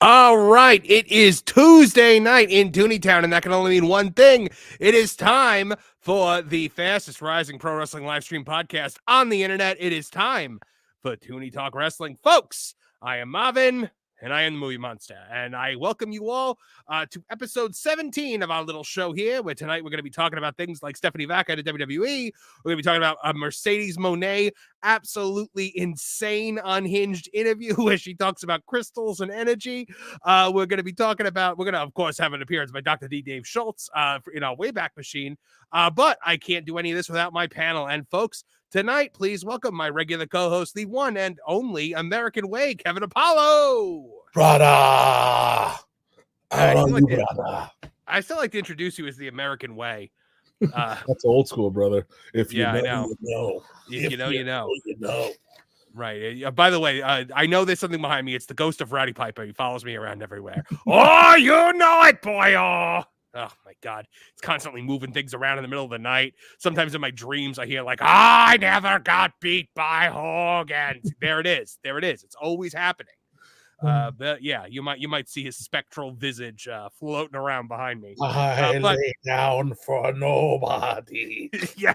All right, it is Tuesday night in Tooney Town, and that can only mean one thing. It is time for the fastest rising pro wrestling live stream podcast on the internet. It is time for Tooney Talk Wrestling. Folks, I am Marvin, and I am the Movie Monster, and I welcome you all to episode 17 of our little show here, where tonight we're going to be talking about things like Stephanie Vaquer to WWE. We're going to be talking about Mercedes Mone, absolutely insane, unhinged interview where she talks about crystals and energy. We're going to, of course, have an appearance by Dr. Dave Schultz in our Wayback Machine. But I can't do any of this without my panel. And folks, tonight, please welcome my regular co-host, the one and only American Way, Kevin Apollo. Brother. I still like to introduce you as the American Way. That's old school, brother. If you I know, know. you know. You know. You know. Right. By the way, I know there's something behind me. It's the ghost of Rowdy Piper. He follows me around everywhere. Oh, you know it, boy. Oh, my God. It's constantly moving things around in the middle of the night. Sometimes in my dreams, I hear like, I never got beat by Hogan. There it is. It's always happening. But yeah, you might see his spectral visage floating around behind me. I lay down for nobody. Yeah.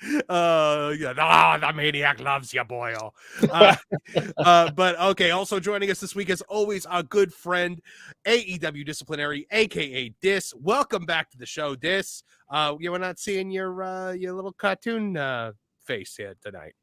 The maniac loves you, boy. But okay, also joining us this week, as always, our good friend AEW Disciplinary, aka Dis. Welcome back to the show, Dis. We're not seeing your little cartoon face here tonight.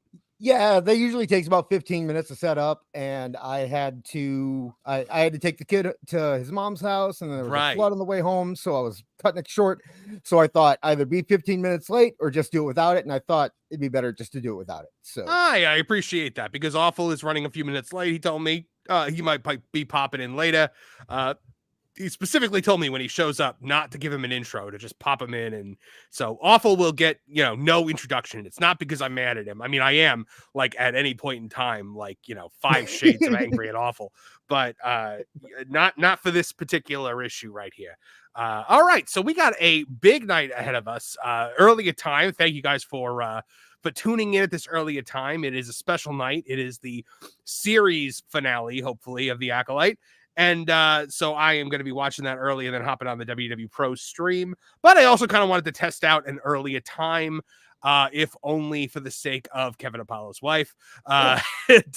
Yeah, they usually takes about 15 minutes to set up, and I had to take the kid to his mom's house, and there was a flood on the way home, so I was cutting it short. So I thought either be 15 minutes late or just do it without it, and I thought it'd be better just to do it without it. So I appreciate that, because Awful is running a few minutes late. He told me he might be popping in later. He specifically told me when he shows up not to give him an intro, to just pop him in. And so Awful will get, no introduction. It's not because I'm mad at him. I mean, I am, like, at any point in time, like, 5 shades of angry and Awful, but not for this particular issue right here. All right. So we got a big night ahead of us. Earlier time. Thank you guys for tuning in at this earlier time. It is a special night. It is the series finale, hopefully, of The Acolyte. And so I am going to be watching that early and then hopping on the WWE Pro stream. But I also kind of wanted to test out an earlier time, if only for the sake of Kevin Apollo's wife, so that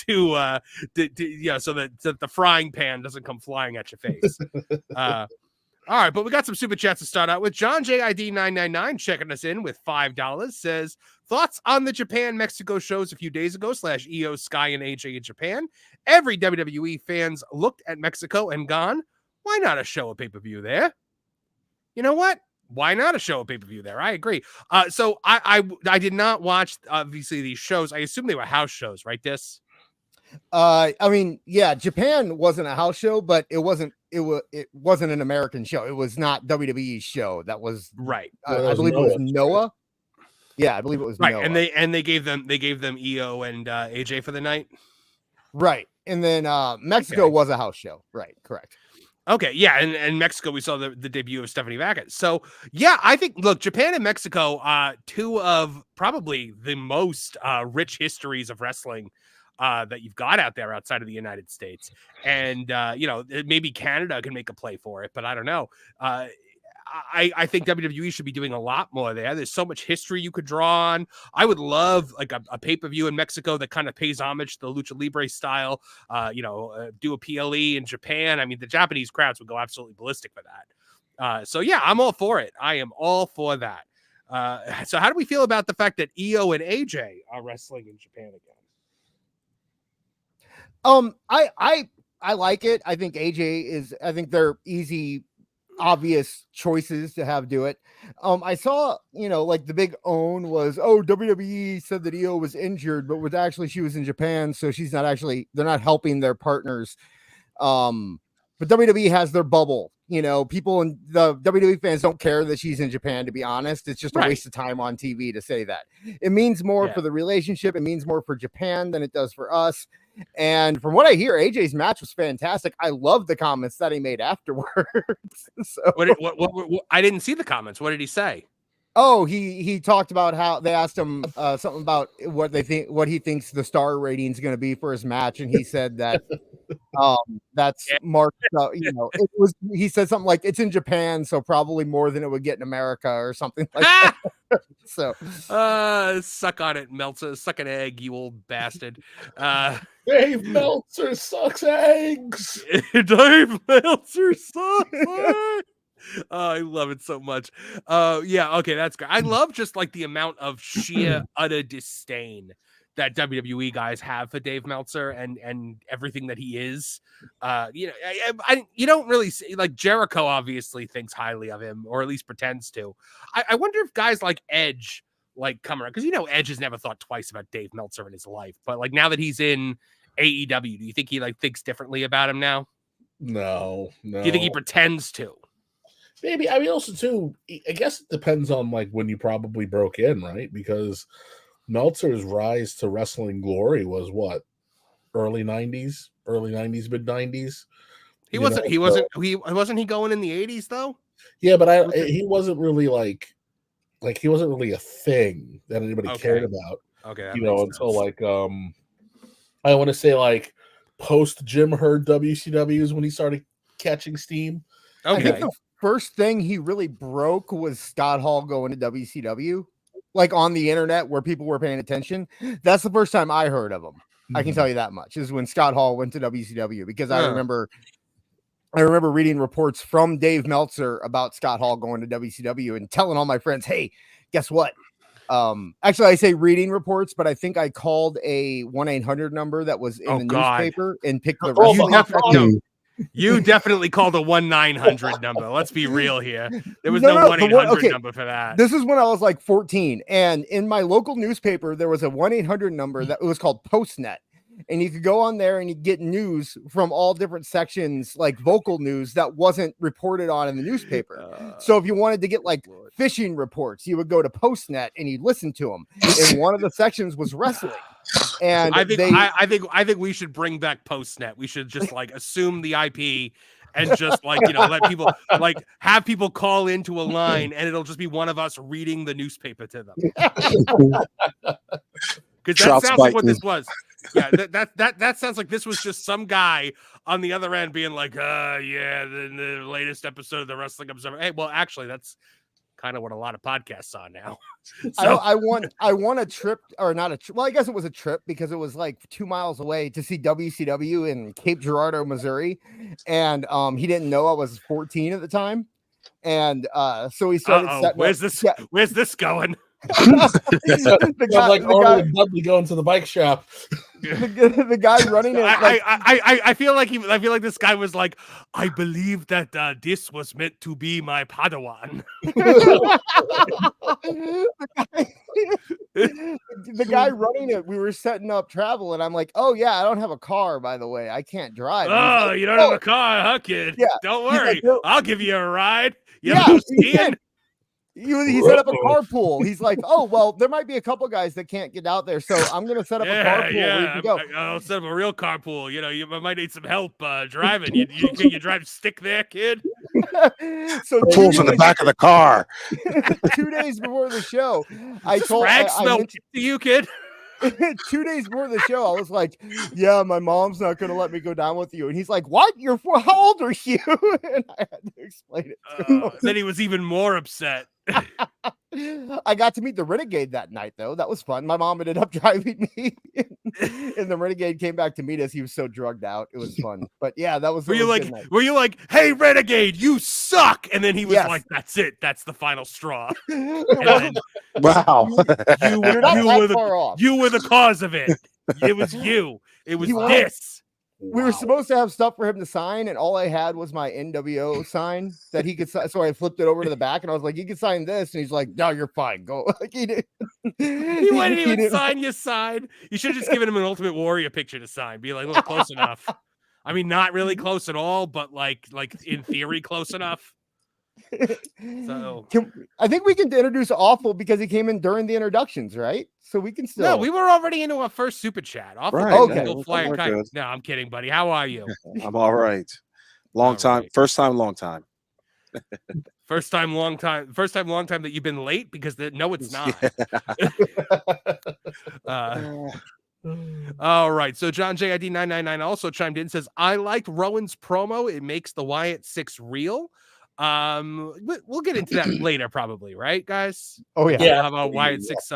the frying pan doesn't come flying at your face. All right, but we got some super chats to start out with. John JID 999 checking us in with $5 says, thoughts on the Japan-Mexico shows a few days ago / EO, Sky, and AJ in Japan. Every WWE fans looked at Mexico and gone, why not a show, a pay-per-view there? You know what? Why not a show, a pay-per-view there? I agree. So I did not watch, obviously, these shows. I assume they were house shows, right, Dis? I mean, yeah, Japan wasn't a house show, but it wasn't an American show. It was not WWE's show. That was right. I believe it was Noah. Yeah, I believe it was right. Noah. And they gave them EO and AJ for the night. Right. And then Mexico was a house show. Right. Correct. Okay, yeah, and Mexico, we saw the debut of Stephanie Vaquer. So, yeah, I think, look, Japan and Mexico, two of probably the most rich histories of wrestling that you've got out there outside of the United States. And, maybe Canada can make a play for it, but I don't know. I think WWE should be doing a lot more there. There's so much history you could draw on. I would love like a pay-per-view in Mexico that kind of pays homage to the Lucha Libre style, do a PLE in Japan. I mean, the Japanese crowds would go absolutely ballistic for that. So yeah, I'm all for it. I am all for that. So how do we feel about the fact that EO and AJ are wrestling in Japan again? I like it. I think I think they're easy, obvious choices to have do it. I saw, like the big own was, WWE said that EO was injured, but she was in Japan, so they're not helping their partners. But WWE has their bubble. People and the WWE fans don't care that she's in Japan, to be honest. It's just a waste of time on TV to say that. It means more for the relationship. It means more for Japan than it does for us. And from what I hear, AJ's match was fantastic. I love the comments that he made afterwards. So what I didn't see the comments. What did he say? Oh, he talked about how they asked him something about what he thinks the star rating is going to be for his match, and he said that that's marked. He said something like it's in Japan, so probably more than it would get in America or something like that. So, suck on it, Meltzer. Suck an egg, you old bastard. Dave Meltzer sucks eggs. Dave Meltzer sucks eggs. Oh, I love it so much. Yeah, okay, that's great. I love just like the amount of sheer utter disdain that WWE guys have for Dave Meltzer and everything that he is. You don't really see, like, Jericho obviously thinks highly of him, or at least pretends to. I wonder if guys like Edge like come around, because Edge has never thought twice about Dave Meltzer in his life, but like now that he's in AEW, do you think he like thinks differently about him now? No. Do you think he pretends to? Maybe. I mean, also too, I guess it depends on like when you probably broke in, right? Because Meltzer's rise to wrestling glory was what, early 90s, mid 90s. He wasn't going in the 80s though? Yeah, but he wasn't really like he wasn't really a thing that anybody cared about. Okay, until like I want to say like post Jim Herd WCW is when he started catching steam. Okay. I think the first thing he really broke was Scott Hall going to WCW, like on the internet where people were paying attention. That's the first time I heard of him. I can tell you that much, is when Scott Hall went to WCW, because I remember reading reports from Dave Meltzer about Scott Hall going to WCW and telling all my friends, hey, guess what? Actually, I say reading reports, but I think I called a 1-800 number that was in the newspaper and picked the wrestling. You definitely called a 1-900 number. Let's be real here. There was no 1-800 number for that. This is when I was like 14. And in my local newspaper, there was a 1-800 number that was called Postnet. And you could go on there and you get news from all different sections, like vocal news that wasn't reported on in the newspaper. So if you wanted to get like fishing reports, you would go to Postnet and you'd listen to them. And one of the sections was wrestling. And I think we should bring back Postnet. We should just like assume the IP and just like, let people like have people call into a line and it'll just be one of us reading the newspaper to them. Because that sounds like what this was. Yeah, that sounds like this was just some guy on the other end being like, the latest episode of the Wrestling Observer. Hey, well, actually, that's kind of what a lot of podcasts are now. So I want a trip, or not a trip. Well, I guess it was a trip because it was like 2 miles away to see WCW in Cape Girardeau, Missouri. And he didn't know I was 14 at the time. And so he started setting Where's this going? the guy Dudley going to the bike shop. The guy running it. I feel like this guy was like, I believe that this was meant to be my Padawan. The guy running it, we were setting up travel, and I'm like, oh yeah, I don't have a car, by the way, I can't drive. Oh, like, you don't have a car, huh, kid? Yeah. Don't worry, like, I'll give you a ride. He set up a carpool. He's like, oh, well, there might be a couple guys that can't get out there, so I'm going to set up a carpool where you can go. I'll set up a real carpool. You might need some help driving. You drive stick there, kid? So the pool's in the back of the car. 2 days before the show, I smell to you, kid. 2 days before the show, I was like, yeah, my mom's not going to let me go down with you. And he's like, what? How old are you? And I had to explain it to him. Then he was even more upset. I got to meet the Renegade that night, though. That was fun. My mom ended up driving me, and the Renegade came back to meet us. He was so drugged out. It was fun. But yeah, that was. Were you like, hey, Renegade, you suck? And then he was like, that's it. That's the final straw. Wow. You were the cause of it. It was you. It was this. We were supposed to have stuff for him to sign, and all I had was my NWO sign that he could sign. So I flipped it over to the back, and I was like, "You can sign this," and he's like, "No, you're fine. Go." Like he didn't. He wouldn't even sign your sign. You should have just given him an Ultimate Warrior picture to sign. Be like, "Look, close enough." I mean, not really close at all, but like in theory, close enough. So I think we can introduce Awful because he came in during the introductions, right? So we can still. No, we were already into our first super chat. Awful. Right. Okay. No, I'm kidding, buddy. How are you? I'm all right. Long time. First time, long time. First time, long time that you've been late because no, it's not. All right. So John JID 999 also chimed in, says, I liked Rowan's promo. It makes the Wyatt 6 real. We'll get into that later, probably, right, guys? Oh yeah. We'll have a Wyatt 6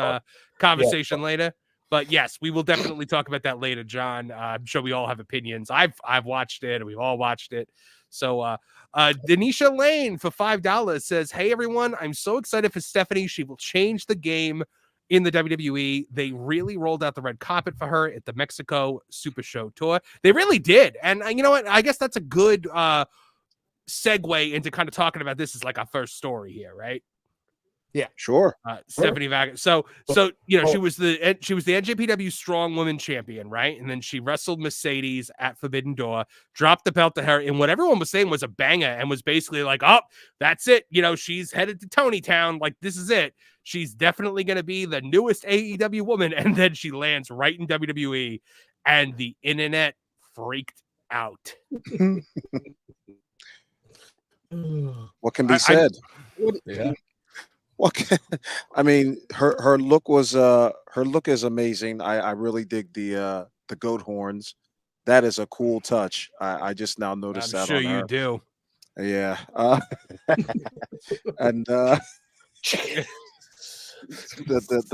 conversation later. But yes, we will definitely talk about that later, John. I'm sure we all have opinions. I've watched it, and we've all watched it. So Denisha Lane for $5 says, hey everyone, I'm so excited for Stephanie. She will change the game in the WWE. They really rolled out the red carpet for her at the Mexico Super Show tour. They really did. And you know what? I guess that's a good segue into kind of talking about this as like our first story here, right? Yeah, sure. Stephanie Vaquer. So you know, she was the NJPW Strong Woman Champion, right? And then she wrestled Mercedes at Forbidden Door, dropped the belt to her, and what everyone was saying was a banger, and was basically like, "Oh, that's it. You know, she's headed to Tooney Town. Like this is it. She's definitely going to be the newest AEW woman." And then she lands right in WWE, and the internet freaked out. What can be said? Yeah. I mean, her look was her look is amazing. I really dig the goat horns. That is a cool touch. I just now noticed I'm that. sure on you her. do. Yeah. And the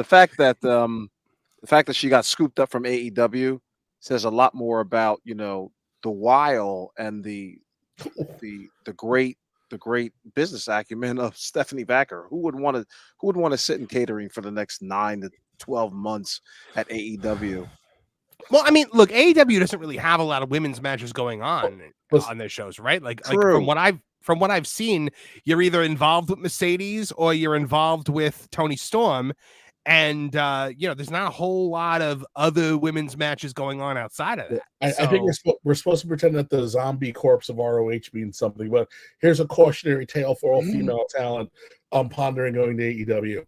fact that she got scooped up from AEW says a lot more about, you know, the wile and the great business acumen of Stephanie Vaquer. Who would want to sit in catering for the next 9 to 12 months at AEW? Well, I mean, look, AEW doesn't really have a lot of women's matches going on their shows, right? Like from what I've seen, you're either involved with Mercedes or you're involved with Toni Storm. And you know, there's not a whole lot of other women's matches going on outside of that. I think we're supposed to pretend that the zombie corpse of ROH means something, but here's a cautionary tale for all female talent pondering going to AEW.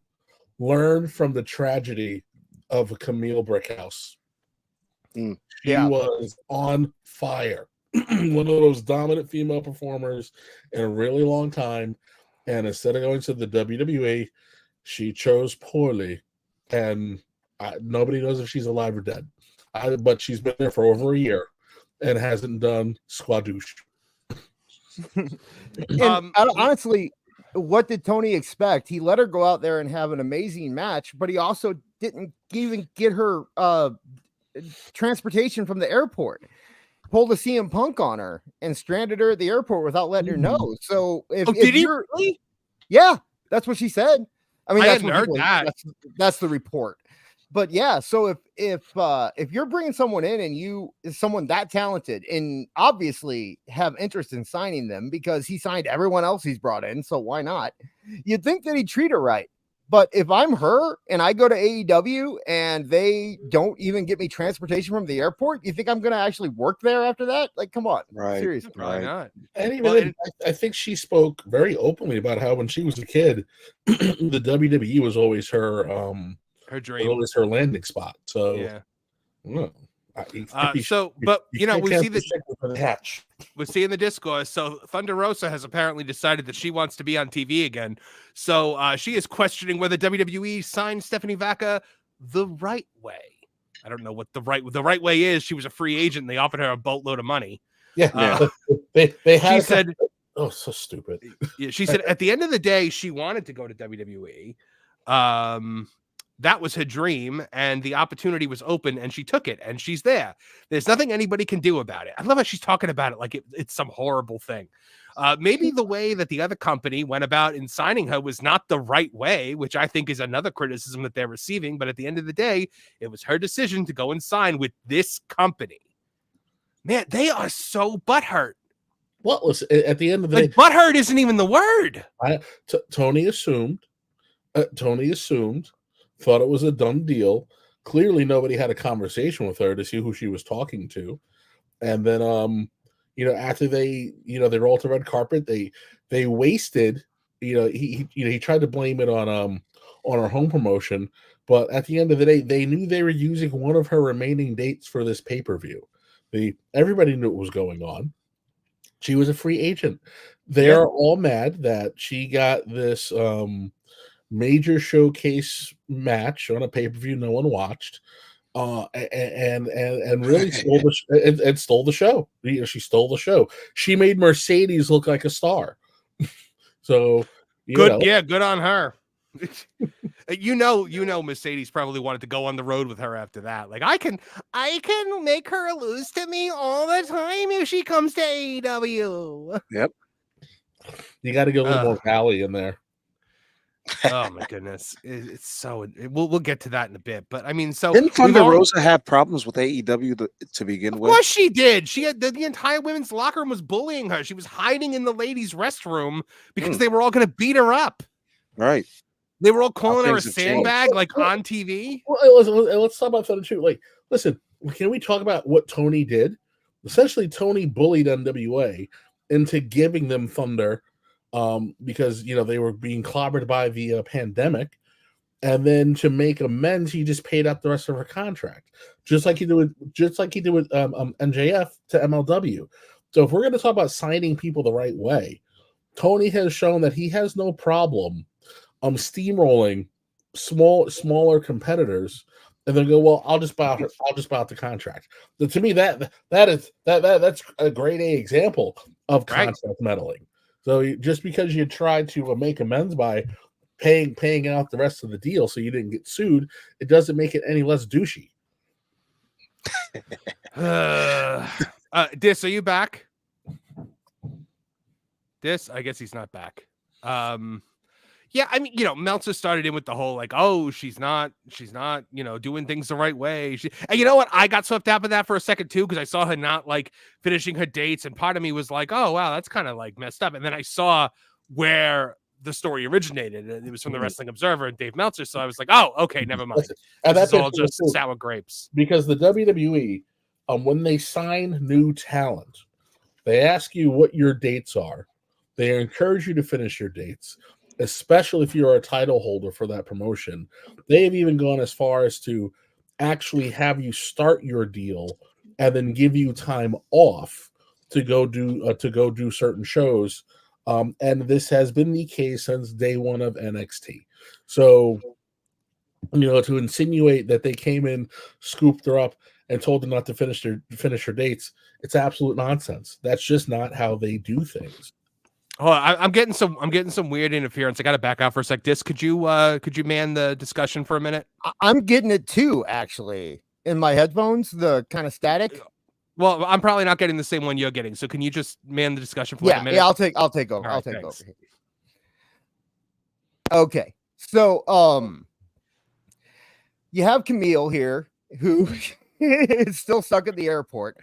Learn from the tragedy of Camille Brickhouse. She was on fire. One of those dominant female performers in a really long time. And instead of going to the WWE, she chose poorly. And nobody knows if she's alive or dead. But she's been there for over a year and hasn't done squadouche. Honestly, what did Tony expect? He let her go out there and have an amazing match, but he also didn't even get her transportation from the airport. Pulled a CM Punk on her and stranded her at the airport without letting her know. So if did he really? Yeah, that's what she said. I mean, I that's hadn't heard that. That's the report. But yeah, so if you're bringing someone in and you is someone that talented and obviously have interest in signing them because he signed everyone else he's brought in, so why not? You'd think that he'd treat her right. But if I'm her and I go to AEW and they don't even get me transportation from the airport, you think I'm going to actually work there after that? Like, come on, right? Seriously, Why not? And even I think she spoke very openly about how when she was a kid, the WWE was always her dream, always her landing spot. So yeah. No. But you know, we see the hatch. We see in the discourse. So Thunder Rosa has apparently decided that she wants to be on TV again. So she is questioning whether WWE signed Stephanie Vaquer the right way. I don't know what the right way is. She was a free agent. And they offered her a boatload of money. Yeah, they had. She said, "Oh, so stupid." Yeah, she said at the end of the day, she wanted to go to WWE. That was her dream, and the opportunity was open, and she took it, and she's there. There's nothing anybody can do about it. I love how she's talking about it like it's some horrible thing. Maybe the way that the other company went about in signing her was not the right way, which I think is another criticism that they're receiving. But at the end of the day, it was her decision to go and sign with this company. Man, they are so butthurt. Well, listen, at the end of the day, butthurt isn't even the word. Tony assumed, thought it was a done deal. Clearly, nobody had a conversation with her to see who she was talking to. And then, after they rolled the red carpet, they wasted. He tried to blame it on her home promotion, but at the end of the day, they knew they were using one of her remaining dates for this pay-per-view. Everybody knew what was going on. She was a free agent. they're all mad that she got this major showcase match on a pay-per-view no one watched, and really stole the show. She stole the show. She made Mercedes look like a star. So good on her. you know Mercedes probably wanted to go on the road with her after that. Like, I can make her lose to me all the time if she comes to AEW. Yep. You got to go a little more Valley in there. Oh my goodness, it's so. We'll get to that in a bit, but I mean, so didn't Thunder Rosa have problems with AEW to begin with? Of course she did. She had the entire women's locker room was bullying her. She was hiding in the ladies' restroom because they were all going to beat her up. Right. They were all calling her a sandbag, like on TV. Well, let's talk about Thunder too. Like, listen, can we talk about what Tony did? Essentially, Tony bullied NWA into giving them Thunder. Because they were being clobbered by the pandemic, and then to make amends, he just paid out the rest of her contract, just like he did with MJF to MLW. So if we're going to talk about signing people the right way, Tony has shown that he has no problem steamrolling smaller competitors, and then go, well, I'll just buy out the contract. So to me, that's a grade A example of contract meddling. So just because you tried to make amends by paying out the rest of the deal so you didn't get sued, it doesn't make it any less douchey. Dis, are you back? Dis, I guess he's not back. Yeah, I mean, Meltzer started in with the whole like, oh, she's not, doing things the right way. And you know what? I got swept up in that for a second too, because I saw her not like finishing her dates, and part of me was like, oh wow, that's kind of like messed up. And then I saw where the story originated, and it was from the Wrestling Observer and Dave Meltzer. So I was like, oh, okay, never mind. And that's all just sour grapes. Because the WWE, when they sign new talent, they ask you what your dates are. They encourage you to finish your dates, especially if you're a title holder for that promotion. They've even gone as far as to actually have you start your deal and then give you time off to go do certain shows. And this has been the case since day one of NXT. So, to insinuate that they came in, scooped her up, and told her not to finish her dates, it's absolute nonsense. That's just not how they do things. Oh, I'm getting some weird interference. I got to back out for a sec. Dis, could you man the discussion for a minute? I'm getting it too, actually, in my headphones. The kind of static. Well, I'm probably not getting the same one you're getting. So can you just man the discussion for a minute? Yeah, I'll take over. Right, I'll take thanks. over. Okay, so you have Camille here, who is still stuck at the airport.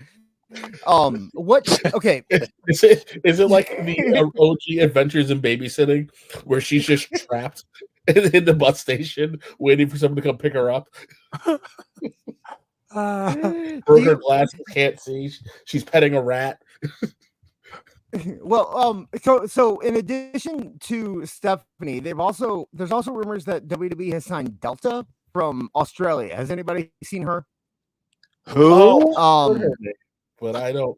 What? Okay, is it like the OG Adventures in Babysitting, where she's just trapped in the bus station waiting for someone to come pick her up? Her glasses, can't see. She's petting a rat. Well, so in addition to Stephanie, there's also rumors that WWE has signed Delta from Australia. Has anybody seen her? Who? But I don't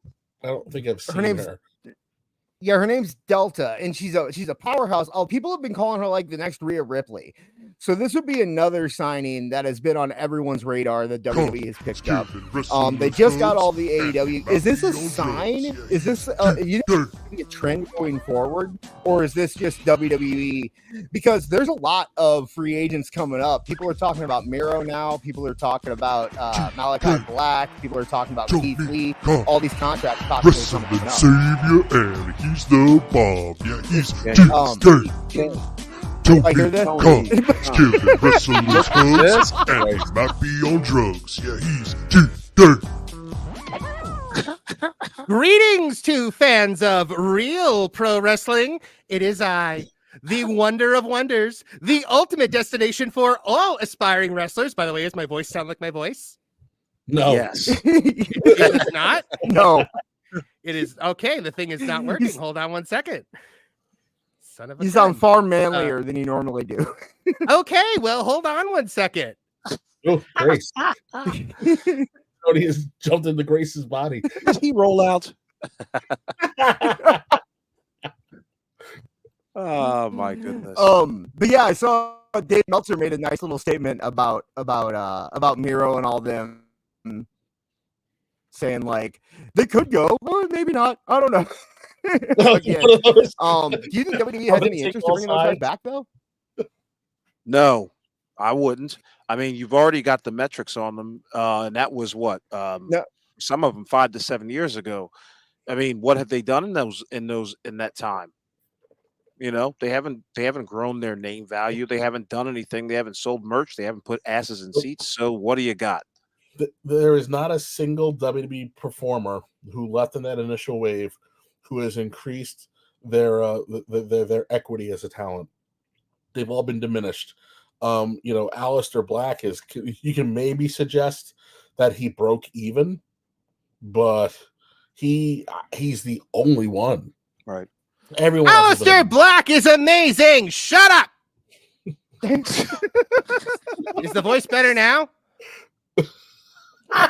think I've seen her. Yeah, her name's Delta, and she's a powerhouse. Oh, people have been calling her like the next Rhea Ripley. So this would be another signing that has been on everyone's radar that WWE has picked up. They just got all the AEW. Is this a sign? Is this a trend going forward, or is this just WWE? Because there's a lot of free agents coming up. People are talking about Miro now. People are talking about Malachi Black. People are talking about Keith Lee. All these contracts possibly coming up. Savior, and he's the bomb. Yeah, he's I hear that. He's killing wrestlers' hoods, and he might be on drugs. Yeah, he's Greetings to fans of real pro wrestling. It is I, the wonder of wonders, the ultimate destination for all aspiring wrestlers. By the way, does my voice sound like my voice? No. Yes. It is not? No. It is. Okay, the thing is not working. Hold on one second. Son of a You gun. sound far manlier than you normally do. Okay, well, hold on one second. Oh, Grace. Tony has jumped into Grace's body. Does he roll out? Oh my goodness. But yeah, I saw Dave Meltzer made a nice little statement about Miro and all them, saying like they could go, or maybe not. I don't know. Again, do you think WWE has any interest in bringing those guys back though? No, I wouldn't. I mean, you've already got the metrics on them, and that was what some of them 5 to 7 years ago. I mean, what have they done in that time? You know, they haven't grown their name value. They haven't done anything. They haven't sold merch. They haven't put asses in seats. So what do you got? There is not a single WWE performer who left in that initial wave who has increased their equity as a talent. They've all been diminished. Aleister Black you can maybe suggest that he broke even, but he's the only one. Right. Everyone. Aleister Black is amazing. Shut up. Is the voice better now?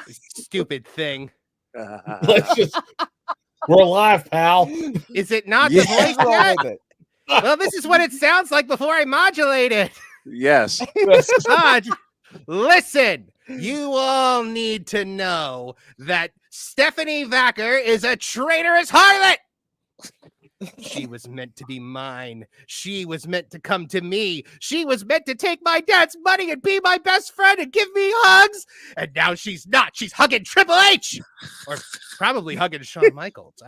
Stupid thing. We're alive, pal. Is it not the voice yet? Well, this is what it sounds like before I modulate it. Yes. Listen, you all need to know that Stephanie Vaquer is a traitorous harlot. She was meant to be mine. She was meant to come to me. She was meant to take my dad's money and be my best friend and give me hugs. And now she's not. She's hugging Triple H. Or probably hugging Shawn Michaels.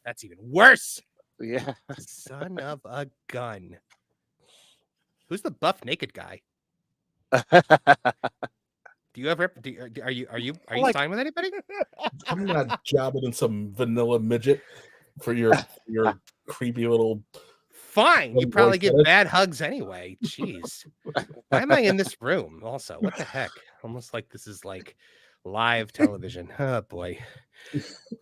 That's even worse. Yeah. Son of a gun. Who's the buff naked guy? Do you ever? Are you signed with anybody? I'm not jobbing in some vanilla midget for your creepy little. Fine, you probably give bad hugs anyway. Jeez, why am I in this room? Also, what the heck? Almost like this is like live television. Oh boy.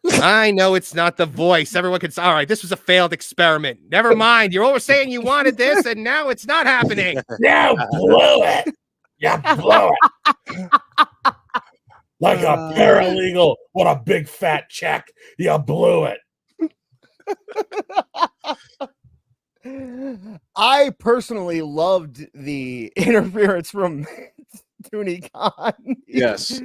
I know it's not the voice. Everyone can say, all right, this was a failed experiment. Never mind. You're always saying you wanted this, and now it's not happening. You blew it. You blew it. Like a paralegal. What a big fat check. You blew it. I personally loved the interference from Tooney Khan. Yes.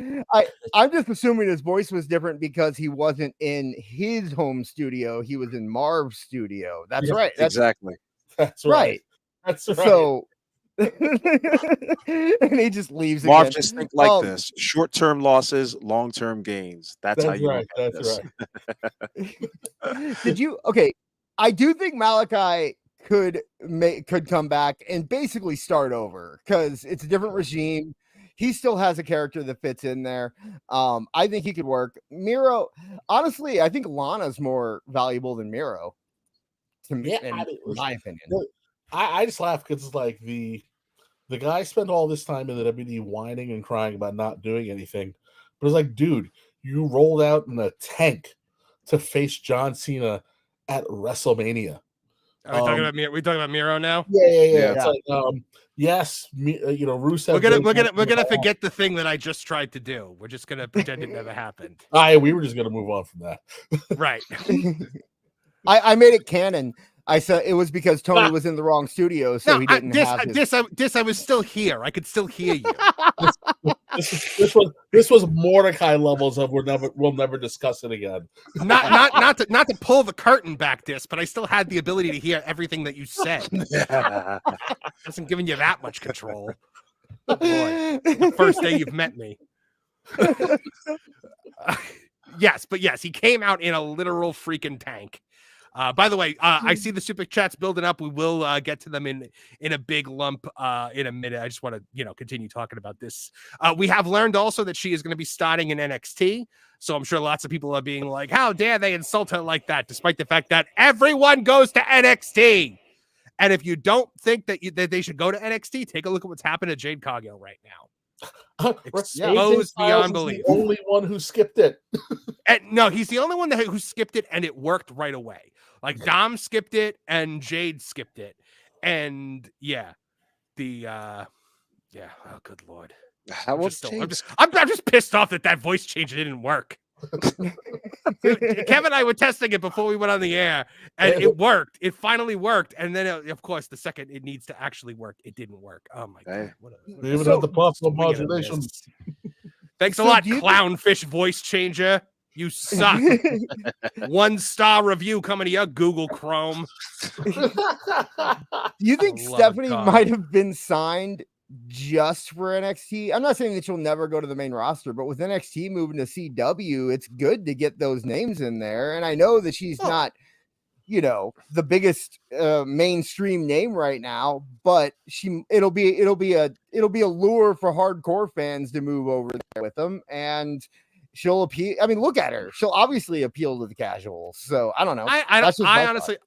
I'm just assuming his voice was different because he wasn't in his home studio. He was in Marv's studio. That's right. Exactly. That's right. That's right. So, and he just leaves Marv, again. just think like this: short-term losses, long-term gains. That's how you. Right. That's right. Did you? Okay, I do think Malachi could come back and basically start over because it's a different regime. He still has a character that fits in there. I think he could work. Miro, honestly, I think Lana's more valuable than Miro. To me, in my opinion. I just laugh because it's like the guy spent all this time in the WWE whining and crying about not doing anything. But it's like, dude, you rolled out in a tank to face John Cena at WrestleMania. Are we talking about Miro now? Yeah. It's like, yes, Rusev. We're gonna forget the thing that I just tried to do. We're just gonna pretend it never happened. We were just gonna move on from that. Right. I made it canon. I said it was because Tony was in the wrong studio, so he didn't have his... I was still here. I could still hear you. This was Mordecai levels of we'll never discuss it again. Not to pull the curtain back, but I still had the ability to hear everything that you said. Hasn't given you that much control. Oh boy, the first day you've met me. Yes, he came out in a literal freaking tank. By the way, I see the super chats building up. We will get to them in a big lump in a minute. I just want to, continue talking about this. We have learned also that she is going to be starting in NXT. So I'm sure lots of people are being like, how dare they insult her like that, despite the fact that everyone goes to NXT. And if you don't think that they should go to NXT, take a look at what's happened to Jade Cargill right now. Exposed beyond belief. The only one who skipped it. No, he's the only one who skipped it, and it worked right away. Like Dom skipped it, and Jade skipped it, and oh good lord, I'm just pissed off that voice change didn't work. Kevin and I were testing it before we went on the air, and it worked. It finally worked. And then, of course, the second it needs to actually work, it didn't work. Oh my god! Even at the possible modulation. Thanks a lot, clownfish voice changer. You suck. 1-star review coming to your Google Chrome. Do you think Stephanie might have been signed just for NXT? I'm not saying that she'll never go to the main roster, but with NXT moving to CW, it's good to get those names in there. And I know that she's not, the biggest mainstream name right now, but it'll be a lure for hardcore fans to move over there with them, and she'll appeal. I mean, look at her; she'll obviously appeal to the casuals. So I don't know. I honestly.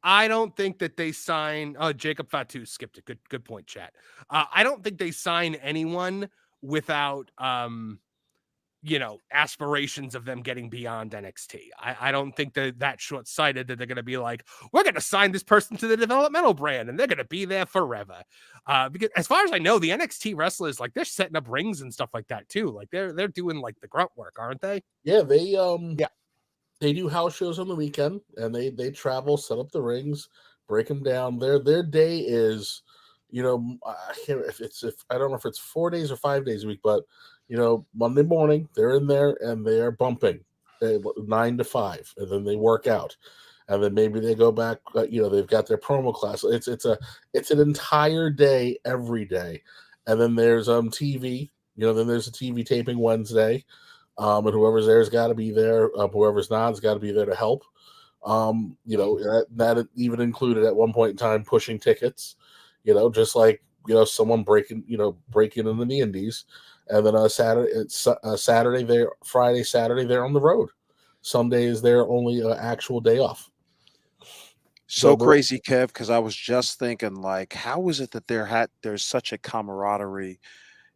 I don't think that they sign. Oh, Jacob Fatu skipped it. Good point, chat. I don't think they sign anyone without, aspirations of them getting beyond NXT. I don't think that short-sighted that they're going to be like, we're going to sign this person to the developmental brand and they're going to be there forever. Because as far as I know, the NXT wrestlers, like, they're setting up rings and stuff like that too. Like they're doing like the grunt work, aren't they? Yeah, they do house shows on the weekend, and they travel, set up the rings, break them down. Their day is, I don't know if it's 4 days or 5 days a week, but Monday morning they're in there and they are bumping 9 to 5, and then they work out, and then maybe they go back. They've got their promo class. It's an entire day every day, and then there's TV. Then there's a TV taping Wednesday. And whoever's there's got to be there. Whoever's not's got to be there to help. That even included at one point in time pushing tickets. Just like someone breaking into the indies, and then Saturday there, Friday, Saturday they're on the road. Sunday is their only actual day off. So crazy, Kev, because I was just thinking, like, how is it that there's such a camaraderie,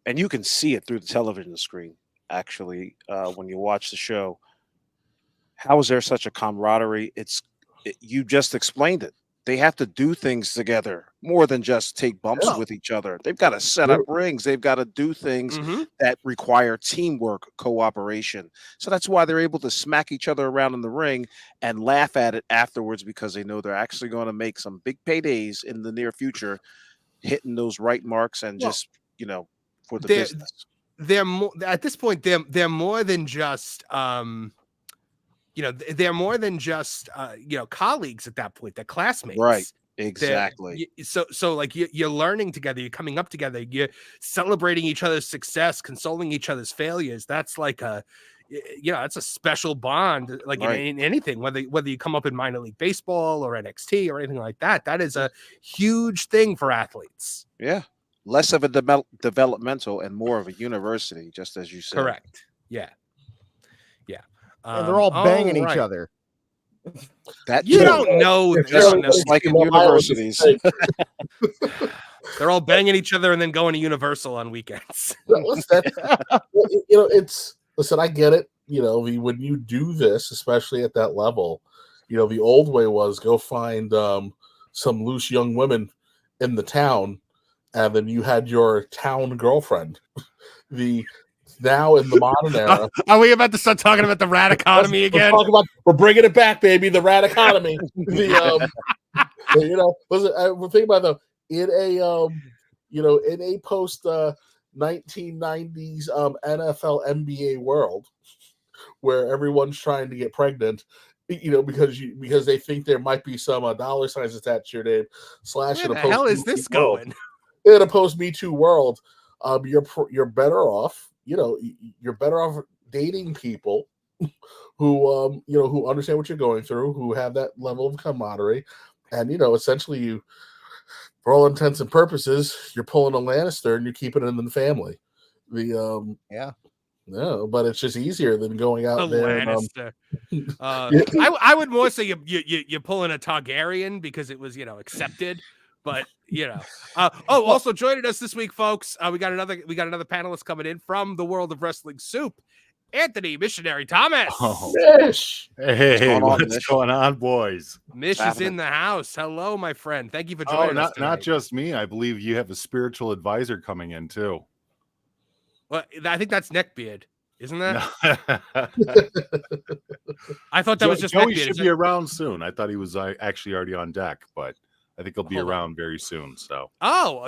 and you can see it through the television screen. Actually, when you watch the show, how is there such a camaraderie? You just explained it. They have to do things together more than just take bumps with each other. They've got to set up rings. They've got to do things that require teamwork, cooperation. So that's why they're able to smack each other around in the ring and laugh at it afterwards, because they know they're actually going to make some big paydays in the near future, hitting those right marks and just, for the business. They're more at this point. They're more than just they're more than just colleagues at that point. They're classmates, right? Exactly. So like you're learning together. You're coming up together. You're celebrating each other's success, consoling each other's failures. That's like that's a special bond. Like in anything, whether you come up in minor league baseball or NXT or anything like that, that is a huge thing for athletes. Yeah. Less of a developmental and more of a university, just as you said. Correct. Yeah. And they're all banging each other. That you don't know. Just like in universities. They're all banging each other and then going to Universal on weekends. Listen, I get it. When you do this, especially at that level, the old way was go find some loose young women in the town, and then you had your town girlfriend. Now in the modern era, are we about to start talking about the rat economy again? We're bringing it back, baby. The rat economy. Listen, think about it though. In a post 1990s NFL NBA world, where everyone's trying to get pregnant, because they think there might be some dollar signs attached to your name. Where the hell is this going? In a post Me Too world, you're better off. You're better off dating people who who understand what you're going through, who have that level of camaraderie, and essentially you, for all intents and purposes, you're pulling a Lannister and you're keeping it in the family. No, but it's just easier than going out there. Lannister. I would more say you're pulling a Targaryen because it was accepted. But also joining us this week, folks. We got another panelist coming in from the world of wrestling soup. Anthony Missionary Thomas. Oh. Mish. Hey, what's going on, boys? Mish is in the house. Hello, my friend. Thank you for joining us tonight. Not just me. I believe you have a spiritual advisor coming in too. Well, I think that's Neckbeard. Isn't that? I thought that was just Joey neckbeard. should be around soon. I thought he was actually already on deck, but I think he'll be around very soon. So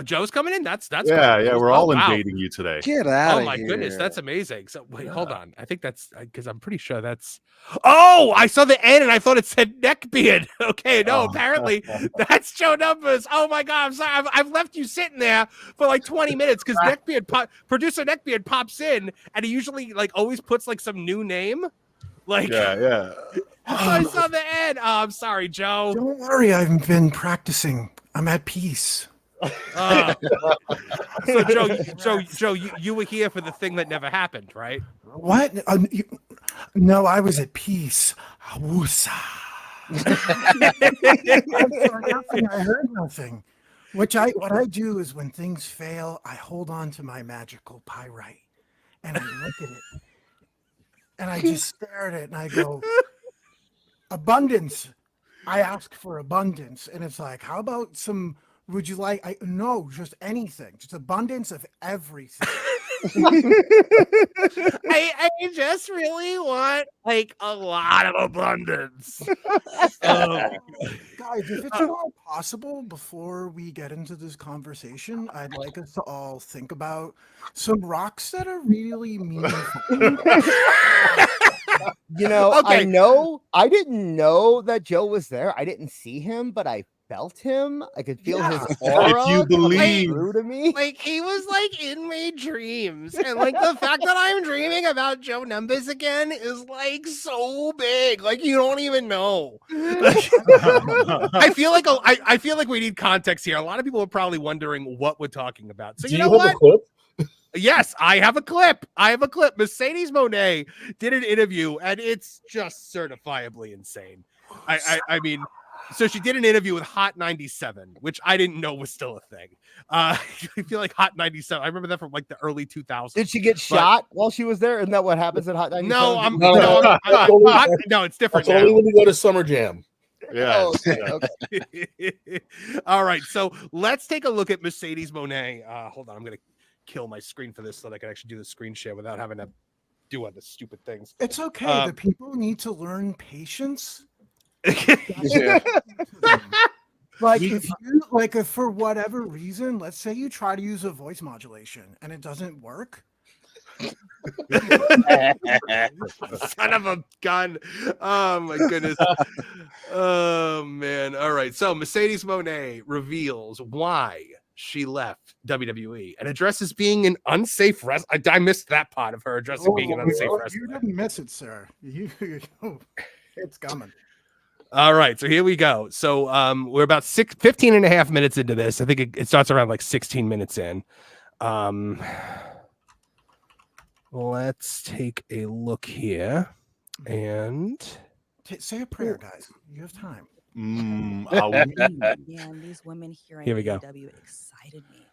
Joe's coming in. That's yeah. We're all wow. invading you today. Get out of here! Oh my goodness, that's amazing. So wait, hold on. I think that's because I'm pretty sure that's. Oh, I saw the end and I thought it said neckbeard. Okay, no, apparently that's Joe Numbers. Oh my god, I'm sorry. I've left you sitting there for like 20 minutes because producer Neckbeard pops in and he usually like always puts like some new name. Like yeah. I saw the end. Oh, I'm sorry, Joe. Don't worry, I've been practicing. I'm at peace. So Joe, you were here for the thing that never happened, right? What? No, I was at peace. Woosa. I heard nothing. What I do is when things fail, I hold on to my magical pyrite and I look at it and I just stare at it and I go, abundance. I ask for abundance. And it's like, how about some, would you like, no, just anything, just abundance of everything. I just really want like a lot of abundance. Guys, if it's not possible, before we get into this conversation, I'd like us to all think about some rocks that are really meaningful. I know I didn't know that Joe was there. I didn't see him, but I felt him. I could feel his aura. If you believe through to me. Like he was like in my dreams, and like the fact that I'm dreaming about Joe Numbers again is like so big. Like you don't even know. Like, I feel like I feel like we need context here. A lot of people are probably wondering what we're talking about. So you know what? Yes, I have a clip. Mercedes Moné did an interview, and it's just certifiably insane. I mean, so she did an interview with Hot 97, which I didn't know was still a thing. I feel like Hot 97. I remember that from like the early 2000s. Did she get shot while she was there? Isn't that what happens at Hot 97? No, it's different. It's only when you go to Summer Jam. Yeah. Okay. All right, so let's take a look at Mercedes Moné. Hold on, I'm gonna kill my screen for this so that I can actually do the screen share without having to do other stupid things. It's okay. The people need to learn patience. Yeah. If for whatever reason, let's say you try to use a voice modulation and it doesn't work. Son of a gun. Oh my goodness. Oh man. All right. So Mercedes Moné reveals why she left WWE and addresses being an unsafe wrestler. I missed that part of her addressing being an unsafe wrestler. You didn't miss it, sir. It's coming. All right, so here we go. So we're about 15 and a half minutes into this. I think it starts around like 16 minutes in. Let's take a look here and say a prayer, guys. You have time. Man, these women here Here we go. AEW excited me.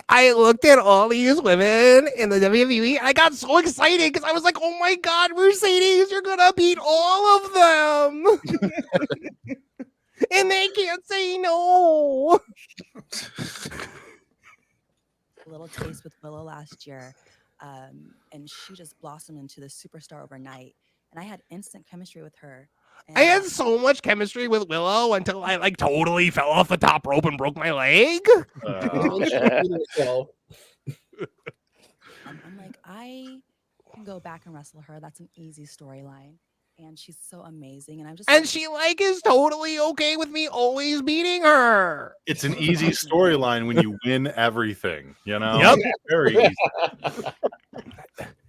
I looked at all these women in the WWE. I got so excited because I was like, "Oh my God, Mercedes, you're gonna beat all of them, and they can't say no." A little taste with Willow last year, and she just blossomed into the superstar overnight. And I had instant chemistry with her. I had so much chemistry with Willow until I like totally fell off the top rope and broke my leg. I'm like, I can go back and wrestle her. That's an easy storyline. And she's so amazing. And she like is totally okay with me always beating her. It's an easy storyline when you win everything, you know? Yep. Very easy.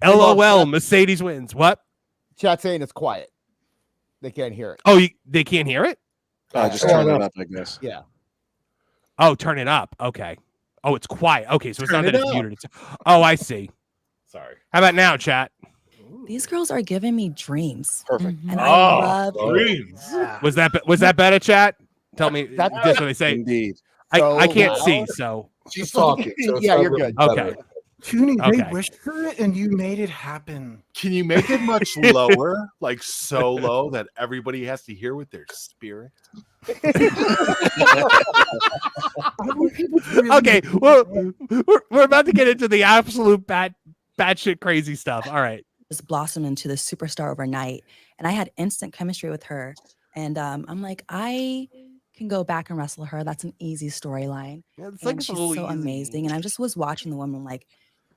LOL, Mercedes wins. What? Chat saying it's quiet. They can't hear it. Oh, they can't hear it? Just turn it up, I guess. Yeah. Oh, turn it up. Okay. Oh, it's quiet. Okay, so it's not that it's muted. Oh, I see. Sorry. How about now, chat? These girls are giving me dreams. Perfect. And I love dreams. Was that better, chat? Tell me. That's what they say. Indeed. I can't see, so she's talking. So yeah, you're good. Okay. Tooney, they wished for it and you made it happen. Can you make it much lower, like so low that everybody has to hear with their spirit? Okay, well, we're about to get into the absolute batshit crazy stuff. All right. Just blossomed into this superstar overnight, and I had instant chemistry with her. And I'm like, I can go back and wrestle her. That's an easy storyline. It's And she's so amazing. And I just was watching the woman like,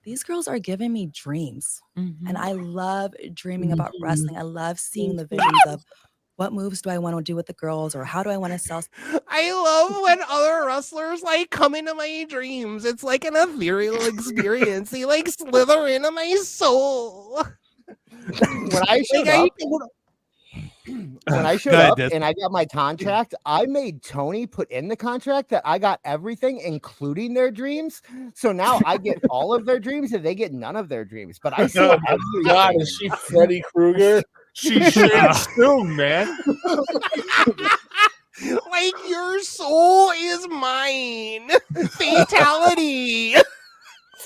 these girls are giving me dreams. And I love dreaming about wrestling. I love seeing the visions of what moves do I want to do with the girls, or how do I want to sell. I love when other wrestlers like come into my dreams. It's like an ethereal experience. They like slither into my soul. When I showed up, and I got my contract, I made Tony put in the contract that I got everything, including their dreams. So now I get all of their dreams, and they get none of their dreams. But I see everything. God, is she Freddy Krueger? She should soon, man. Like your soul is mine. Fatality.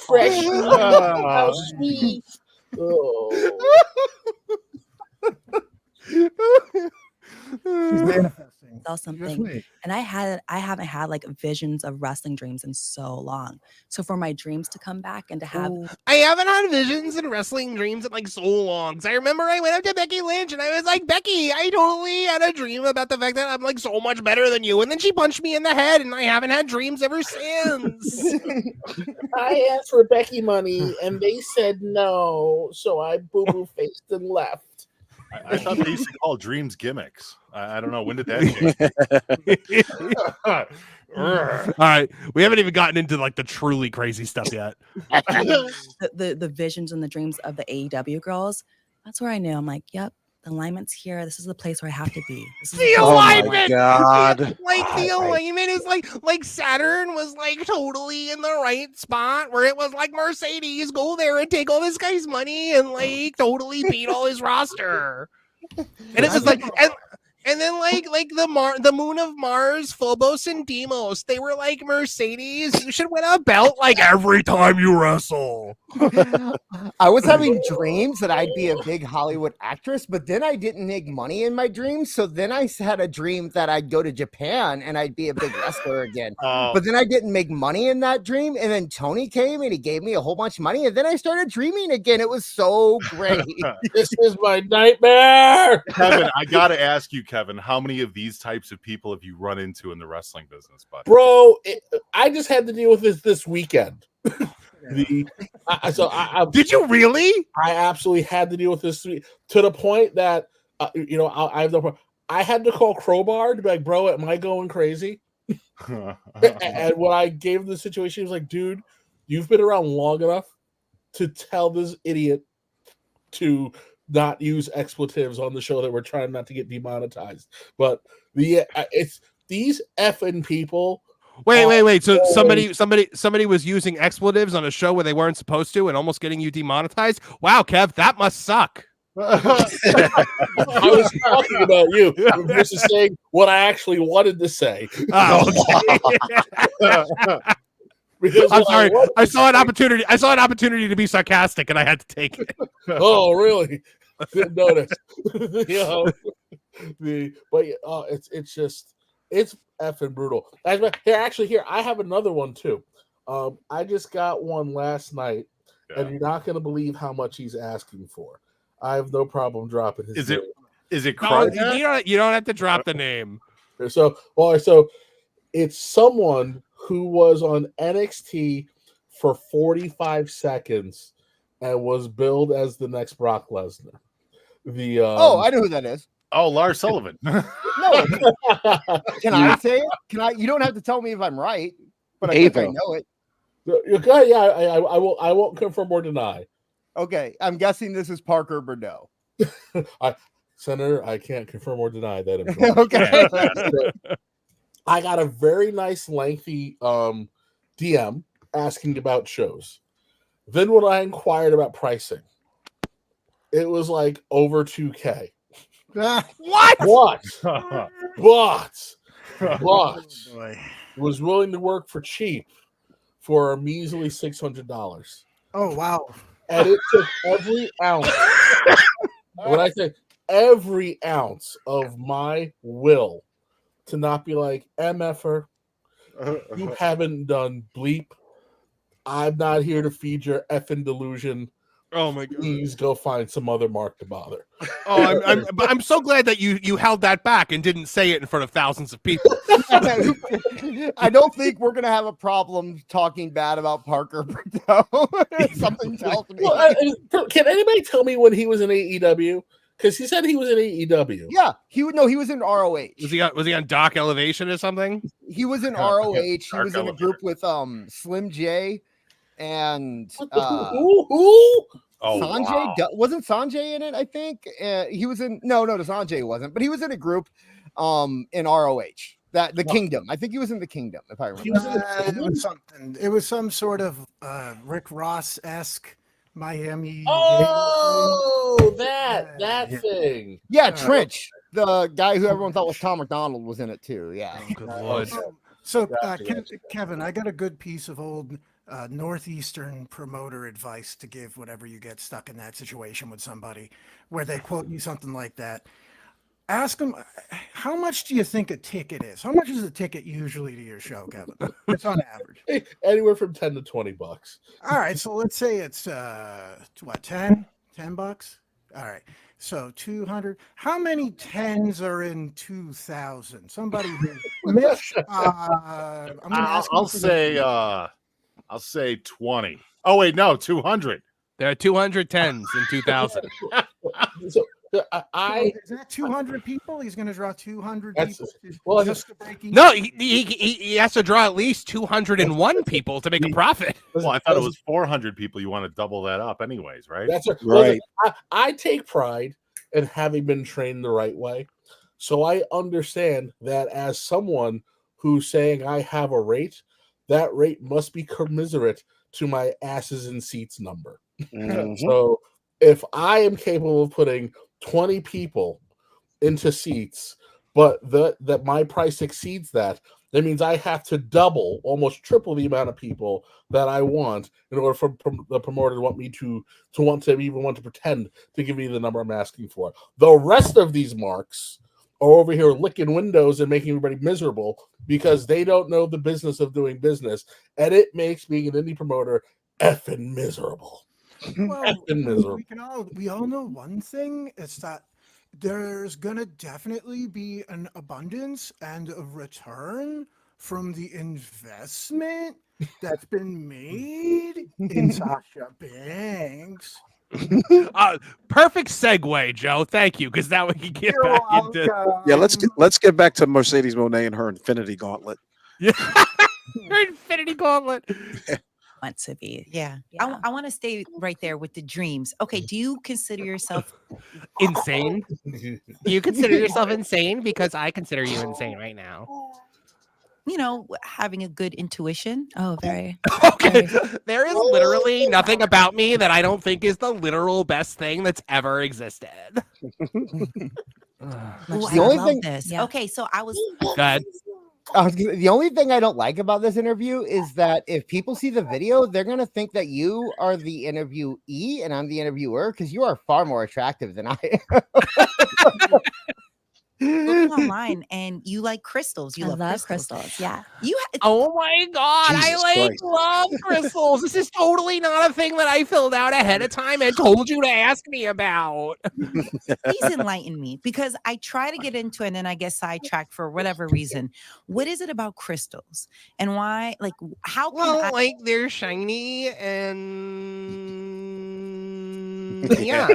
Fresh. How sweet. Oh. She's manifesting. Sell Just something. wait. And I haven't had like visions of wrestling dreams in so long. So for my dreams to come back and to have I haven't had visions and wrestling dreams in like so long. 'Cause I remember I went up to Becky Lynch and I was like, Becky, I totally had a dream about the fact that I'm like so much better than you. And then she punched me in the head and I haven't had dreams ever since. I asked for Becky money and they said no, so I boo-boo faced and left. I thought they used to call dreams gimmicks. I don't know. When did that change? All right. We haven't even gotten into like the truly crazy stuff yet. the visions and the dreams of the AEW girls. That's where I knew. I'm like, yep, the alignment's here. This is the place where I have to be. This is The Oh my alignment. God. Like the alignment is like Saturn was like totally in the right spot where it was like Mercedes, go there and take all this guy's money and like totally beat all his roster. And it's just like and then like the moon of Mars, Phobos and Deimos, they were like Mercedes. You should win a belt like every time you wrestle. I was having dreams that I'd be a big Hollywood actress, but then I didn't make money in my dreams. So then I had a dream that I'd go to Japan and I'd be a big wrestler again. But then I didn't make money in that dream. And then Tony came and he gave me a whole bunch of money. And then I started dreaming again. It was so great. This is my nightmare. Kevin, I got to ask you, Kevin, how many of these types of people have you run into in the wrestling business, buddy? Bro, I just had to deal with this weekend. Did you really? I absolutely had to deal with this to the point that I have no problem. I had to call Crowbar to be like, bro, am I going crazy? And when I gave him the situation, he was like, dude, you've been around long enough to tell this idiot to not use expletives on the show that we're trying not to get demonetized. But it's these effing people. Wait. So somebody was using expletives on a show where they weren't supposed to and almost getting you demonetized. Wow, Kev, that must suck. I was talking about you versus saying what I actually wanted to say. Oh, okay. I'm sorry. I saw an opportunity to be sarcastic, and I had to take it. Oh, really? Didn't notice. It's just effing brutal. Here I have another one too. I just got one last night, and you're not going to believe how much he's asking for. I have no problem dropping his name. Is it no, you don't have to drop the name. So it's someone who was on NXT for 45 seconds and was billed as the next Brock Lesnar. I know who that is. Oh, Lars Sullivan. No. Can I say it? Can I? You don't have to tell me if I'm right, but I think I know it. Yeah, I won't confirm or deny. Okay, I'm guessing this is Parker Bordeaux. Senator, I can't confirm or deny that. Okay. I got a very nice lengthy DM asking about shows. Then when I inquired about pricing, it was like over $2,000. What? But was willing to work for cheap for a measly $600. Oh wow! And it took every ounce. When I say every ounce of my will to not be like, MFer, you haven't done bleep. I'm not here to feed your effing delusion. Oh my god! Please go find some other mark to bother. Oh, I'm so glad that you held that back and didn't say it in front of thousands of people. I don't think we're gonna have a problem talking bad about Parker Bordeaux. Something tells me. Well, can anybody tell me when he was in AEW? Because he said he was in AEW. Yeah, he was in ROH. Was he on Doc Elevation or something? He was in ROH. He Dark was in a Elevator. group with Slim J and Who? Oh, Sanjay. wow. Wasn't Sanjay in it? I think he was in. No, Sanjay wasn't. But he was in a group in ROH. The Kingdom. I think he was in the Kingdom, if I remember. He was in the It was something. It was some sort of Rick Ross-esque Miami. Oh, that Yeah. thing. Yeah, Trench, the guy who everyone thought was Tom McDonald, was in it too. Yeah. Oh, good lord! So, Kevin, I got a good piece of old Northeastern promoter advice to give whenever you get stuck in that situation with somebody where they quote you something like that. Ask them, how much do you think a ticket is? How much is a ticket usually to your show, Kevin? It's on average. Anywhere from $10 to $20. All right, so let's say it's what, 10 bucks? All right. So 200. How many tens are in 2000? Somebody Mitch, I'm gonna ask I'll say 20. Oh wait, no, 200. There are 200 tens in 2000. So is that 200 people? He's going to draw 200 That's- people well, just to break even. No, he has to draw at least 201 people to make a profit. Well, I thought it was 400 people. You want to double that up, anyways, right? That's right. Right. I take pride in having been trained the right way. So I understand that as someone who's saying I have a rate, that rate must be commiserate to my asses and seats number. Mhm. So if I am capable of putting 20 people into seats, but that my price exceeds that means I have to double, almost triple the amount of people that I want in order for the promoter to want me to even pretend to give me the number I'm asking for. The rest of these marks are over here licking windows and making everybody miserable because they don't know the business of doing business, and it makes being an indie promoter effing miserable. Well, Effing miserable. we all know one thing. It's that there's going to definitely be an abundance and a return from the investment that's been made in Sasha Banks. Perfect segue, Joe. Thank you, because now we can get back into. Yeah, let's get back to Mercedes Moné and her Infinity Gauntlet. Her Infinity Gauntlet. Want to be. Yeah. Yeah. I want to stay right there with the dreams. Okay. Do you consider yourself Insane? Do you consider yourself insane? Because I consider you insane right now. having a good intuition? Oh, very. Okay. There is literally nothing about me that I don't think is the literal best thing that's ever existed. Ooh, The I only love thing- this. Yeah. Okay. So I was. Go ahead. The only thing I don't like about this interview is that if people see the video, they're going to think that you are the interviewee and I'm the interviewer because you are far more attractive than I am. Looking online and you like crystals. You I love love crystals. crystals. Yeah. Oh my god, Jesus I Christ. love crystals. This is totally not a thing that I filled out ahead of time and told you to ask me about. Please enlighten me because I try to get into it and then I get sidetracked for whatever reason. What is it about crystals and why? Like, how can I? Like they're shiny and yeah.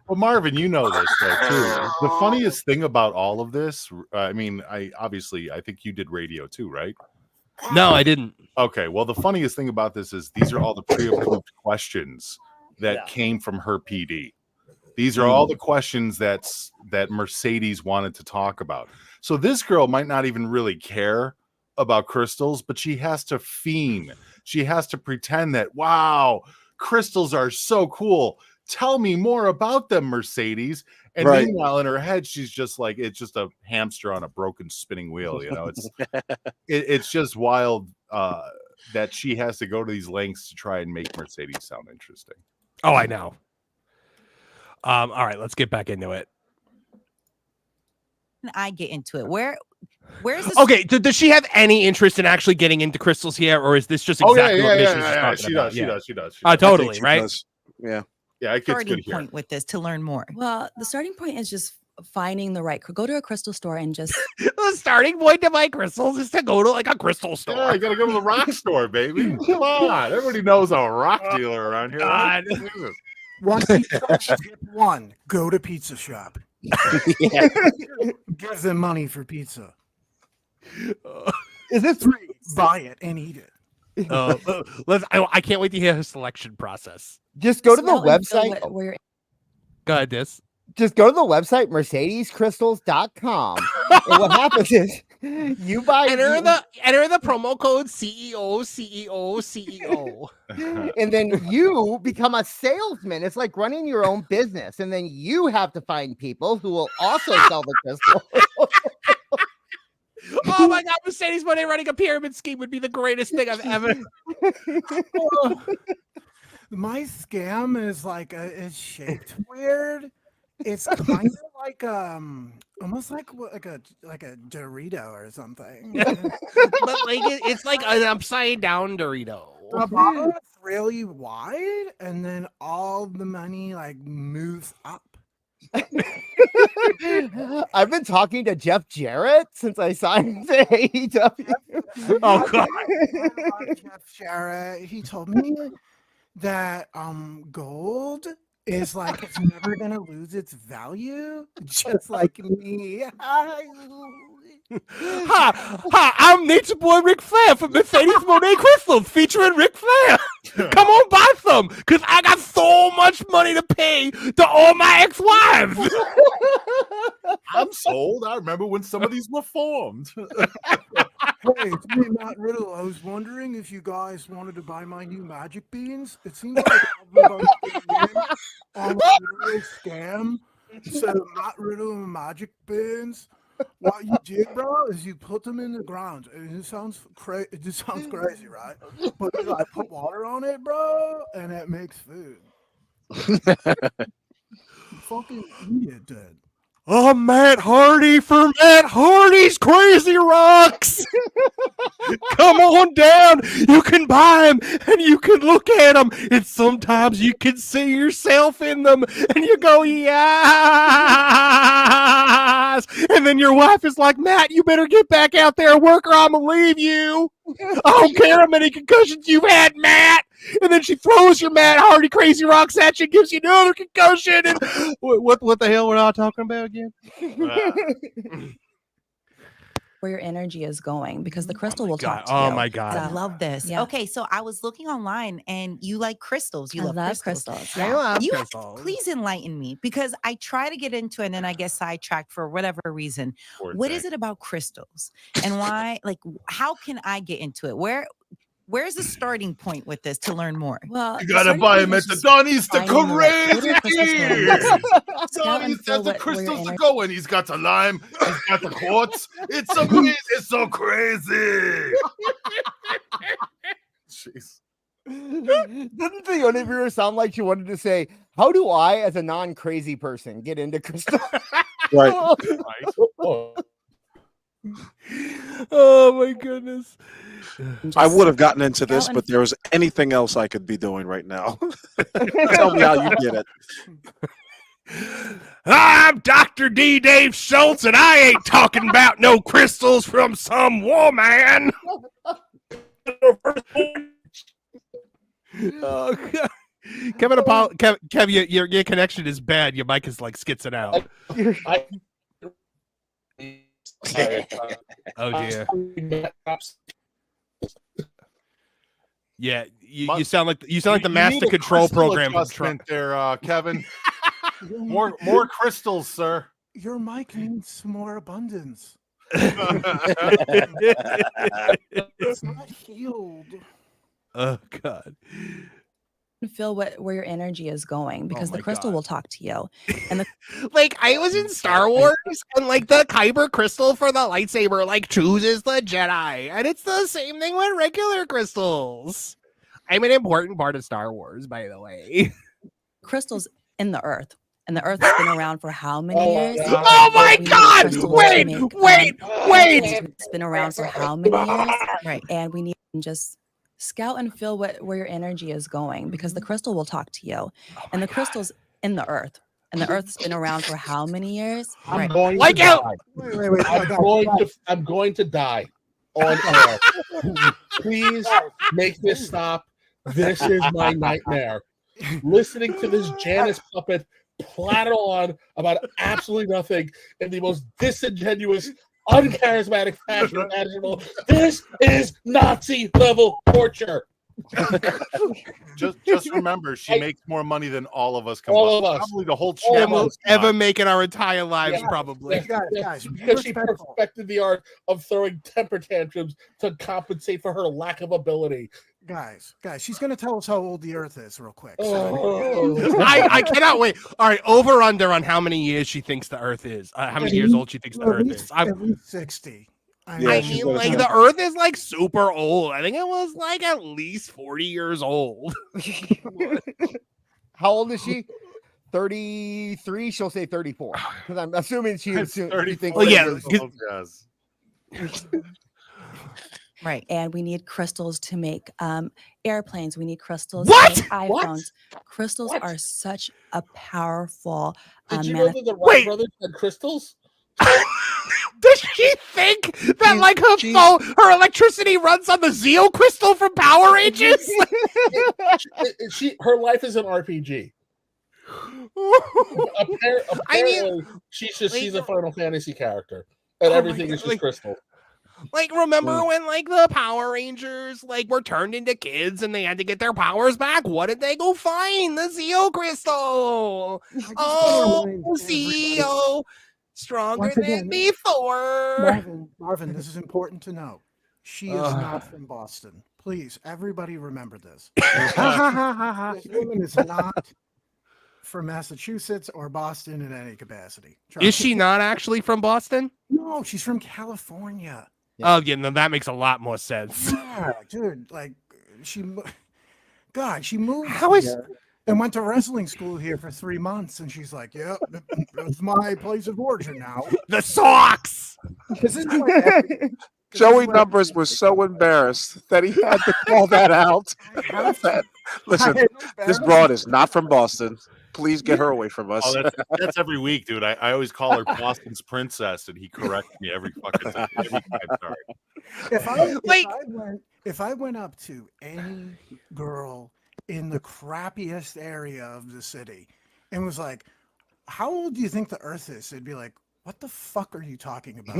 Well, Marvin, you know this though too. The funniest thing about all of this, I think you did radio too, right? No, I didn't. Okay. Well, the funniest thing about this is these are all the pre-approved questions that came from her PD. These are all the questions that Mercedes wanted to talk about. So this girl might not even really care about crystals, but she has to fiend. She has to pretend that, wow, crystals are so cool. Tell me more about them, Mercedes. And Right. meanwhile, in her head, she's just like, it's just a hamster on a broken spinning wheel. It's just wild that she has to go to these lengths to try and make Mercedes sound interesting. Oh, I know. All right, let's get back into it. I get into it? Where Where's this? Okay, does she have any interest in actually getting into crystals here, or is this just Oh exactly yeah, what yeah, Mission is yeah, talking she about? does, she Yeah. does, she does, she does. Totally, I think she right? does. Yeah. Yeah, it gets Starting good here. point with this to learn more. Well, the starting point is just finding the right. Go to a crystal store and just. The starting point to buy crystals is to go to like a crystal store. Yeah, you gotta go to the rock store, baby. Come on, everybody knows a rock dealer around here. Right? God. Jesus. One pizza shop. Tip one, go to pizza shop. Yeah. Give them money for pizza. Is this Three, buy it and eat it. I can't wait to hear her selection process. just go to the smell and feel website? where you're Go ahead, this. Just go to the website mercedescrystals.com. And what happens is you buy Enter the promo code CEO. and then you become a salesman. It's like running your own business, and then you have to find people who will also sell the crystal. Oh my God, Mercedes Mone running a pyramid scheme would be the greatest thing I've ever. My scam is like it's shaped weird. It's kind of like almost like a Dorito or something. But like it's like an upside down Dorito. The bottom is really wide, and then all the money like moves up. I've been talking to Jeff Jarrett since I signed to AEW. Oh God. Jeff Jarrett, he told me that gold is like it's never gonna lose its value, just like me. Hi, I'm Nature Boy Ric Flair from Mercedes Monet Crystals featuring Ric Flair. Come on, buy some, because I got so much money to pay to all my ex-wives. I'm sold. I remember when some of these were formed. Hey, it's me, Matt Riddle. I was wondering if you guys wanted to buy my new magic beans. It seems like everybody's getting in on a literal scam. Instead of Matt Riddle and magic beans, what you did, bro, is you put them in the ground. And it sounds crazy. It just sounds crazy, right? But then I put water on it, bro, and it makes food. You fucking idiot, dude. I'm Matt Hardy for Matt Hardy's Crazy Rocks. Come on down. You can buy them and you can look at them. And sometimes you can see yourself in them and you go, yes. And then your wife is like, Matt, you better get back out there and work or I'm going to leave you. I don't care how many concussions you've had, Matt. And then she throws your Matt Hardy Crazy Rocks at you and gives you another concussion. And what the hell we're not talking about again? where your energy is going, because the crystal will God. talk to you. Oh my God. I love this. Yeah. Okay, so I was looking online and you like crystals. You I love love crystals. crystals. I Yeah. love You crystals. please enlighten me, because I try to get into it and then I get sidetracked for whatever reason. What is it about crystals and why? Like, how can I get into it? Where's the starting point with this to learn more? Well, You the gotta starting buy point him is at the just Donnie's to finding the right- go to a crystal store. Scout Donnie's and feel at the where your crystals to energy- go, and he's got the lime, he's got the quartz. It's amazing. It's so crazy. Jeez. Didn't the interviewer sound like she wanted to say, how do I, as a non-crazy person, get into crystal? Right. Oh my goodness. I would have gotten into this, but there was anything else I could be doing right now. Tell me how you did it. I'm Dr. D. Dave Schultz, and I ain't talking about no crystals from some woman. Oh, God. Kevin, Kev, your connection is bad. Your mic is like skitzing out. Oh dear. Yeah, you sound like the master control program from Trump there, Kevin. More crystals, sir. Your mic needs more abundance. It's not healed. Oh God. Feel where your energy is going, because the my crystal God. will talk to you. And the Like, I was in Star Wars, and like the Kyber crystal for the lightsaber like chooses the Jedi, and it's the same thing with regular crystals. I'm an important part of Star Wars, by the way. crystals in the earth. And the Earth has been around for how many years? Oh my We need God! crystals to Wait! make, It's been around for how many years? Right. And we need to just scout and feel where your energy is going, because the crystal will talk to you. And the crystal's in the Earth. And the Earth's been around for how many years? I'm going Like to out. die. Wait. I'm going to die on air. Please make this stop. This is my nightmare. Listening to this Janice puppet prattle on about absolutely nothing in the most disingenuous, uncharismatic fashion imaginable. This is Nazi level torture. Just remember, she makes more money than all of us All combined. of us. Probably the whole All of channel. us. Ever make in our entire lives, Yeah. probably. Guys, Because she perfected the art of throwing temper tantrums to compensate for her lack of ability. Guys, she's gonna tell us how old the Earth is, real quick. I cannot wait. All right, over under on how many years she thinks the Earth is. How many years old she thinks the Earth is. At least 60. I she's mean, gonna like tell the Earth is like super old. I think it was like at least 40 years old. How old is she? 33. She'll say 34 because I'm assuming she thinks. Well, yeah, yes. Right. And we need crystals to make airplanes. We need crystals What? to make iPhones. What? Crystals are such a powerful Did you know that the Wright brothers had crystals? Does she think that like her phone, her electricity runs on the Zeo crystal from Power Rangers? Her life is an RPG. Apparently, she's a Final Fantasy character, and everything is just crystal. Like, remember when like the Power Rangers like were turned into kids and they had to get their powers back? What did they go find? The Zeo crystal. Oh, Zeo, stronger than before. Marvin, this is important to know. She is not from Boston. Please, everybody remember this. This woman is not from Massachusetts or Boston in any capacity. Is she not actually from Boston? No, she's from California. Oh, yeah, no, that makes a lot more sense. Yeah, dude, like she moved How is here and went to wrestling school here for 3 months, and she's like, "Yeah, it's my place of origin now." The socks. This is like Joey Numbers was so embarrassed that he had to call that out. Listen, this broad is not from Boston. Please get her away from us. Oh, that's every week, dude. I always call her Boston's princess, and he corrects me every fucking time. If I went up to any girl in the crappiest area of the city and was like, "How old do you think the Earth is?" They'd be like, "What the fuck are you talking about?"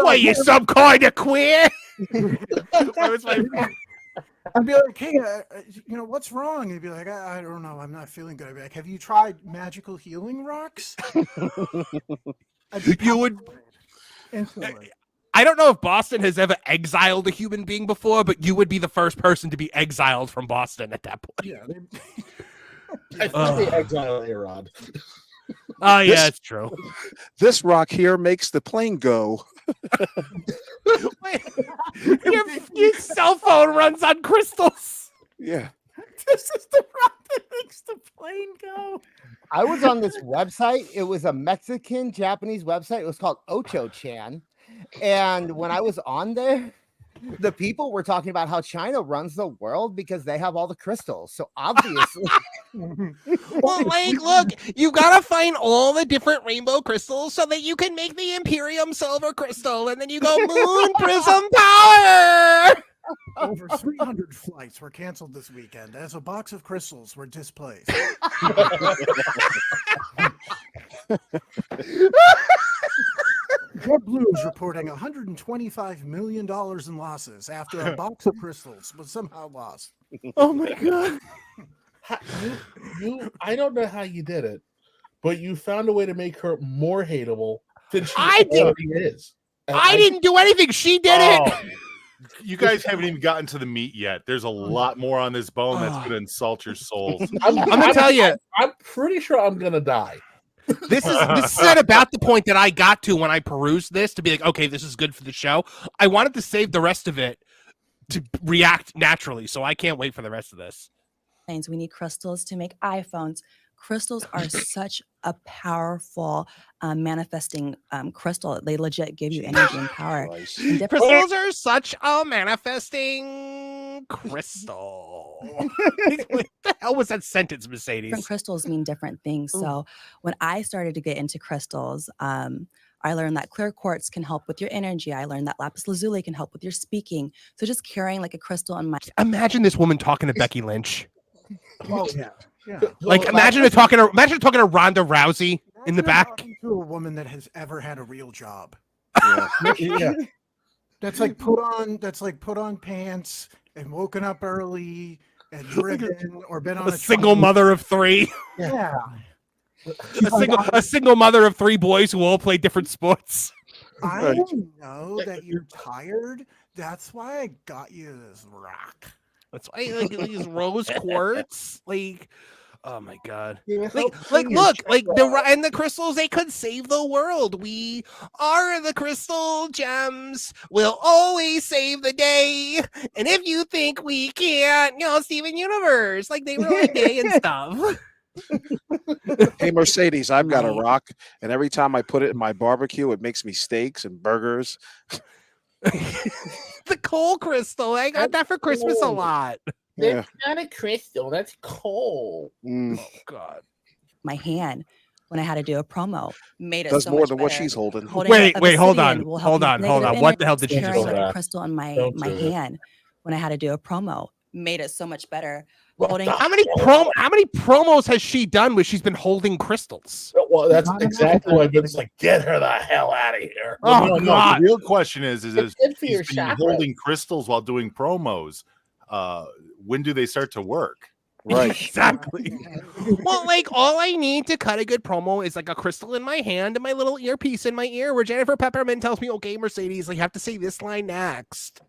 What, you some kind of queer? I'd be like, "Hey, what's wrong?" And he'd be like, I don't know. I'm not feeling good." I'd be like, "Have you tried magical healing rocks?" You would. Instantly. I don't know if Boston has ever exiled a human being before, but you would be the first person to be exiled from Boston at that point. Yeah. I thought they exiled A-Rod. Oh, yeah, it's true. This rock here makes the plane go. Wait, your cell phone runs on crystals. Yeah. This is the rock that makes the plane go. I was on this website. It was a Mexican Japanese website. It was called Ocho-chan. And when I was on there, the people were talking about how China runs the world because they have all the crystals. So obviously, well, like, look, you gotta find all the different rainbow crystals so that you can make the Imperium silver crystal, and then you go moon prism power. Over 300 flights were canceled this weekend as a box of crystals were displaced. JetBlue is reporting $125 million in losses after a box of crystals was somehow lost. Oh my god! I don't know how you did it, but you found a way to make her more hateable than she already is. I didn't do anything. She did it. You guys haven't even gotten to the meat yet. There's a lot more on this bone that's going to insult your souls. I'm gonna tell you. I'm pretty sure I'm gonna die. This is at about the point that I got to when I perused this to be like, okay, this is good for the show. I wanted to save the rest of it to react naturally. So I can't wait for the rest of this. We need crystals to make iPhones. Crystals are such a powerful manifesting crystal. They legit give you energy and power. And crystals are such a manifesting crystal. What the hell was that sentence, Mercedes? Different crystals mean different things. So when I started to get into crystals, I learned that clear quartz can help with your energy. I learned that lapis lazuli can help with your speaking. So just carrying like a crystal in my... Imagine this woman talking to Becky Lynch. Oh yeah. Yeah. Like imagine talking to Ronda Rousey in the back. To a woman that has ever had a real job. Yeah. That's like put on pants and woken up early and driven or been on a single mother of 3. Yeah. A single mother of 3 boys who all play different sports. I know that you're tired. That's why I got you this rock. That's why these rose quartz, like, oh my god, like look, like the crystals, they could save the world. We are the crystal gems. We'll always save the day. And if you think we can't, Steven Universe, like they were like gay and stuff. Hey Mercedes, I've got a rock, and every time I put it in my barbecue, it makes me steaks and burgers. The coal crystal. I got that for Christmas a lot. That's not a crystal. That's coal. Oh God. My hand, when I had to do a promo, made it does so more much than better. what she's holding. Wait, hold on. What the hell did you just say? say? Like a crystal in my hand when I had to do a promo made it so much better. How many promos has she done where she's been holding crystals? Well, that's exactly why Vince like, get her the hell out of here. Oh, God. The real question is she's been holding crystals while doing promos. When do they start to work? Right. Exactly. Well, like all I need to cut a good promo is like a crystal in my hand and my little earpiece in my ear where Jennifer Pepperman tells me, okay, Mercedes, like, you have to say this line next.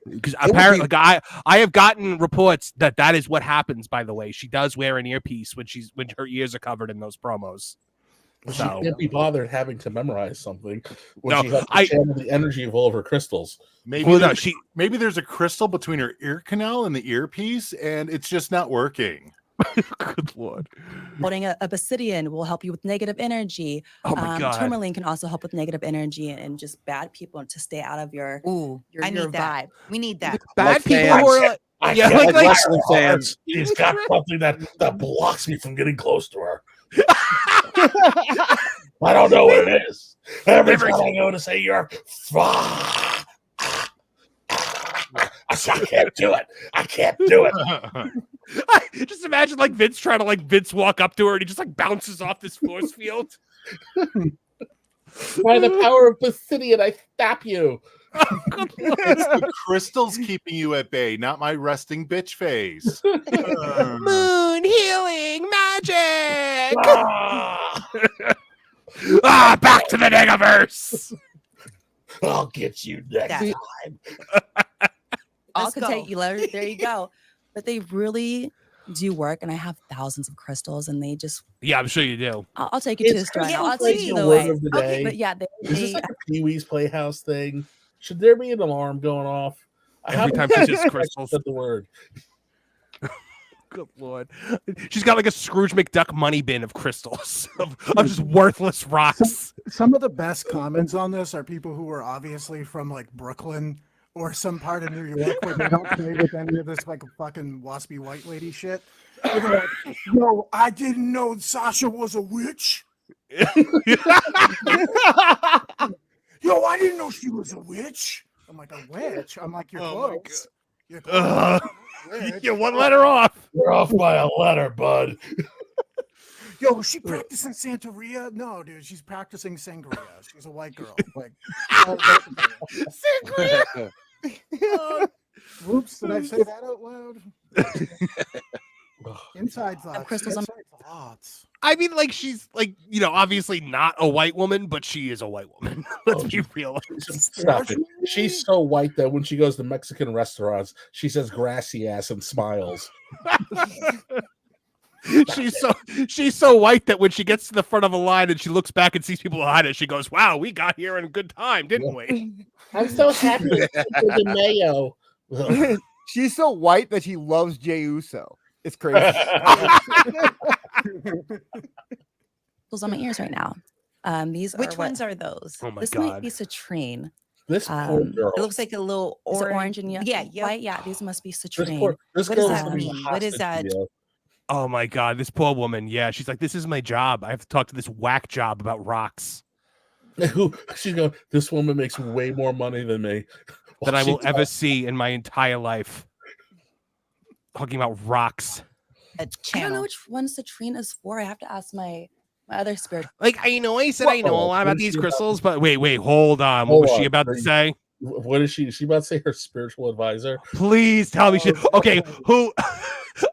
Because apparently, I have gotten reports that is what happens. By the way, she does wear an earpiece when her ears are covered in those promos. So. She can't be bothered having to memorize something when she has to channel the energy of all of her crystals. Maybe there's a crystal between her ear canal and the earpiece, and it's just not working. Good Lord. Holding a obsidian will help you with negative energy. Oh my God. Tourmaline can also help with negative energy and just bad people to stay out of your vibe. That. We need that. Bad people who are like wrestling fans. He's got something that blocks me from getting close to her. I don't know what it is. Every time I go to say you're I can't do it. I can't do it. I just imagine like Vince trying to like Vince walk up to her and he just like bounces off this force field. By the power of Obsidian, I stop you. It's the crystals keeping you at bay, not my resting bitch face. Moon healing magic. Back to the Negaverse. I'll get you next time. All could take you later. There you go. But they really do work, and I have thousands of crystals, and they just I'm sure you do. I'll take you to the store. I'll take you the way. Okay, but yeah, is this like a Pee-wee's Playhouse thing? Should there be an alarm going off? Every time she says crystals. Said the word. Good Lord. She's got like a Scrooge McDuck money bin of crystals of just worthless rocks. Some of the best comments on this are people who are obviously from like Brooklyn or some part of New York where they don't play with any of this like fucking waspy white lady shit. They're like, no, I didn't know Sasha was a witch. Yo, I didn't know she was a witch. I'm like, a witch? I'm like, you're close. You're close. You're one letter off. You're off by a letter, bud. Yo, is she practicing Santeria? No, dude, she's practicing sangria. She's a white girl. Like, sangria. Whoops, did I say that out loud? Inside thoughts. Crystals Inside thoughts. I mean, like, she's like, obviously not a white woman, but she is a white woman. Let's be real. Stop it. She's so white that when she goes to Mexican restaurants, she says grassy ass and smiles. she's so white that when she gets to the front of a line and she looks back and sees people behind it, she goes, "Wow, we got here in a good time, didn't we?" I'm so happy with the mayo. She's so white that she loves Jey Uso. It's crazy. Those on my ears right now. These Which are ones are those? Oh my this god. might be citrine. This poor girl. It looks like a little Is it orange. orange and Yeah, white? Yeah, these must be This citrine. poor, this What does girl that is gonna be mean? What is hostage, that? yo. Oh my god, this poor woman. Yeah, she's like, this is my job. I have to talk to this whack job about rocks She's going, this woman makes way more money than me. that I She will ever see in my entire life. Talking about rocks. A I don't know channel. which one citrine is for. I have to ask my other spirit. Like, I know I said I know a lot What about is these she about? crystals, but wait, hold on. What Hold was she on. about to say? What is she? Is she about to say her spiritual advisor? Please tell me she. Oh, Okay, no. who?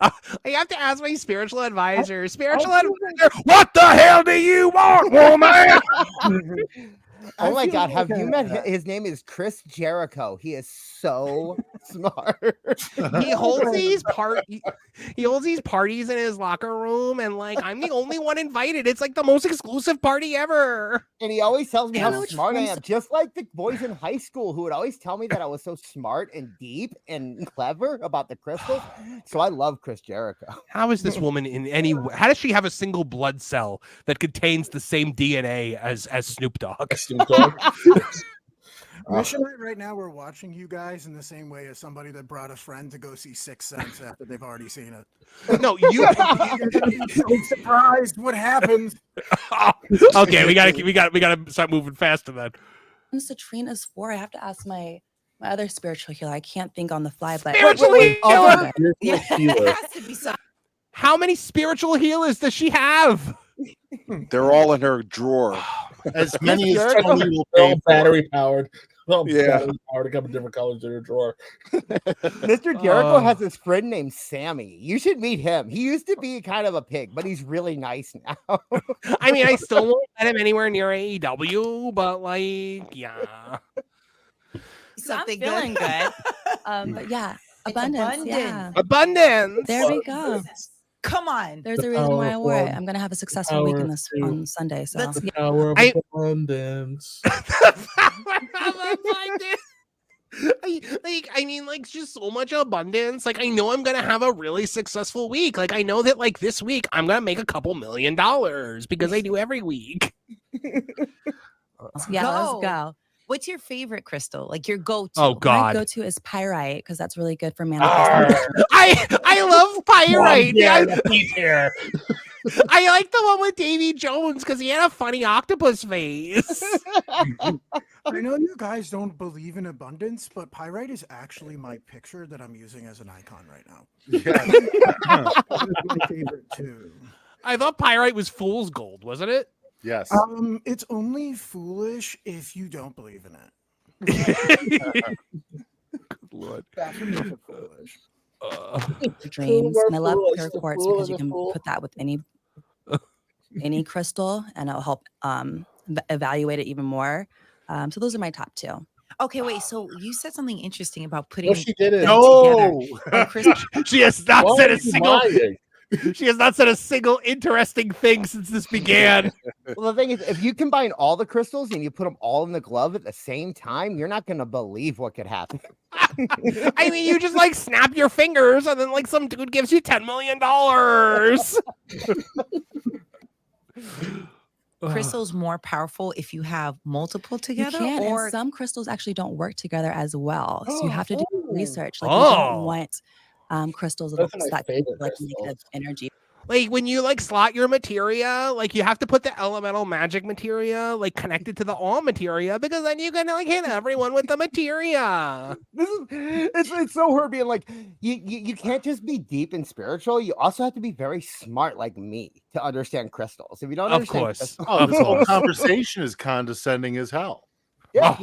I have to ask my spiritual advisor. Spiritual advisor, what the hell do you want, woman? Oh my feel god, like, have you met his name is Chris Jericho. He is so smart. He holds these parties in his locker room, and like I'm the only one invited. It's like the most exclusive party ever. And he always tells me I how don't know which smart I ones- am, just like the boys in high school who would always tell me that I was so smart and deep and clever about the crystals. So I love Chris Jericho. How is this woman in any? How does she have a single blood cell that contains the same DNA as Snoop Dogg? Snoop Dogg? Missionary, right now we're watching you guys in the same way as somebody that brought a friend to go see Sixth Sense after they've already seen it. No, you. You're gonna be so surprised what happens. Okay, we gotta start moving faster then. What citrine is for? I have to ask my other spiritual healer. I can't think on the fly, but Spiritual healer? other- Yeah, Healer. it has to be some. How many spiritual healers does she have? They're all in her drawer. As many as Jericho, Tony will they're pay all battery powered. They're all Yeah. battery powered, a couple different colors in her drawer. Mr. Jericho Oh. has this friend named Sammy. You should meet him. He used to be kind of a pig, but he's really nice now. I mean, I still won't let him anywhere near AEW, but like, yeah. So I'm Something feeling good. good. But yeah, It's abundance. Yeah. Abundance. There we go. Come on. There's The a reason why I power wore it. of- I'm gonna have a successful week power in this to- on Sunday. So Let's- The power of I- abundance. I mean, like, just so much abundance. Like, I know I'm gonna have a really successful week. Like, I know that, like, this week I'm gonna make a couple $1 million because I do every week. yeah, Go. let's go. What's your favorite crystal? Like your go-to? Oh My God, go-to is pyrite because that's really good for Arr. manifesting. I love pyrite. Yeah, I, the piece here. I like the one with Davy Jones because he had a funny octopus face. I know you guys don't believe in abundance, but pyrite is actually my picture that I'm using as an icon right now. That is my favorite too. I thought pyrite was fool's gold, wasn't it? Yes. It's only foolish if you don't believe in it. Good Lord. That's what makes it foolish. Dreams. And I love fool, pure it's the quartz fool because of you the can fool. put that with any crystal and it'll help evaluate it even more. So those are my top two. Okay, wait. So you said something interesting about putting No, she didn't. them together. No. Oh, crystal. She has not Why said are a you single. lying? She has not said a single interesting thing since this began. Well, the thing is, if you combine all the crystals and you put them all in the glove at the same time, you're not going to believe what could happen. I mean, you just like snap your fingers and then like some dude gives you $10 million. Crystal's more powerful if you have multiple You together, can, or and some crystals actually don't work together as well. So you have to do Oh. research. Like you Oh. don't want crystals Those that are my like favorite negative crystals. energy. Like when you like slot your materia, like you have to put the elemental magic materia like connected to the all materia because then you can like hit everyone with the materia. This is it's so hard being like you can't just be deep and spiritual. You also have to be very smart like me to understand crystals. If you don't Of understand course. crystals, Oh, this whole conversation is condescending as hell. yeah.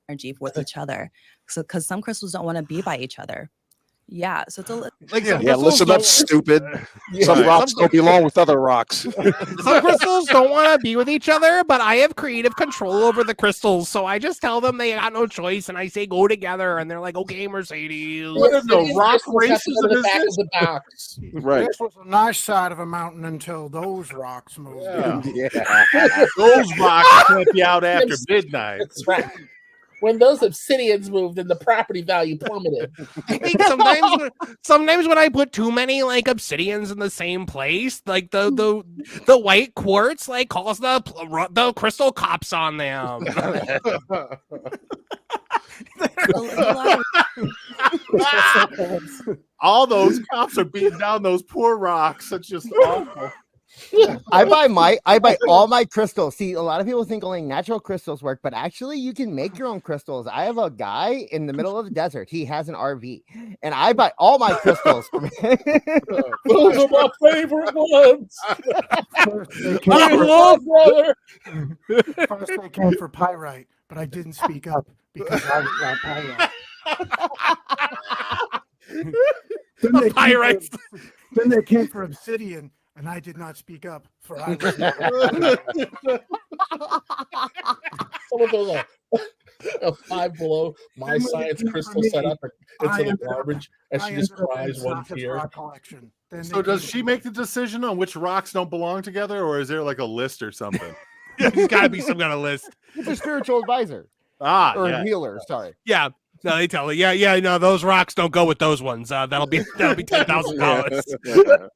Energy with each other. So because some crystals don't want to be by each other. Yeah, so it's a Like Yeah, crystals listen up, don't- stupid. Yeah. Some rocks don't belong with other rocks. Some crystals don't want to be with each other, but I have creative control over the crystals, so I just tell them they got no choice, and I say go together, and they're like, "Okay, Mercedes." What are the rock Crystals have to races go to in the back this? of the box. Right. This was a nice side of a mountain until those rocks moved. Yeah. Yeah. Those rocks can't be out after midnight. That's right. When those obsidians moved and the property value plummeted. I think sometimes when I put too many like obsidians in the same place, like the white quartz like calls the crystal cops on them. All those cops are beating down those poor rocks. It's just awful. I buy all my crystals. See, a lot of people think only natural crystals work, but actually you can make your own crystals. I have a guy in the middle of the desert. He has an RV, and I buy all my crystals from him. Those are my favorite ones. First they came for pyrite, but I didn't speak up because I was not pyrite. Pirates. Then they came for obsidian, and I did not speak up for I was Some of those are a Five Below my science crystal set up into the garbage, and she just cries one tear. So does she make the decision on which rocks don't belong together, or is there like a list or something? There's got to be some kind of list. It's a spiritual advisor or Yeah. a healer. Sorry. Yeah. No, they tell her. Yeah. No, those rocks don't go with those ones. That'll be $10,000.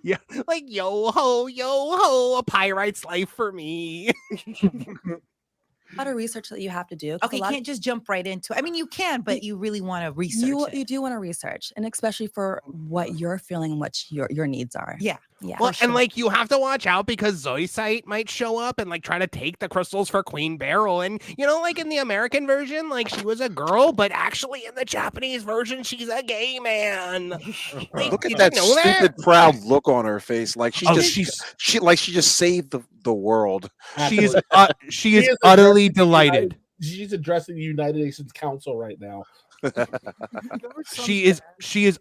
Yeah, like yo ho, a pyrite's life for me. a lot of research that you have to do. 'cause Okay, a you lot can't just jump right into it. I mean, you can, but you really want to research you it. do want to research, and especially for what you're feeling and what your needs are. Yeah. Yeah. Well, For and sure. like you have to watch out because Zoisite might show up and like try to take the crystals for Queen Beryl. And you know, like in the American version, like she was a girl, but actually in the Japanese version, she's a gay man. Like, Look you at that didn't know stupid, proud look on her face. Like she Oh, just she just saved the world. she is She is utterly addressing the delighted. She's addressing the United Nations Council right now. She is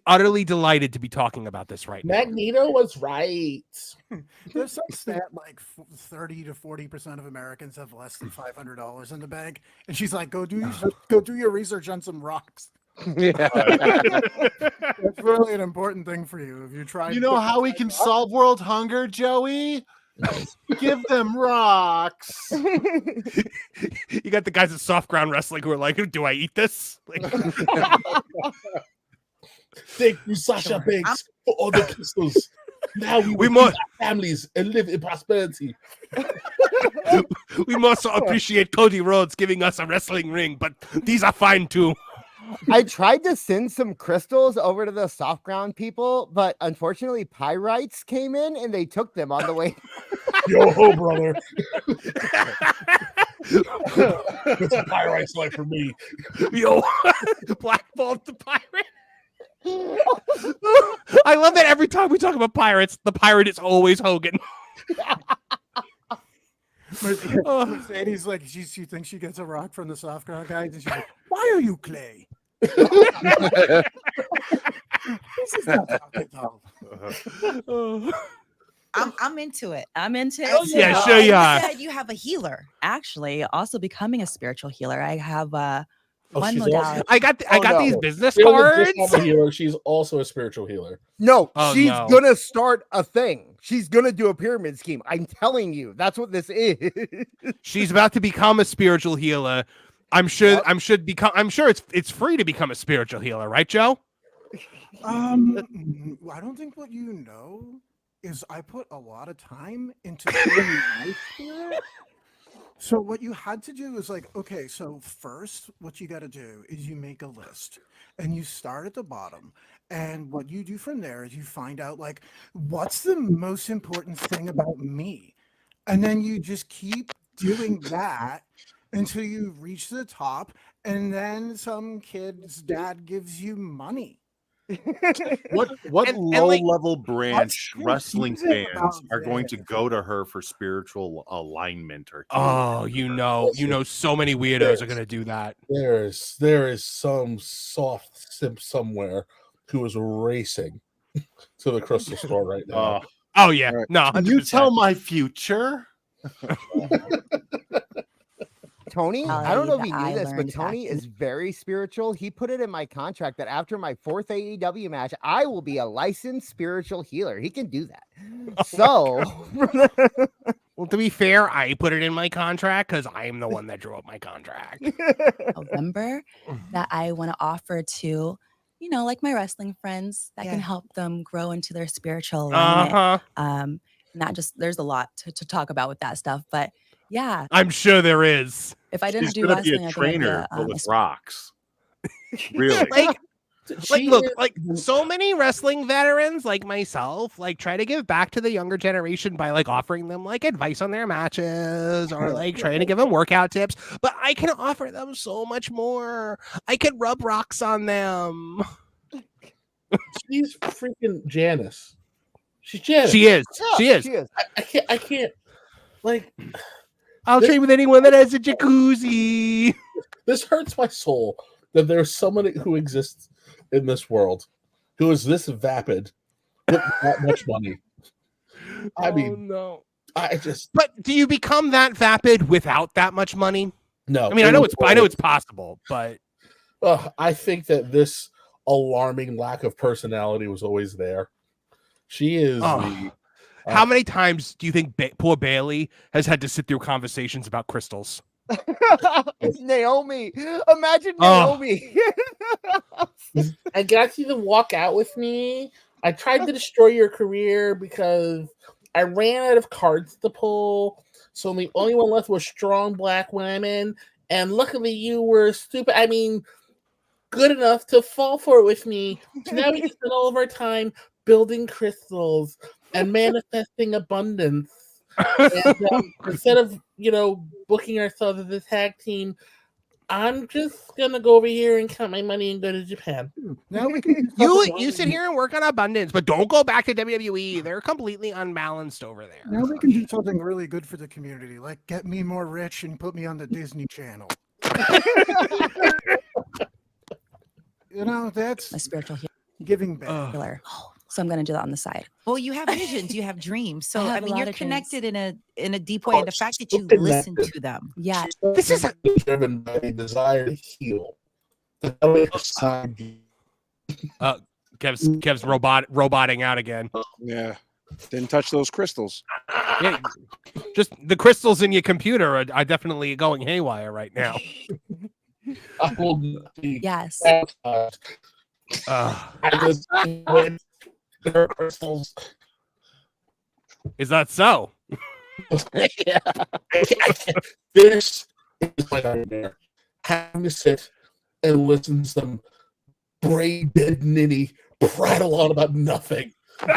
utterly delighted to be talking about this right now. Magneto was right. There's some stat like 30 to 40% of Americans have less than $500 in the bank, and she's like, "Go do your research on some rocks." Yeah. That's really an important thing for you. If you try, You know how we can solve world hunger, Joey? Give them rocks. You got the guys at Soft Ground Wrestling who are like, "Do I eat this?" Like, Thank you, Sasha Banks, for all the crystals. Now we must feed our families and live in prosperity. we must appreciate Cody Rhodes giving us a wrestling ring, but these are fine too. I tried to send some crystals over to the soft ground people, but unfortunately pyrites came in and they took them on the way. Yo ho, brother. It's a pyrite's life for me. Yo, blackballed the pirate. I love that every time we talk about pirates, the pirate is always Hogan. Mercedes, like, she thinks she gets a rock from the soft ground guys, and she's like, "Why are you clay?" This is not chocolate doll. I'm into it. I'm into Oh, it. yeah, too. sure you You are. said you have a healer. Actually, also becoming a spiritual healer. I have one she's modality. I got these business She wasn't cards. just a healer, she's also a spiritual healer. No, Oh, she's no. gonna start a thing. She's gonna do a pyramid scheme. I'm telling you, that's what this is. She's about to become a spiritual healer. I'm sure it's free to become a spiritual healer, right, Joe? I don't think what you know is I put a lot of time into doing my spirit. So what you had to do is like, okay, so first what you got to do is you make a list and you start at the bottom. And what you do from there is you find out like, what's the most important thing about me? And then you just keep doing that until you reach the top. And then some kid's dad gives you money. What And low like- level branch What's wrestling confusing fans about are going to this? go to her for spiritual alignment or Oh, you know, so many weirdos are gonna do that. There is some soft simp somewhere who is racing to the crystal store right now. Oh yeah, Right. no. Can you 100%. tell my future? Tony, I don't know if that you I knew this, but learned Tony back in- is very spiritual. He put it in my contract that after my 4th AEW match, I will be a licensed spiritual healer. He can do that. So, Well, to be fair, I put it in my contract because I am the one that drew up my contract. November that I want to offer to, like my wrestling friends that can help them grow into their spiritual alignment. Not just there's a lot to talk about with that stuff, but yeah, I'm sure there is. if I didn't She's do gonna be wrestling, a I think I'd be trainer, a, but with rocks. Really? Look, so many wrestling veterans like myself, like try to give back to the younger generation by like offering them like advice on their matches or like trying to give them workout tips. But I can offer them so much more. I could rub rocks on them. She's freaking Janice. She's Janice. She is. Yeah, She is. she is. I can't. Like, I'll train with anyone that has a jacuzzi. this hurts my soul that there's someone who exists in this world who is this vapid with that much money. I mean, no. I just But do you become that vapid without that much money? no. I mean, I know it's possible, but I think that this alarming lack of personality was always there. She is the. How many times do you think poor Bailey has had to sit through conversations about crystals? Naomi, imagine Naomi. I got you to walk out with me. I tried to destroy your career because I ran out of cards to pull. So the only one left was strong black women. And luckily you were stupid. I mean, good enough to fall for it with me. So now we can spend all of our time building crystals and manifesting abundance. And, instead of booking ourselves as a tag team, I'm just gonna go over here and count my money and go to Japan. Now we can You sit here and work on abundance, but don't go back to WWE. They're completely unbalanced over there. Now we can do something really good for the community, like get me more rich and put me on the Disney Channel. That's my spiritual giving back. healer. So I'm going to do that on the side. Well, you have visions, you have dreams. So I I have a mean, lot you're of dreams. connected in a deep way. And the fact that you so listen connected. to them. Yeah. This is driven by a desire to heal. Kev's roboting out again. Yeah. Didn't touch those crystals. Yeah, just the crystals in your computer are definitely going haywire right now. I will not be Yes. baptized. I just went their crystals. Is that so? Yeah. This is my nightmare. Having to sit and listen to some brain dead ninny prattle on about nothing.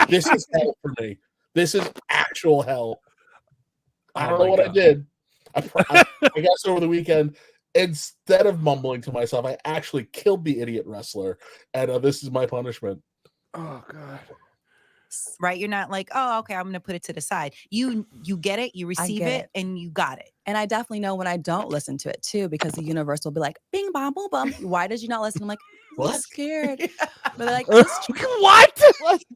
This is hell for me. This is actual hell. I don't know what I did. I guess over the weekend, instead of mumbling to myself, I actually killed the idiot wrestler, and this is my punishment. Oh God! Right? You're not like, oh, okay, I'm gonna put it to the side. You get it, you receive get it, it. and you got it. And I definitely know when I don't listen to it too, because the universe will be like, bing, bom, boom, bum. Why did you not listen? I'm like, I'm What? scared. But they're like, just What?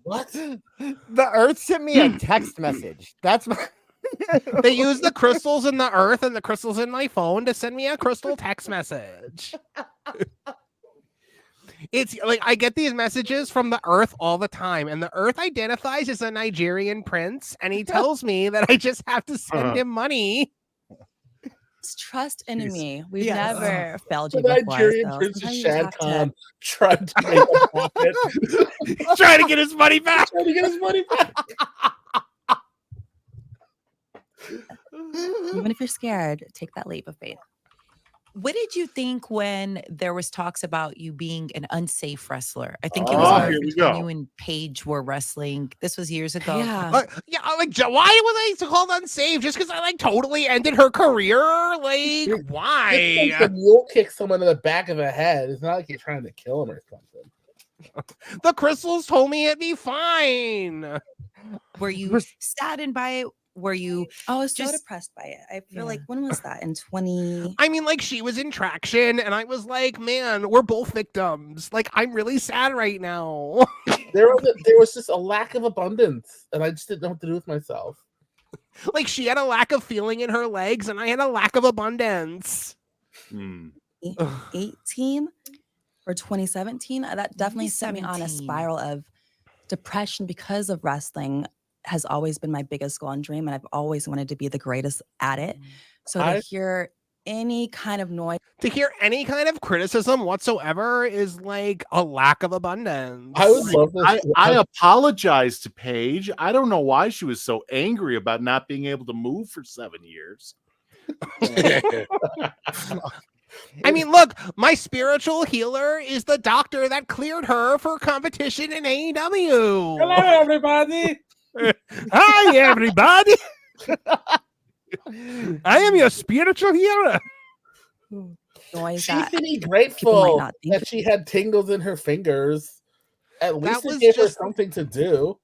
What? The Earth sent me a text message. That's my. They use the crystals in the earth and the crystals in my phone to send me a crystal text message. It's like I get these messages from the earth all the time, and the earth identifies as a Nigerian prince, and he tells me that I just have to send him money. trust in me. We've Yes. never failed The you before. Nigerian So Prince sometimes you Shad have to- Khan tried to make a profit. He's trying to get his money back. Trying to get his money back. Even if you're scared, take that leap of faith. What did you think when there was talks about you being an unsafe wrestler? I think it Oh, was here when we go. you and Paige were wrestling. This was years ago. Yeah. Yeah, like why was I called unsafe? Just because I like totally ended her career? Like It's like why? the mule kick someone in the back of the head. It's not like you're trying to kill him or something. The crystals told me it'd be fine. Were you saddened by it? were you? I was so just depressed by it. I feel like when was that? In 20? I mean, like she was in traction, and I was like, man, we're both victims. Like, I'm really sad right now. There was just a lack of abundance, and I just didn't know what to do with myself. Like she had a lack of feeling in her legs, and I had a lack of abundance. 18 or 2017. That definitely set me on a spiral of depression because of wrestling. Has always been my biggest goal and dream, and I've always wanted to be the greatest at it. So to hear any kind of noise, to hear any kind of criticism whatsoever is like a lack of abundance. I would love this. I apologize to Paige. I don't know why she was so angry about not being able to move for 7 years. I mean, look, my spiritual healer is the doctor that cleared her for competition in AEW. Hello, everybody. Hi, everybody. I am your spiritual healer. She should be grateful that she had tingles in her fingers. At least it gave her something to do.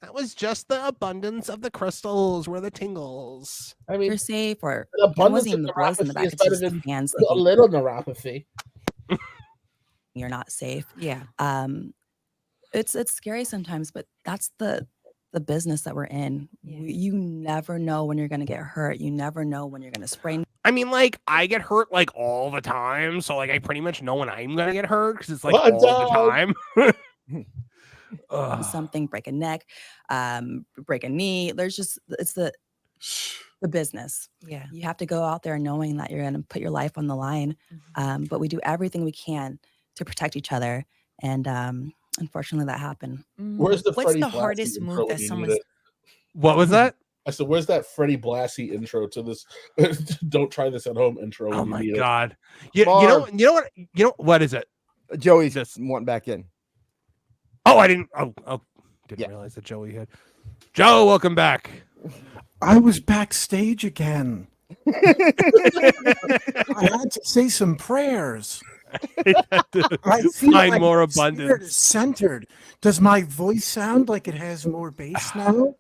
That was just the abundance of the crystals, were the tingles. I mean, you're safe, or the abundance wasn't even the boys in the back. is It's better just the than fans. a little neuropathy. You're not safe. Yeah. It's scary sometimes, but that's the business that we're in. You never know when you're going to get hurt. You never know when you're going to sprain. I mean, like, I get hurt like all the time, so like I pretty much know when I'm gonna get hurt because it's like all the time. Something, break a neck, break a knee. There's just it's the business. Yeah, you have to go out there knowing that you're going to put your life on the line. But we do everything we can to protect each other, and unfortunately, that happened. What's the hardest move that someone's? What was that? I said, where's that Freddie Blassie intro to this? Don't try this at home intro. Oh my god! You know what is it? Joey's just wanting back in. Oh, I didn't. Didn't realize that Joey had. Joe, welcome back. I was backstage again. I had to say some prayers. I feel find like more my abundance. spirit is centered. Does my voice sound like it has more bass now?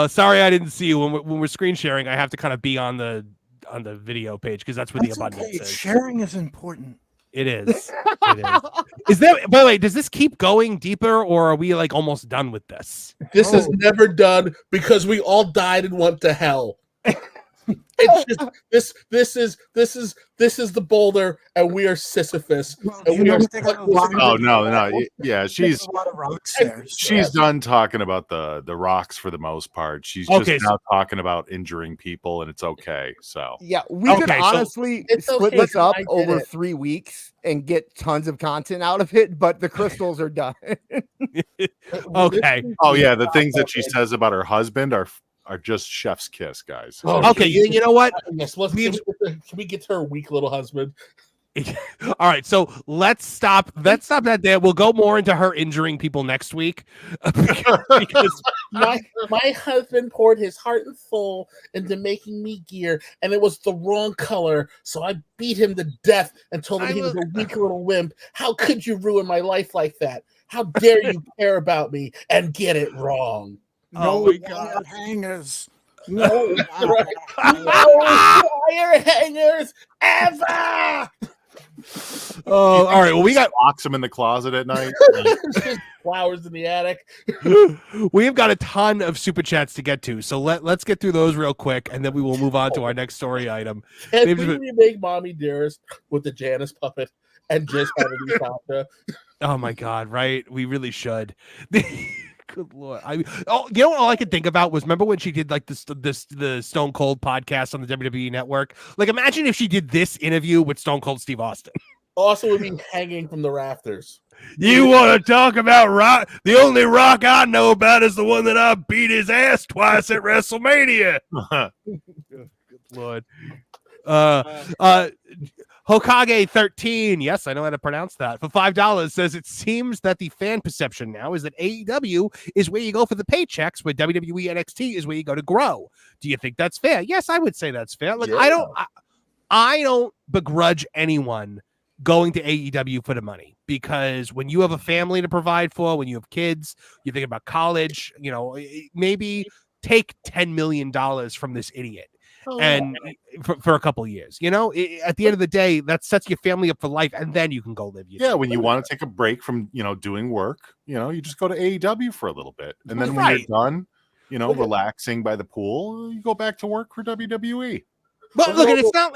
Sorry, I didn't see you when we're screen sharing. I have to kind of be on the video page because that's where the abundance is. Sharing is important. It is. It is. Is that, by the way, does this keep going deeper, or are we like almost done with this? This is never done because we all died and went to hell. It's just this is the boulder, and we are Sisyphus. And we are yeah, she's done talking about the rocks for the most part. She's just now talking about injuring people, and it's okay. So yeah, we could honestly split this up over 3 weeks and get tons of content out of it, but the crystals are done. Okay. Oh yeah, the things that she says about her husband are just chef's kiss, guys. Okay, you know what? Yes, can we get to her weak little husband? All right, so let's stop that there. We'll go more into her injuring people next week because my husband poured his heart and soul into making me gear, and it was the wrong color, so I beat him to death and told him he was a weak little wimp. How could you ruin my life like that? How dare you care about me and get it wrong? No wire hangers. No wire hangers ever. Oh, all right. Well, we got locks them in the closet at night. Flowers in the attic. We've got a ton of super chats to get to, so let's get through those real quick, and then we will move on to our next story item. Can we remake Mommy Dearest with the Janice puppet and just have a new Sasha? Oh my god! Right? We really should. Good Lord. You know what all I could think about was, remember when she did like the Stone Cold podcast on the WWE network? Like, imagine if she did this interview with Stone Cold Steve Austin. Also would be hanging from the rafters. You want to talk about rock? The only rock I know about is the one that I beat his ass twice at WrestleMania. Good Lord. Hokage 13, yes, I know how to pronounce that, for $5 says it seems that the fan perception now is that AEW is where you go for the paychecks, where WWE NXT is where you go to grow. Do you think that's fair? Yes, I would say that's fair. Like, yeah. I don't begrudge anyone going to AEW for the money, because when you have a family to provide for, when you have kids, you think about college, maybe take $10 million from this idiot. And for a couple of years, you know, at the end of the day, that sets your family up for life, and then you can go live your when you want to take a break from, you know, doing work, you know, you just go to AEW for a little bit, and then when you're done, you know, relaxing by the pool, you go back to work for WWE. But look, it's not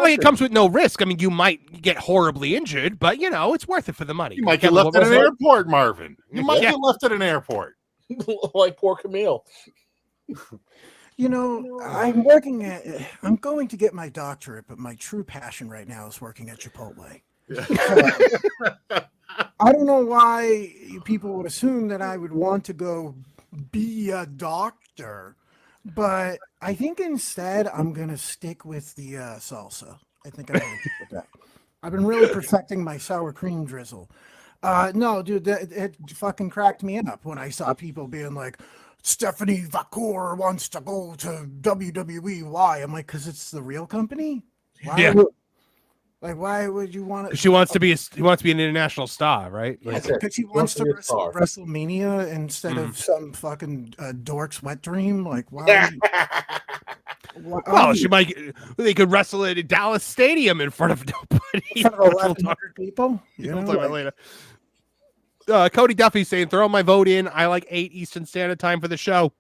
like it comes with no risk. I mean, you might get horribly injured, but you know, it's worth it for the money. You might get left at an airport, Marvin. You might get left at an airport, like poor Camille. You know, I'm going to get my doctorate, but my true passion right now is working at Chipotle. I don't know why people would assume that I would want to go be a doctor, but I think instead I'm going to stick with the salsa. I think I'm going to stick with that. I've been really perfecting my sour cream drizzle. No, dude, it fucking cracked me up when I saw people being like, Stephanie Vaquer wants to go to WWE. Why? I'm like, because it's the real company. Why why would you want to? She wants to be an international star, right? Because she wants to wrestle WrestleMania instead of some fucking dork's wet dream. Like, why? Well, they could wrestle at Dallas Stadium in front of nobody. In front of 1,100 people. You know, talk about later. Cody Duffy saying, throw my vote in. I like 8 Eastern Standard Time for the show.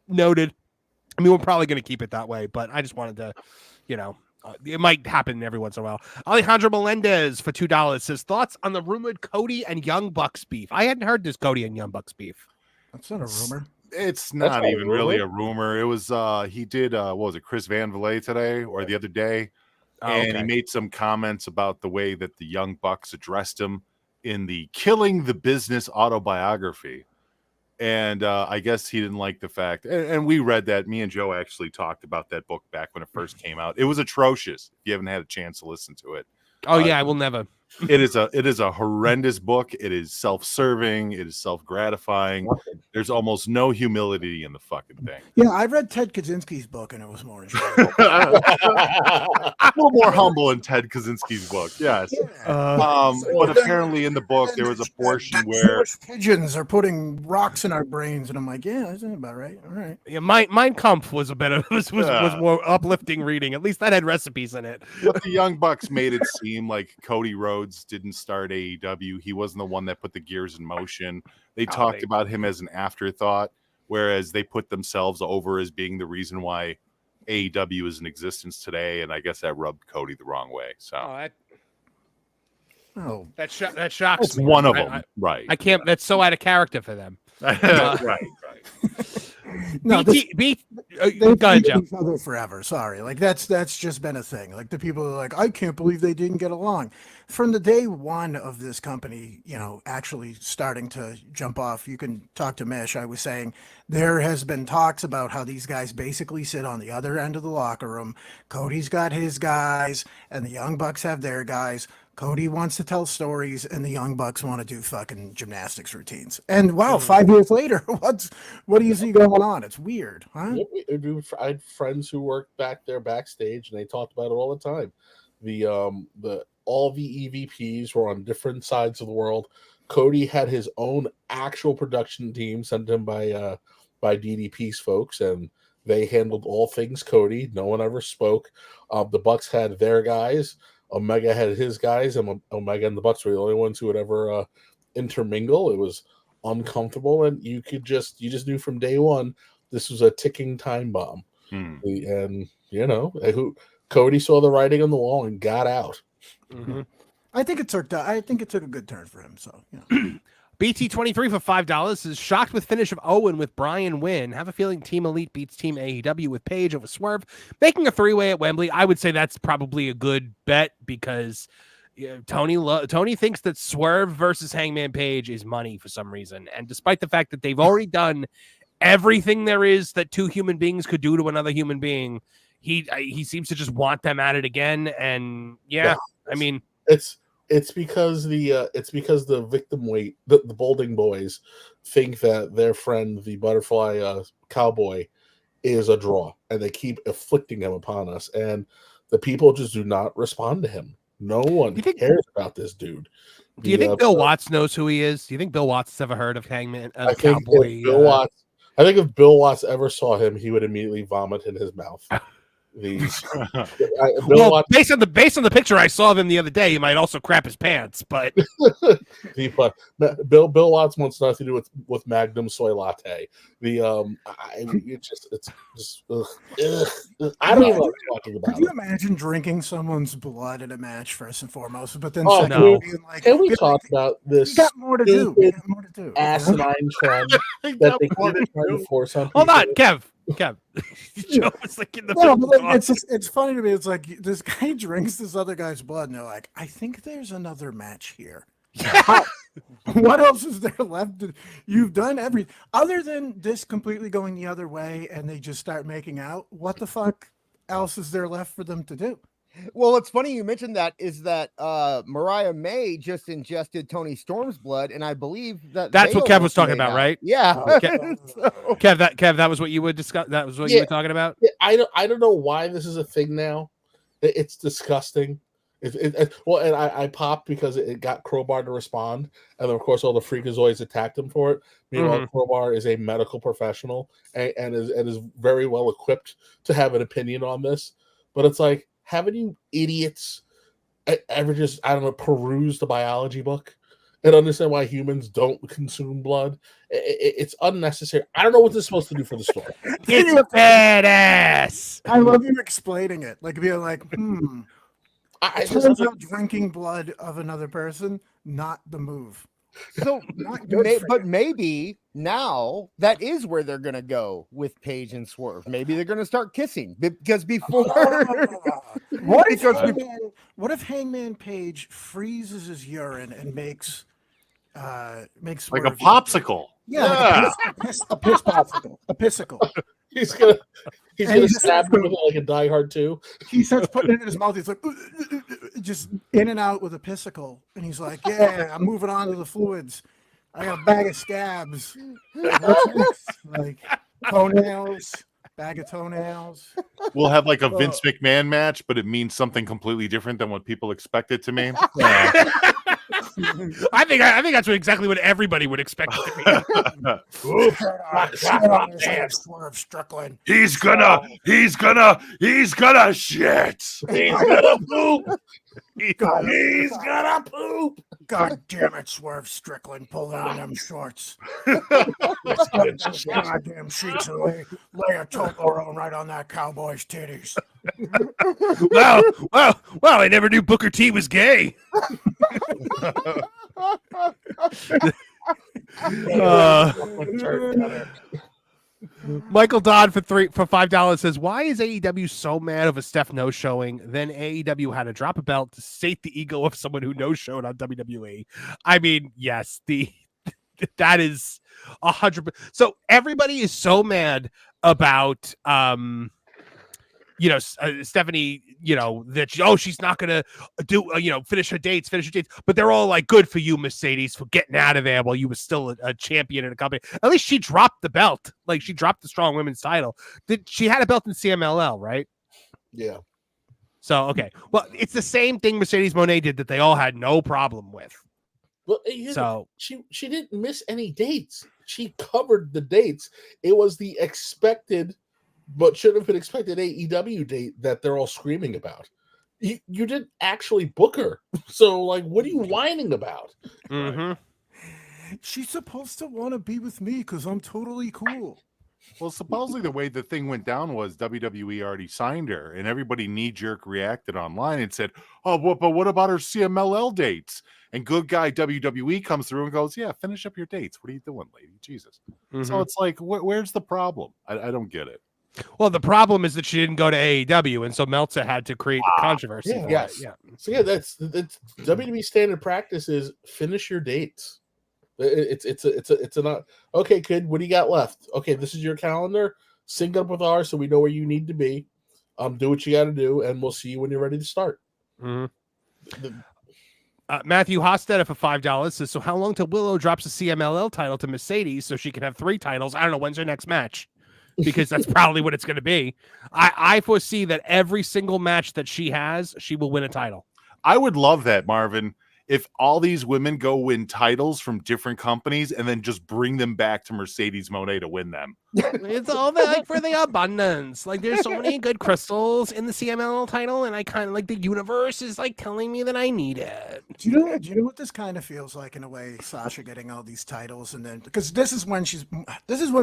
Noted. I mean, we're probably going to keep it that way, but I just wanted to, you know, it might happen every once in a while. Alejandro Melendez for $2 says, thoughts on the rumored Cody and Young Bucks beef. I hadn't heard this Cody and Young Bucks beef. That's not a rumor. It's not even really a rumor. It was, he did, what was it, Chris Van Vliet today or the other day? And he made some comments about the way that the Young Bucks addressed him in the Killing the Business autobiography. And I guess he didn't like the fact, and we read that. Me and Joe actually talked about that book back when it first came out. It was atrocious. If you haven't had a chance to listen to it. Oh yeah, I will never. It is a horrendous book. It is self-serving. It is self-gratifying. There's almost no humility in the fucking thing. Yeah, I read Ted Kaczynski's book and it was more enjoyable. A little more humble in Ted Kaczynski's book, yes. Yeah. But apparently in the book there was a portion where pigeons are putting rocks in our brains, and I'm like, yeah, that's about right. All right. Yeah, Mein Kampf was a better was more uplifting reading. At least that had recipes in it. But the Young Bucks made it seem like Cody Rhodes didn't start AEW. He wasn't the one that put the gears in motion. They talked about him as an afterthought, whereas they put themselves over as being the reason why AEW is in existence today. And I guess that rubbed Cody the wrong way. So that shocks it's me. One of them, right? I can't. That's so out of character for them. Right. No, go ahead, Jeff. Each other forever. Sorry, like that's just been a thing. Like the people are like, I can't believe they didn't get along. From the day one of this company, you know, actually starting to jump off. You can talk to Mish. I was saying there has been talks about how these guys basically sit on the other end of the locker room. Cody's got his guys, and the Young Bucks have their guys. Cody wants to tell stories, and the Young Bucks want to do fucking gymnastics routines. And wow, 5 years later, what do you see going on? It's weird, huh? I had friends who worked back there backstage, and they talked about it all the time. All the EVPs were on different sides of the world. Cody had his own actual production team sent him by DDP's folks, and they handled all things Cody. No one ever spoke. The Bucks had their guys. Omega had his guys, and Omega and the Bucks were the only ones who would ever intermingle. It was uncomfortable, and you just knew from day one this was a ticking time bomb. And you know, Cody saw the writing on the wall and got out. Mm-hmm. I think it took a good turn for him. So yeah. BT23 for $5 is shocked with finish of Owen with Brian Wynn. Have a feeling Team Elite beats Team AEW with Page over Swerve, making a 3-way at Wembley. I would say that's probably a good bet because Tony thinks that Swerve versus Hangman Page is money for some reason. And despite the fact that they've already done everything there is that two human beings could do to another human being, he seems to just want them at it again. And I mean, It's because the victim weight, the Boulding Boys think that their friend, the Butterfly Cowboy, is a draw, and they keep afflicting him upon us, and the people just do not respond to him. No one cares about this dude. Do you think Bill Watts knows who he is? Do you think Bill Watts has ever heard of Hangman I Cowboy? Bill Watts, I think if Bill Watts ever saw him, he would immediately vomit in his mouth. Well, based on the picture I saw of him the other day, he might also crap his pants. But Bill Watts wants nothing to do with Magnum soy latte. It's just I don't even like talking about. Could you imagine drinking someone's blood in a match first and foremost, but then no. being like, can we talk about this? You got more to do. Asinine trend that they keep trying to force on people. Hold on, Kev. Joe was like in the it's funny to me. It's like this guy drinks this other guy's blood, and they're like, I think there's another match here. What else is there left? You've done everything other than this completely going the other way, and they just start making out. What the fuck else is there left for them to do? Well, it's funny you mentioned that. Is that Mariah May just ingested Tony Storm's blood, and I believe that's what Kev was talking about, right? Yeah, Kev, that was what you would discuss. That was what you were talking about. I don't know why this is a thing now. It's disgusting. Well, and I popped because it got Crowbar to respond, and then of course all the freakazoids attacked him for it. Meanwhile, Crowbar is a medical professional and is very well equipped to have an opinion on this. But it's like, haven't you idiots ever just, I don't know, peruse the biology book and understand why humans don't consume blood? It's unnecessary. I don't know what this is supposed to do for the story. It's a badass. I love you explaining it, like being like, It turns out drinking blood of another person, not the move. So, but maybe now that is where they're going to go with Paige and Swerve. Maybe they're going to start kissing because before. What if Hangman Page freezes his urine and makes Swerve like a popsicle? Yeah. Like a piss popsicle. A pissicle. He's gonna stab him with like a Die Hard 2. He starts putting it in his mouth. He's like, just in and out with a pissicle, and he's like, "Yeah, I'm moving on to the fluids. I got a bag of scabs. What's next? Like toenails, bag of toenails." We'll have like a Vince McMahon match, but it means something completely different than what people expect it to mean. I think that's exactly what everybody would expect it to be. Swerve Strickland. He's gonna shit. He's gonna poop. He's gonna poop. God damn it, Swerve Strickland, pull down them shorts. Goddamn sheets and lay a Toblerone right on that cowboy's titties. Wow! I never knew Booker T was gay. Michael Dodd for $5 says, "Why is AEW so mad of a Steph no showing? Then AEW had to drop a belt to sate the ego of someone who no showed on WWE." I mean, yes, that is 100%. So everybody is so mad about Stephanie, that she's not gonna do finish her dates, but they're all like, "Good for you, Mercedes, for getting out of there while you were still a champion in a company." At least she dropped the belt, like she dropped the strong women's title. She had a belt in CMLL, right? Yeah. So okay, well, it's the same thing Mercedes Moné did that they all had no problem with. Well, she didn't miss any dates. She covered the dates. It was the expected, but should have been expected AEW date that they're all screaming about. You didn't actually book her. So, like, what are you whining about? Mm-hmm. She's supposed to want to be with me because I'm totally cool. Well, supposedly the way the thing went down was WWE already signed her, and everybody knee-jerk reacted online and said, "Oh, but what about her CMLL dates?" And good guy WWE comes through and goes, "Yeah, finish up your dates. What are you doing, lady? Jesus." Mm-hmm. So it's like, where's the problem? I don't get it. Well, the problem is that she didn't go to AEW, and so Meltzer had to create the controversy. Yeah. So that's WWE standard practice is finish your dates. It's not okay, kid. What do you got left? Okay, this is your calendar. Sync up with ours so we know where you need to be. Do what you got to do, and we'll see you when you're ready to start. Mm-hmm. Matthew Hostetler for $5 says, "So how long till Willow drops a CMLL title to Mercedes so she can have 3 titles? I don't know, when's her next match?" Because that's probably what it's going to be. I foresee that every single match that she has, she will win a title. I would love that, Marvin. if all these women go win titles from different companies and then just bring them back to Mercedes Moné to win them. It's all like for the abundance. Like there's so many good crystals in the CMLL title, and I kind of like the universe is like telling me that I need it. Do you know what this kind of feels like in a way? Sasha getting all these titles, and then because this is when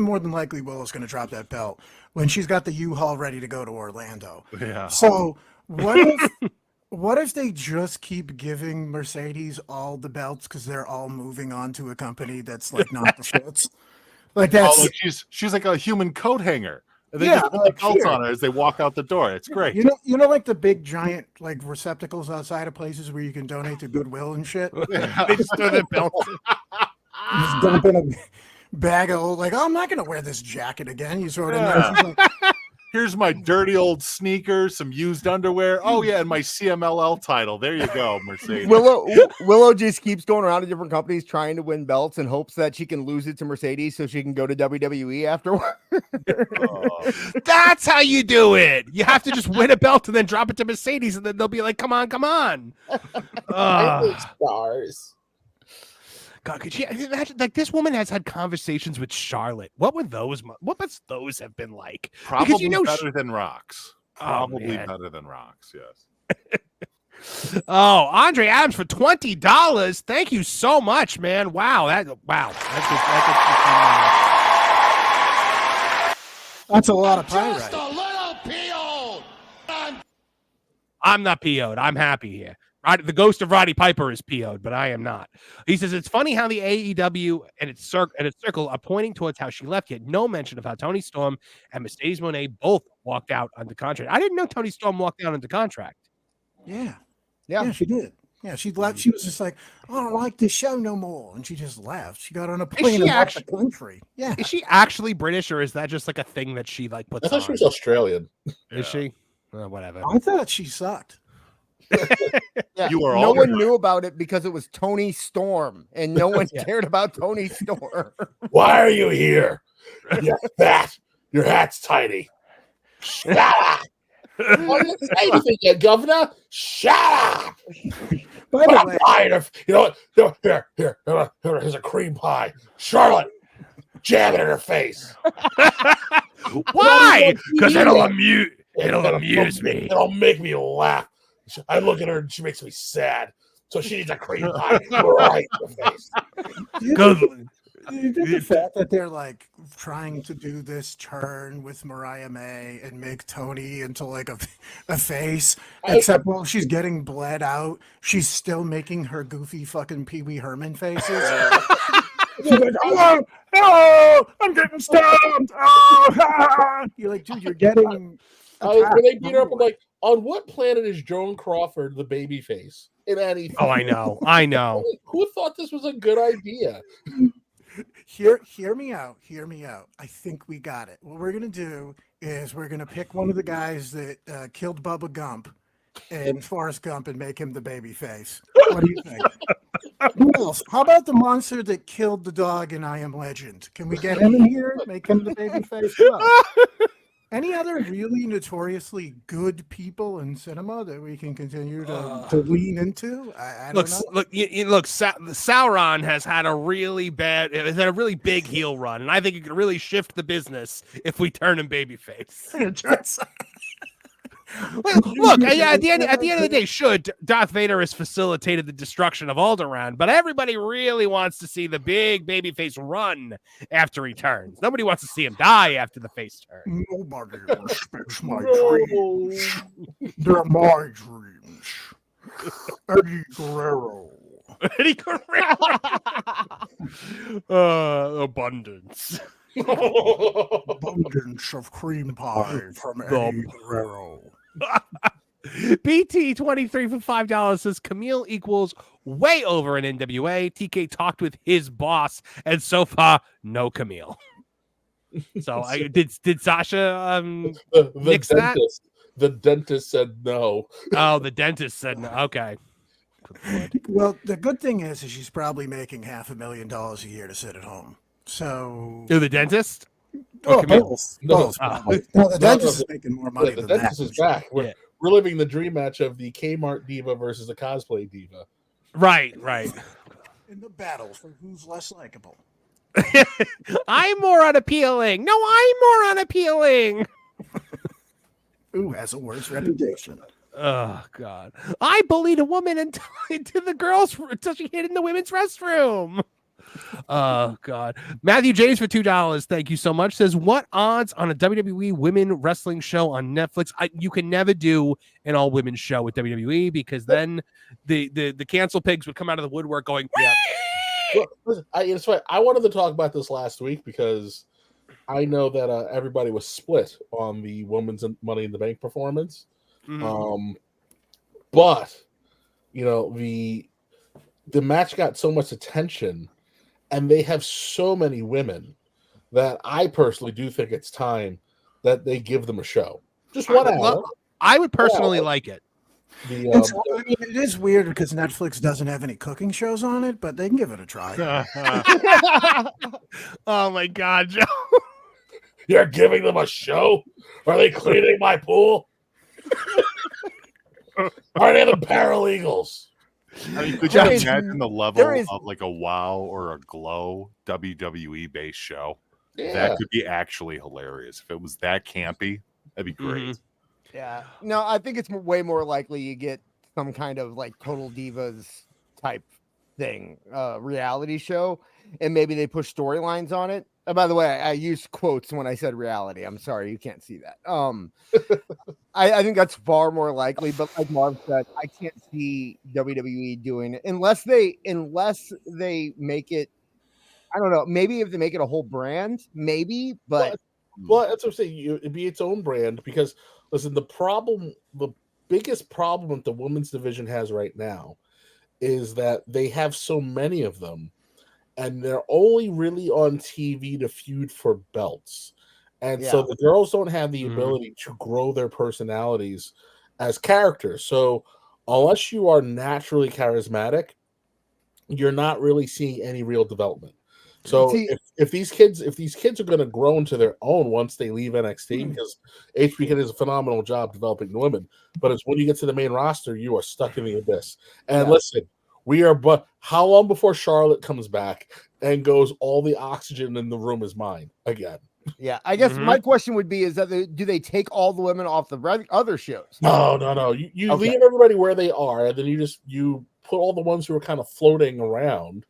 more than likely Willow's going to drop that belt when she's got the U-Haul ready to go to Orlando. Yeah. So what if they just keep giving Mercedes all the belts because they're all moving on to a company that's like not the Schultz? Like that's like she's like a human coat hanger. And they Yeah, just put the belts here. on her as they walk out the door. It's great. You know, like the big giant like receptacles outside of places where you can donate to Goodwill and shit. They just throw the belt. Just dump in a bag of like, oh, I'm not gonna wear this jacket again. You throw it in there. She's like, Here's my dirty old sneakers, some used underwear. Oh yeah, and my CMLL title. There you go, Mercedes. Willow just keeps going around to different companies trying to win belts in hopes that she can lose it to Mercedes so she can go to WWE afterward. That's how you do it. You have to just win a belt and then drop it to Mercedes, and then they'll be like, "Come on, come on." Stars. God, could you imagine? Like this woman has had conversations with Charlotte. What would those? What must those have been like? Probably Because, you know, better than Rocks. Probably man. better than Rocks. Yes. Oh, Andre Adams for $20. Thank you so much, man. Wow, that's a lot of pie. Just a little PO. I'm not PO'd. I'm happy here. The ghost of Roddy Piper is PO'd, but I am not. He says it's funny how the AEW and its circle are pointing towards how she left, yet no mention of how Toni Storm and Mercedes Moné both walked out under contract. I didn't know Toni Storm walked out under contract. Yeah, she did. Yeah, she left. She was just like, I don't like this show no more, and she just left. She got on a plane and left the country. Yeah, Is she actually British, or is that just like a thing that she like puts I thought on? she was Australian. Is she? Whatever. I thought she sucked. Yeah, You are no all one right. knew about it because it was Toni Storm, and no one cared about Toni Storm. Why are you here? You're fat. Your hat's tiny. Shut up. I didn't say anything yet, Governor. Shut up. By the way, I'm tired of, you know what? Here's a cream pie. Charlotte, jam it in her face. Why? Because it'll amuse me. It'll make me laugh. I look at her and she makes me sad. So she needs a cream pie right in the face. the fact that they're like trying to do this turn with Mariah May and make Toni into like a face, except while she's getting bled out, she's still making her goofy fucking Pee Wee Herman faces. She's like, hello, I'm getting stabbed. Oh, you're like, dude, you're getting. When they beat her up, I'm like, on what planet is Joan Crawford the baby face in anything? Oh, I know. Who thought this was a good idea? Hear me out. I think we got it. What we're gonna do is we're gonna pick one of the guys that killed Bubba Gump and Forrest Gump and make him the baby face. What do you think? Who else? How about the monster that killed the dog in I Am Legend? Can we get him in here? Make him the baby face? Any other really notoriously good people in cinema that we can continue to lean into? I don't know. Look, Sauron has had a really big heel run, and I think it could really shift the business if we turn him babyface. Look, at the end of the day, Darth Vader has facilitated the destruction of Alderaan, but everybody really wants to see the big babyface run after he turns. Nobody wants to see him die after the face turn. Nobody respects my dreams. They're my dreams. Eddie Guerrero. Abundance. Abundance of cream pie from Eddie Guerrero. BT23 for $5 says Camille equals way over in NWA. TK talked with his boss, and so far, no Camille. So did Sasha the nix dentist? The dentist said no. Oh, the dentist said no. Okay. Well, the good thing is she's probably making $500,000 a year to sit at home. So the dentist? Oh, both. No, the dentist is making more money The than dentist that. is back. We're living the dream match of the Kmart diva versus the cosplay diva. Right. In the battle for who's less likable. I'm more unappealing. No, I'm more unappealing. Who has a worse reputation? Oh God! I bullied a woman into the girls until she hid in the women's restroom. Oh God! Matthew James for $2. Thank you so much. Says, what odds on a WWE women wrestling show on Netflix? You can never do an all women show with WWE because then the cancel pigs would come out of the woodwork going. Yeah. Well, listen, it's funny. I wanted to talk about this last week because I know that everybody was split on the women's Money in the Bank performance. Mhm. But you know, the match got so much attention, and they have so many women that I personally do think it's time that they give them a show. Just one hour. I would personally like it. I mean, it is weird because Netflix doesn't have any cooking shows on it, but they can give it a try. Oh my God, Joe! You're giving them a show? Are they cleaning my pool? Are they the paralegals? I mean, could you imagine the level of like a WoW or a Glow WWE based show? Yeah. That could be actually hilarious. If it was that campy, that'd be great. Mhm. Yeah. No, I think it's way more likely you get some kind of like Total Divas type thing, reality show, and maybe they push storylines on it. By the way, I used quotes when I said reality. I'm sorry, you can't see that. I think that's far more likely, but like Marv said, I can't see WWE doing it unless they make it. I don't know. Maybe if they make it a whole brand, maybe, but well, that's what I'm saying. It'd be its own brand because listen, the biggest problem that the women's division has right now is that they have so many of them, and they're only really on TV to feud for belts. And so the girls don't have the ability to grow their personalities as characters. So unless you are naturally charismatic, you're not really seeing any real development. So if these kids are going to grow into their own once they leave NXT, because HBK does a phenomenal job developing the women, but it's when you get to the main roster, you are stuck in the abyss. And listen, but how long before Charlotte comes back and goes, all the oxygen in the room is mine again? Yeah, I guess my question would be: is that do they take all the women off the other shows? No. You leave everybody where they are, and then you put all the ones who are kind of floating around,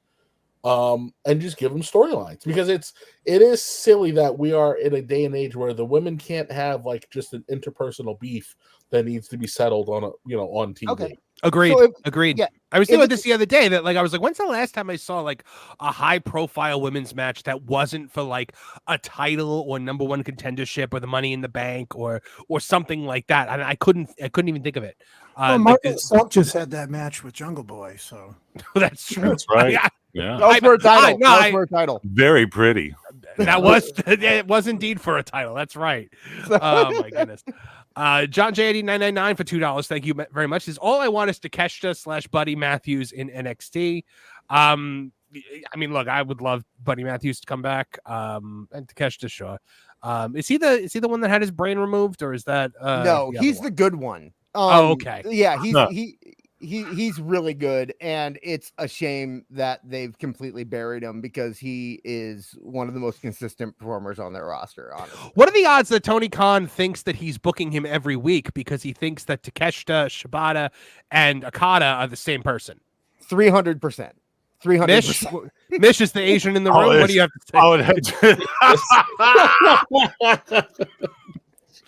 and just give them storylines, because it is silly that we are in a day and age where the women can't have like just an interpersonal beef that needs to be settled on on TV. Okay. Agreed. So Agreed. yeah, I was thinking about this the other day that I was like, when's the last time I saw like a high profile women's match that wasn't for like a title or number one contendership or the Money in the Bank or something like that? I couldn't even think of it. Well, Martin Salt just had that match with Jungle Boy, so that's true. That's right. That was for a title. That was for a title. Very pretty. It was indeed for a title. That's right. Oh my goodness. John J8999 for $2. Thank you very much. Is all I want is Takeshita / Buddy Matthews in NXT. I mean, look, I would love Buddy Matthews to come back. And Takeshita, sure. Is he the one that had his brain removed, or is that no? He's the good one. Okay. Yeah, he's really good, and it's a shame that they've completely buried him because he is one of the most consistent performers on their roster. Honestly, what are the odds that Tony Khan thinks that he's booking him every week because he thinks that Takeshita, Shibata, and Okada are the same person? 300%. 300%. Mish is the Asian in the room. What do you have to say?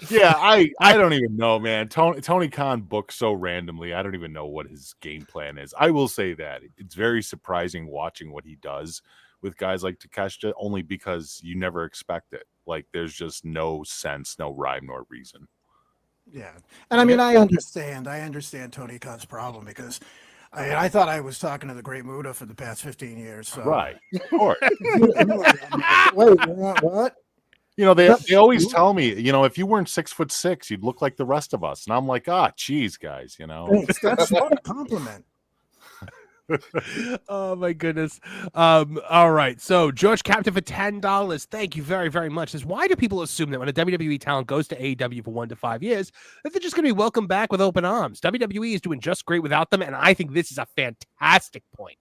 Yeah, I don't even know, man. Tony Khan books so randomly. I don't even know what his game plan is. I will say that it's very surprising watching what he does with guys like Takeshita, only because you never expect it. Like, there's just no sense, no rhyme, nor reason. Yeah, and I mean, I understand Tony Khan's problem because I thought I was talking to the Great Muta for the past 15 years. So. Right, of course. Wait, what? You know, they always tell me, if you weren't 6'6", you'd look like the rest of us. And I'm like, geez, guys, That's not a compliment. Oh my goodness. All right. So George Captain for $10. Thank you very, very much. Says, why do people assume that when a WWE talent goes to AEW for 1 to 5 years, that they're just going to be welcomed back with open arms? WWE is doing just great without them, and I think this is a fantastic point.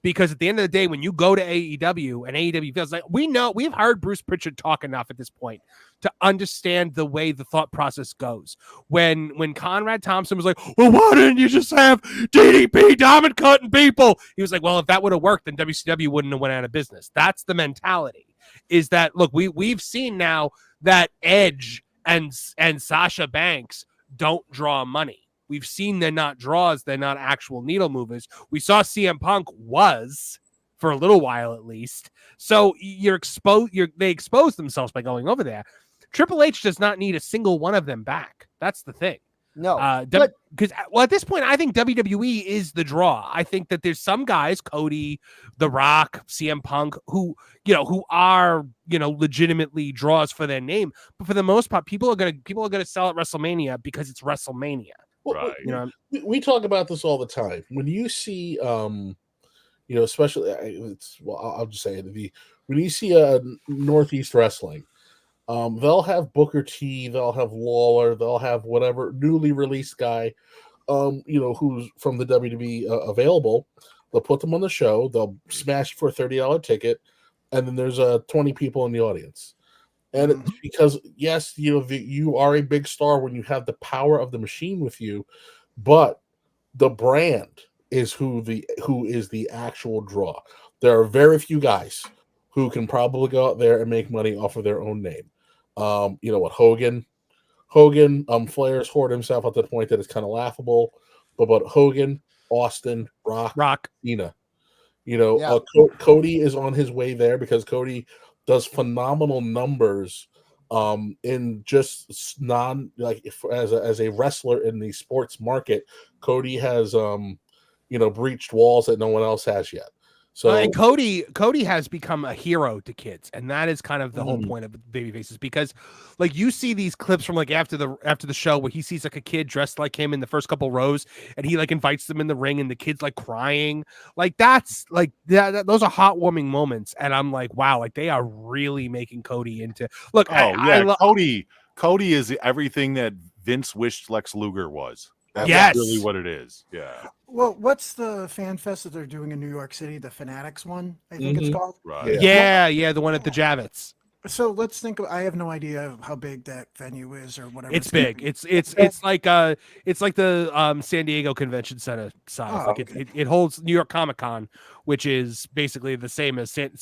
Because at the end of the day, when you go to AEW and AEW feels like we've heard Bruce Pritchard talk enough at this point to understand the way the thought process goes. When Conrad Thompson was like, well, why didn't you just have DDP Diamond cutting people? He was like, well, if that would have worked, then WCW wouldn't have went out of business. That's the mentality. Is that, look, we've seen now that Edge and Sasha Banks don't draw money. We've seen they're not draws. They're not actual needle movers. We saw CM Punk was for a little while at least. So they expose themselves by going over there. Triple H does not need a single one of them back. That's the thing. No, because at this point, I think WWE is the draw. I think that there's some guys, Cody, The Rock, CM Punk, who are legitimately draws for their name. But for the most part, people are gonna sell at WrestleMania because it's WrestleMania. Right. We talk about this all the time. When you see, especially, I'll just say it. When you see a Northeast Wrestling, they'll have Booker T, they'll have Lawler, they'll have whatever newly released guy, who's from the WWE available. They'll put them on the show. They'll smash for a $30 ticket, and then there's 20 people in the audience. And it's because, yes, you are a big star when you have the power of the machine with you, but the brand is who is the actual draw. There are very few guys who can probably go out there and make money off of their own name. Hogan, Flair's hoard himself at the point that it's kind of laughable, but Hogan, Austin, Rock, Cena, Cody is on his way there because Cody does phenomenal numbers in just as a wrestler in the sports market. Cody has breached walls that no one else has yet. So and Cody has become a hero to kids, and that is kind of the whole point of babyfaces, because like you see these clips from like after the show where he sees like a kid dressed like him in the first couple rows, and he like invites them in the ring, and the kid's like crying. Like that's like those are heartwarming moments, and I'm like, wow, like they are really making Cody into look. Cody is everything that Vince wished Lex Luger was. That's really what it is. Yeah. Well, what's the fan fest that they're doing in New York City? The Fanatics one, I think it's called. Right. Yeah, the one at the Javits. So let's think. I have no idea how big that venue is or whatever. It's big. It's like the San Diego Convention Center size. Oh, it holds New York Comic Con, which is basically the same as same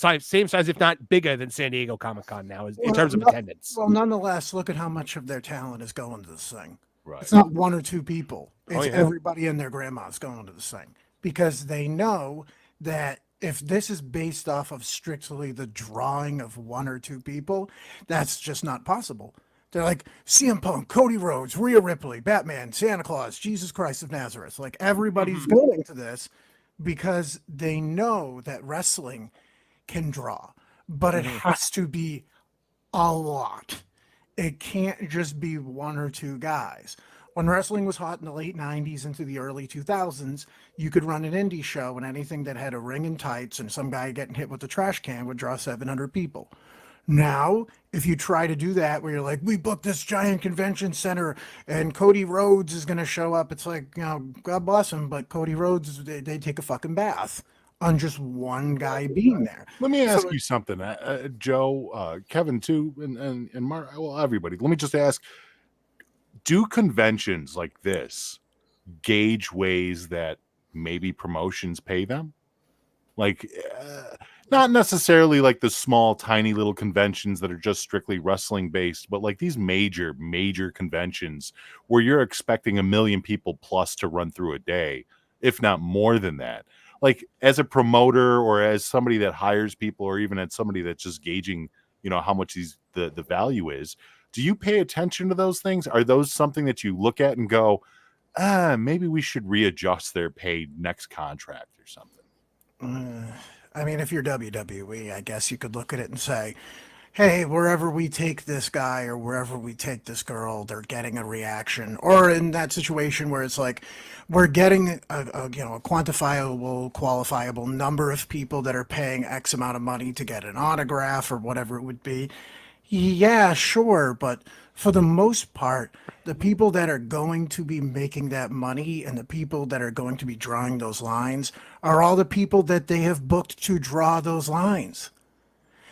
size, if not bigger than San Diego Comic Con now in terms of attendance. Well, nonetheless, look at how much of their talent is going to this thing. Right. It's not one or two people. It's everybody and their grandma's going to this thing, because they know that if this is based off of strictly the drawing of one or two people, that's just not possible. They're like CM Punk, Cody Rhodes, Rhea Ripley, Batman, Santa Claus, Jesus Christ of Nazareth. Like everybody's going to this because they know that wrestling can draw, but it has to be a lot. It can't just be one or two guys. When wrestling was hot in the late 90s into the early 2000s, you could run an indie show and anything that had a ring and tights and some guy getting hit with a trash can would draw 700 people. Now, if you try to do that where you're like, we booked this giant convention center and Cody Rhodes is going to show up, it's like, God bless him, but Cody Rhodes, they take a fucking bath on just one guy being there. Let me ask you something, Joe, Kevin too, and Mark. Well, everybody. Let me just ask: do conventions like this gauge ways that maybe promotions pay them? Like, not necessarily like the small, tiny little conventions that are just strictly wrestling based, but like these major conventions where you're expecting 1 million people plus to run through a day, if not more than that. Like as a promoter or as somebody that hires people, or even as somebody that's just gauging, how much the value is, do you pay attention to those things? Are those something that you look at and go, maybe we should readjust their pay next contract or something? I mean, if you're WWE, I guess you could look at it and say, hey, wherever we take this guy or wherever we take this girl, they're getting a reaction. Or in that situation where it's like, we're getting a quantifiable, qualifiable number of people that are paying X amount of money to get an autograph or whatever it would be. Yeah, sure, but for the most part, the people that are going to be making that money and the people that are going to be drawing those lines are all the people that they have booked to draw those lines.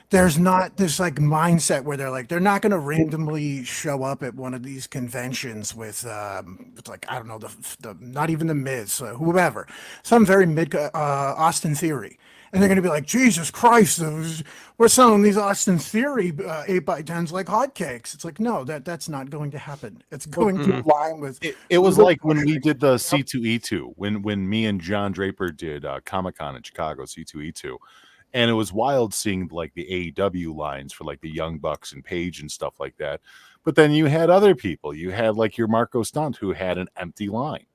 There's not this like mindset where they're not going to randomly show up at one of these conventions with like, I don't know, the not even the Miz, whoever, some very mid Austin Theory. And they're going to be like, Jesus Christ, we're selling these Austin Theory 8x10s like hotcakes. It's like, no, that's not going to happen. It's going to align with. It was like when we did the C2E2, when me and John Draper did Comic-Con in Chicago, C2E2. And it was wild seeing like the AEW lines for like the Young Bucks and Page and stuff like that. But then you had other people. You had like your Marco Stunt who had an empty line,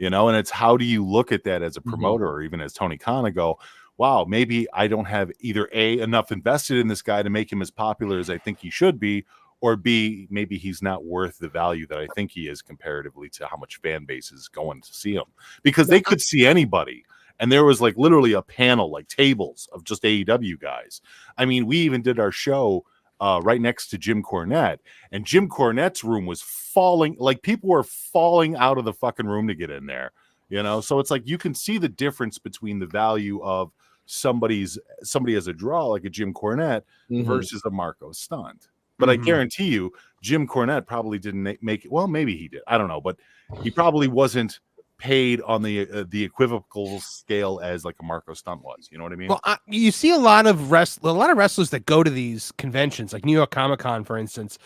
and it's how do you look at that as a promoter or even as Tony Khan and go, wow, maybe I don't have either A, enough invested in this guy to make him as popular as I think he should be, or B, maybe he's not worth the value that I think he is comparatively to how much fan base is going to see him. Because they could see anybody. And there was like literally a panel, like tables of just AEW guys. I mean, we even did our show right next to Jim Cornette, and Jim Cornette's room was falling. Like people were falling out of the fucking room to get in there, So it's like you can see the difference between the value of somebody as a draw, like a Jim Cornette versus a Marco Stunt. But I guarantee you, Jim Cornette probably didn't make it. Well, maybe he did. I don't know, but he probably wasn't paid on the equivocal scale as like a Marco Stunt was. You know what I mean? Well, you see a lot of wrestlers that go to these conventions, like New York Comic Con, for instance,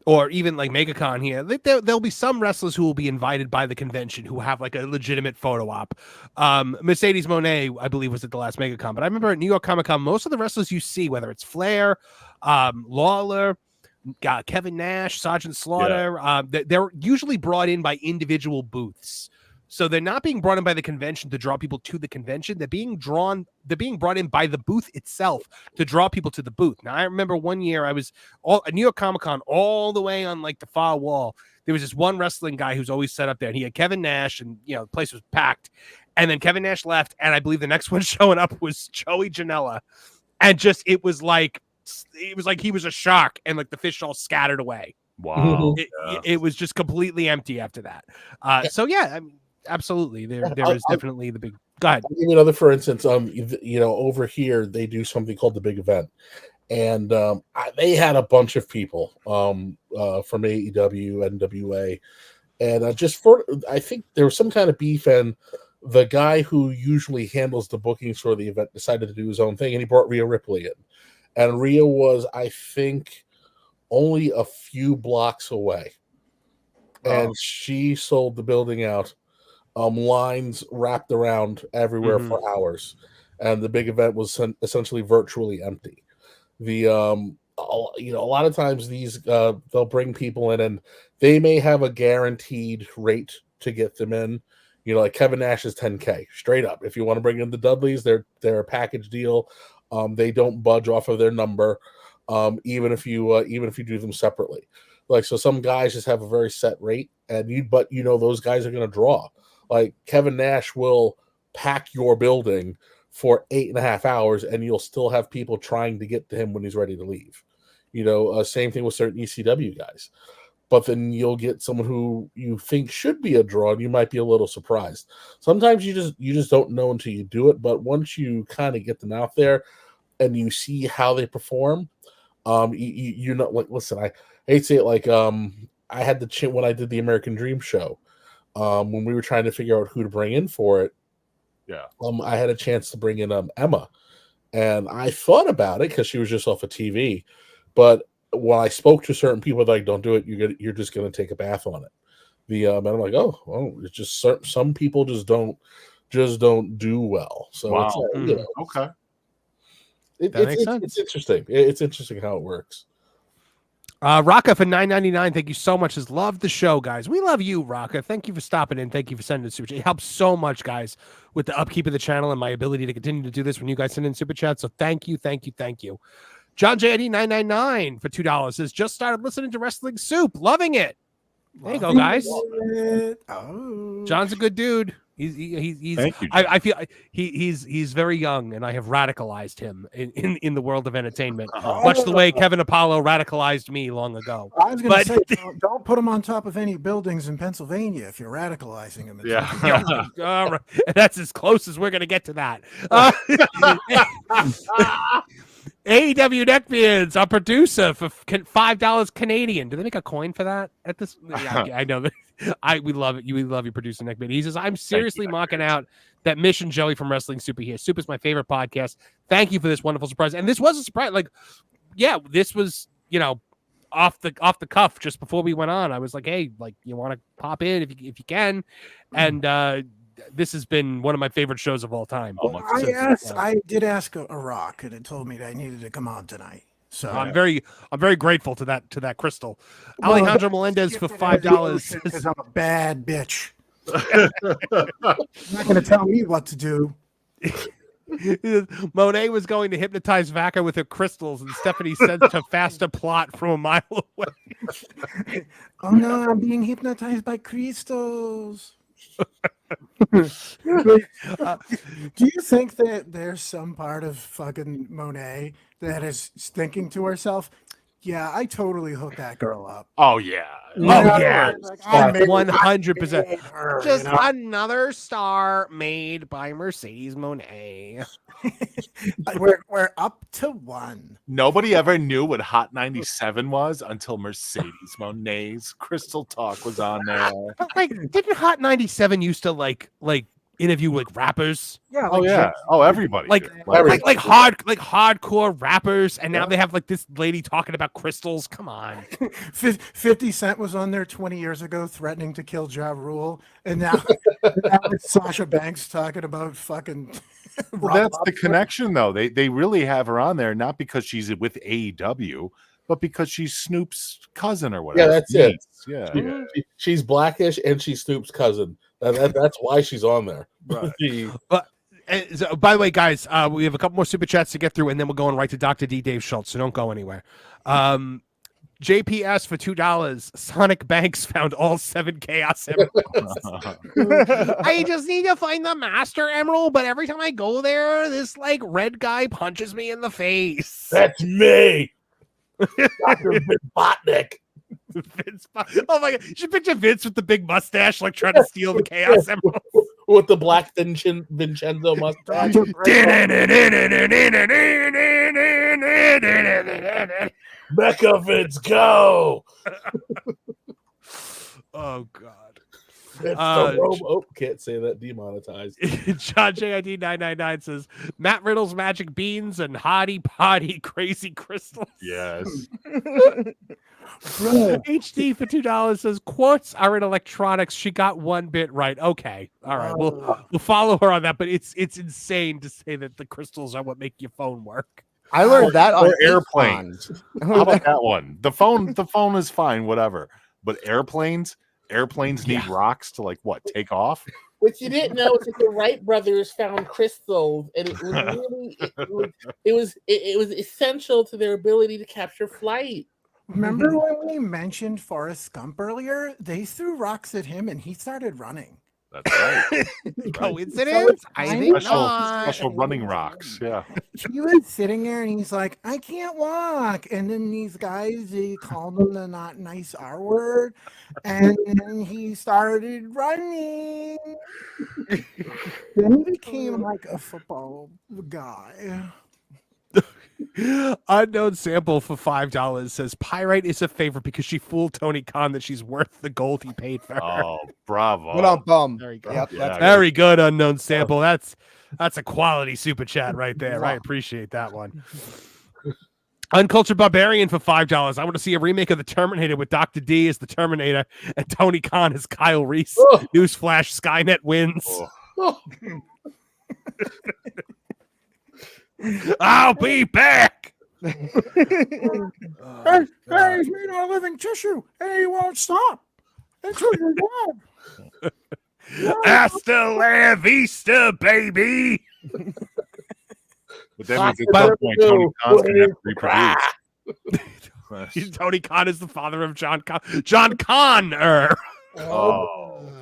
or even like MegaCon here. There'll be some wrestlers who will be invited by the convention who have like a legitimate photo op. Mercedes Moné, I believe, was at the last MegaCon, but I remember at New York Comic Con, most of the wrestlers you see, whether it's Flair, Lawler, Kevin Nash, Sergeant Slaughter, they're usually brought in by individual booths. So they're not being brought in by the convention to draw people to the convention. They're being brought in by the booth itself to draw people to the booth. Now, I remember one year I was at New York Comic Con, all the way on like the far wall. There was this one wrestling guy who's always set up there, and he had Kevin Nash, and the place was packed. And then Kevin Nash left, and I believe the next one showing up was Joey Janela. And it was like he was a shark, and like the fish all scattered away. Wow. It was just completely empty after that. So yeah, I mean, absolutely. There is definitely the big. Go ahead. I'll give you another, for instance. Over here they do something called the Big Event, and they had a bunch of people from AEW, NWA, and I think there was some kind of beef, and the guy who usually handles the bookings for the event decided to do his own thing, and he brought Rhea Ripley in, and Rhea was, I think, only a few blocks away, and she sold the building out. Lines wrapped around everywhere for hours, and the Big Event was essentially virtually empty. A lot of times these they'll bring people in, and they may have a guaranteed rate to get them in. Like Kevin Nash is $10K straight up. If you want to bring in the Dudleys, they're a package deal. They don't budge off of their number, even if you do them separately. Like, so some guys just have a very set rate, but those guys are going to draw. Like Kevin Nash will pack your building for 8.5 hours, and you'll still have people trying to get to him when he's ready to leave. Same thing with certain ECW guys. But then you'll get someone who you think should be a draw, and you might be a little surprised. Sometimes you just don't know until you do it. But once you kind of get them out there and you see how they perform, like, listen, I hate to say it, like I had the when I did the American Dream show. When we were trying to figure out who to bring in for it, I had a chance to bring in Emma, and I thought about it because she was just off of TV. But when I spoke to certain people, like, don't do it. You're just going to take a bath on it. And I'm like, oh, well, it's just some people just don't do well. So wow. It's okay, it's interesting. It's interesting how it works. Raka for $9.99. Thank you so much. Has loved the show, guys. We love you, Raka. Thank you for stopping in. Thank you for sending the super chat. It helps so much, guys, with the upkeep of the channel and my ability to continue to do this when you guys send in super chats. So thank you. John JID 999 for $2 says, just started listening to Wrestling Soup, loving it. There you go, guys. Oh. John's a good dude. He's Thank you, I feel he's very young, and I have radicalized him in the world of entertainment, much the way Kevin Apollo radicalized me long ago. I was going to say, don't put him on top of any buildings in Pennsylvania if you're radicalizing him. Yeah, all right. That's as close as we're going to get to that. AEW Neckbeards, our producer, for $5 Canadian. Do they make a coin for that at this? Yeah, I know that. We love it. We love you, producer Neckbeard. He says, I'm seriously mocking out that Mission Joey from Wrestling Super here. Soup is my favorite podcast. Thank you for this wonderful surprise. And this was a surprise. Like, yeah, this was, off the cuff just before we went on. I was like, hey, like, you want to pop in if you can. And this has been one of my favorite shows of all time. I did ask a rock, and it told me that I needed to come on tonight. So I'm very grateful to that crystal. Alejandro Melendez for $5 because I'm a bad bitch. You're not going to tell me what to do. Monet was going to hypnotize Vaquer with her crystals, and Stephanie sensed a faster plot from a mile away. Oh no, I'm being hypnotized by crystals. Do you think that there's some part of fucking Monet that is thinking to herself, yeah, I totally hooked that girl up? Oh yeah. Yeah. Like, 100%. Just another star made by Mercedes Monet. We're up to one. Nobody ever knew what Hot 97 was until Mercedes Monet's Crystal Talk was on there. But like, didn't Hot 97 used to like interview like rappers? Yeah. Oh yeah. Oh, everybody. Like hardcore rappers, and now they have like this lady talking about crystals. Come on. 50 Cent was on there 20 years ago threatening to kill Ja Rule, and now it's Sasha Banks talking about fucking. Well, that's the connection, though. They really have her on there not because she's with AEW, but because she's Snoop's cousin or whatever. Yeah, that's it. Yeah, she's Blackish and she's Snoop's cousin. That's why she's on there. Right. But so, by the way, guys, we have a couple more super chats to get through, and then we're going right to Dr. D. Dave Schultz. So don't go anywhere. JPS for $2. Sonic Banks found all 7 Chaos Emeralds. I just need to find the Master Emerald, but every time I go there, this like red guy punches me in the face. That's me, Dr. Botnick. Oh my god! You should picture Vince with the big mustache, like trying to steal the Chaos Emerald with the black Vincenzo mustache. Mecha Vince, go! Oh god! Can't say that, demonetized. John JID 999 says Matt Riddle's magic beans and hottie potty crazy crystals. Yes. HD for $2 says quartz are in electronics. She got one bit right. Okay, all right. We'll follow her on that. But it's insane to say that the crystals are what make your phone work. I learned that on airplanes. How about that one? The phone is fine, whatever. But airplanes need rocks to like what? Take off? What you didn't know is that the Wright brothers found crystals, and it was really it was essential to their ability to capture flight. Remember when we mentioned Forrest Gump earlier? They threw rocks at him, and he started running. That's right. Coincidence? I think special running rocks. Yeah. He was sitting there and he's like, I can't walk. And then these guys, they called him the not nice R word. And then he started running. Then he became like a football guy. Unknown Sample for $5 says Pyrite is a favorite because she fooled Tony Khan that she's worth the gold he paid for her. Oh, bravo. Very good. Yep, very good, Unknown Sample. That's a quality super chat right there. I appreciate that one. Uncultured Barbarian for $5. I want to see a remake of The Terminator with Dr. D as the Terminator and Tony Khan as Kyle Reese. Newsflash, Skynet wins. I'll be back. Hey, he's made out of living tissue, and he won't stop until you're dead. Hasta la vista, baby. But that means at some point Tony Khan's gonna have to reproduce. Tony Khan is the father of John Con. John Connor. Oh.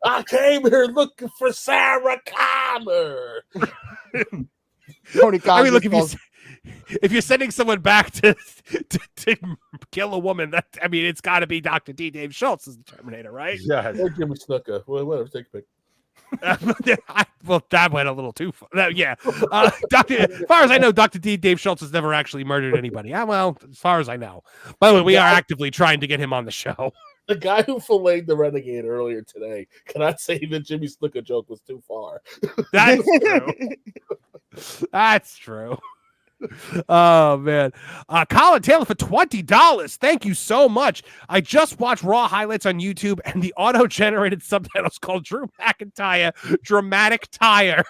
I came here looking for Sarah Connor. Tony Khan. I mean, look, if you're sending someone back to kill a woman, it's got to be Dr. D. Dave Schultz as the Terminator, right? Yeah. Or Jimmy Snuka. Well, whatever. Take a pick. Well, that went a little too far. Yeah. As far as I know, Dr. D. Dave Schultz has never actually murdered anybody. Well, as far as I know. By the way, we are actively trying to get him on the show. The guy who filleted the Renegade earlier today cannot say the Jimmy Snuka joke was too far. That's true. That's true. Oh man, Colin Taylor for $20. Thank you so much. I just watched Raw highlights on YouTube, and the auto-generated subtitles called Drew McIntyre "Dramatic Tire."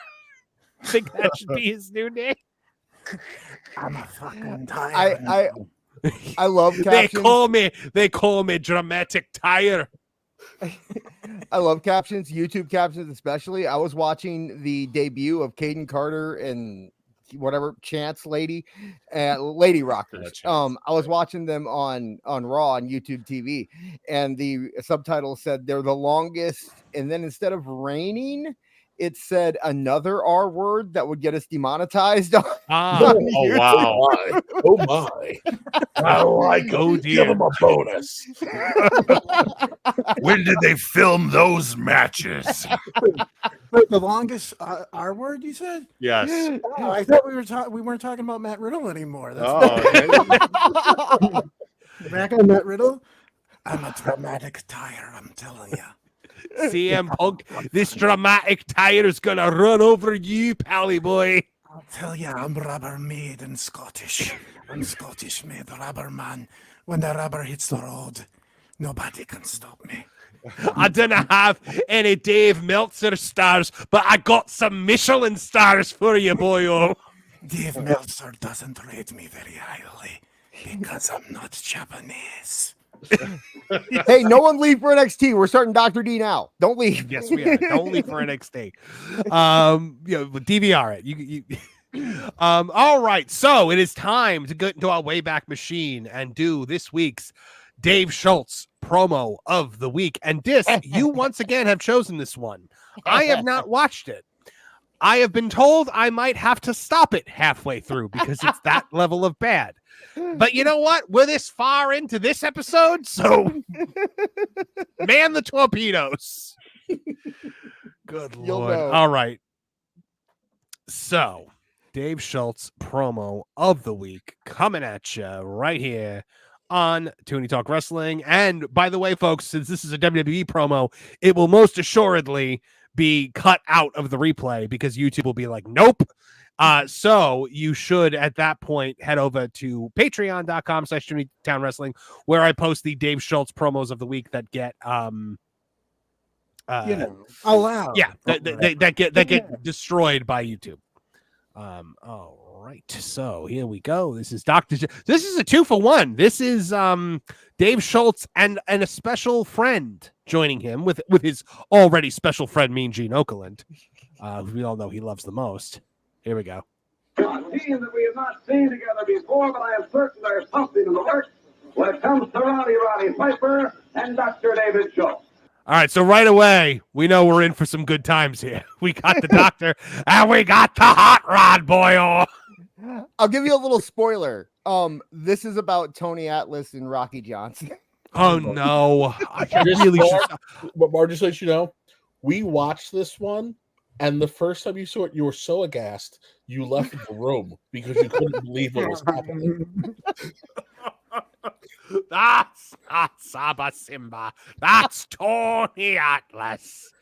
I think that should be his new name. I'm a fucking tire. I love captions. They call me Dramatic Tire. I love captions, YouTube captions especially. I was watching the debut of Caden Carter and whatever Chance Lady Rockers. I was watching them on Raw on YouTube TV, and the subtitle said they're the longest, and then instead of raining, it said another R word that would get us demonetized. Oh wow! Oh my! I like. Oh dear! Give them a bonus. When did they film those matches? But the longest R word you said? Yes. Oh, I thought we weren't talking about Matt Riddle anymore. Back on Matt Riddle. I'm a dramatic tire. I'm telling you. CM Punk, this dramatic tire is gonna run over you, pally boy. I'll tell you, I'm rubber made and Scottish. I'm Scottish made rubber man. When the rubber hits the road, nobody can stop me. I didn't have any Dave Meltzer stars, but I got some Michelin stars for you, boyo. Dave Meltzer doesn't rate me very highly because I'm not Japanese. Hey, no one leave for NXT. We're starting Dr. D now. Don't leave. Yes, we are. Don't leave for NXT. DVR it. All right. So it is time to get into our Wayback Machine and do this week's Dave Schultz promo of the week. And you once again have chosen this one. I have not watched it. I have been told I might have to stop it halfway through because it's that level of bad. But you know what? We're this far into this episode, so man the torpedoes. Good Lord. All right. So, Dave Schultz promo of the week coming at you right here on Tooney Talk Wrestling. And by the way, folks, since this is a WWE promo, it will most assuredly be cut out of the replay because YouTube will be like, nope. So you should at that point head over to patreon.com/TooneyTown Wrestling, where I post the Dave Schultz promos of the week that get allowed. Yeah, that get destroyed by YouTube. All right, so here we go. This is This is a 2-for-1. This is Dave Schultz and a special friend joining him with his already special friend Mean Gene Okerlund, who we all know he loves the most. Here we go. A team that we have not seen together before, but I am certain there's something in the works when it comes to Roddy Piper and Dr. David Schultz. All right, so right away, we know we're in for some good times here. We got the doctor, and we got the hot rod boy. I'll give you a little spoiler. This is about Tony Atlas and Rocky Johnson. Oh, no. I really should. But Marge, just let you know, we watched this one. And the first time you saw it, you were so aghast, you left the room because you couldn't believe what was happening. That's not Saba Simba. That's Tony Atlas.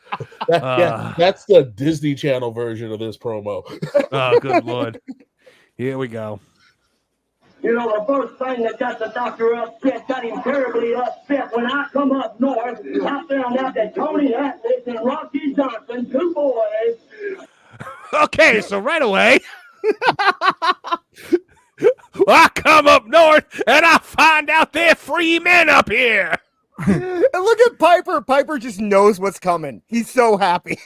That's the Disney Channel version of this promo. Oh, good Lord. Here we go. You know, the first thing that got the doctor upset, got him terribly upset when I come up north, I found out that Tony Atlas and Rocky Johnson, two boys. Okay, so right away, I come up north and I find out they're free men up here. And look at Piper. Piper just knows what's coming. He's so happy.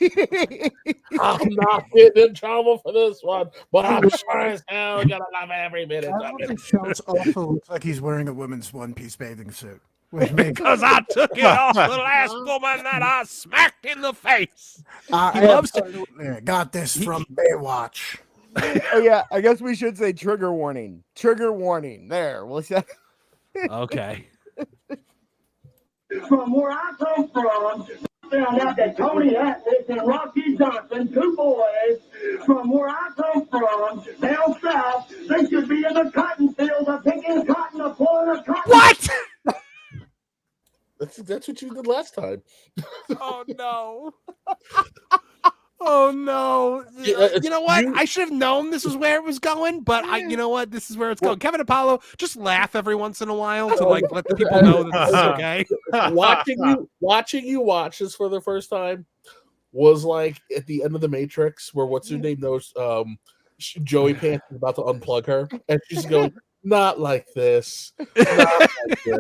I'm not getting in trouble for this one, but I'm sure as hell gonna love every minute I of don't it. think Schultz also looks like he's wearing a women's one-piece bathing suit. Which makes Because I took it off the last woman that I smacked in the face. I loves to- absolutely got this from Baywatch. Oh yeah, I guess we should say trigger warning. Trigger warning. There. We'll say. Okay. From where I come from, found out that Tony Atlas and Rocky Johnson, two boys from where I come from, down south, they should be in the cotton field, picking cotton, pulling a cotton. What? That's what you did last time. Oh no. Oh no. You know what? I should have known this was where it was going, but you know what? This is where it's going. Kevin Apollo, just laugh every once in a while to like let the people know that this is okay. Watching you watch this for the first time was like at the end of the Matrix, where what's her name knows Joey Pants is about to unplug her, and she's going, "Not like this, not like this."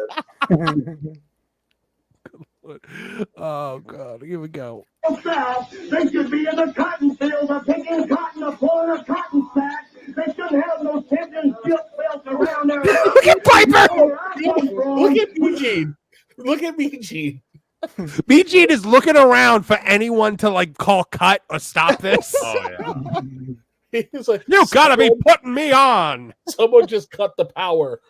Oh god, here we go. South, they should be in the cotton field, picking cotton, pulling a cotton sack. They shouldn't have no championship belts around there. Look at Piper! Look at Eugene. Look at Eugene. BG is looking around for anyone to like call cut or stop this. Oh yeah. He's like, You gotta be putting me on. Someone just cut the power.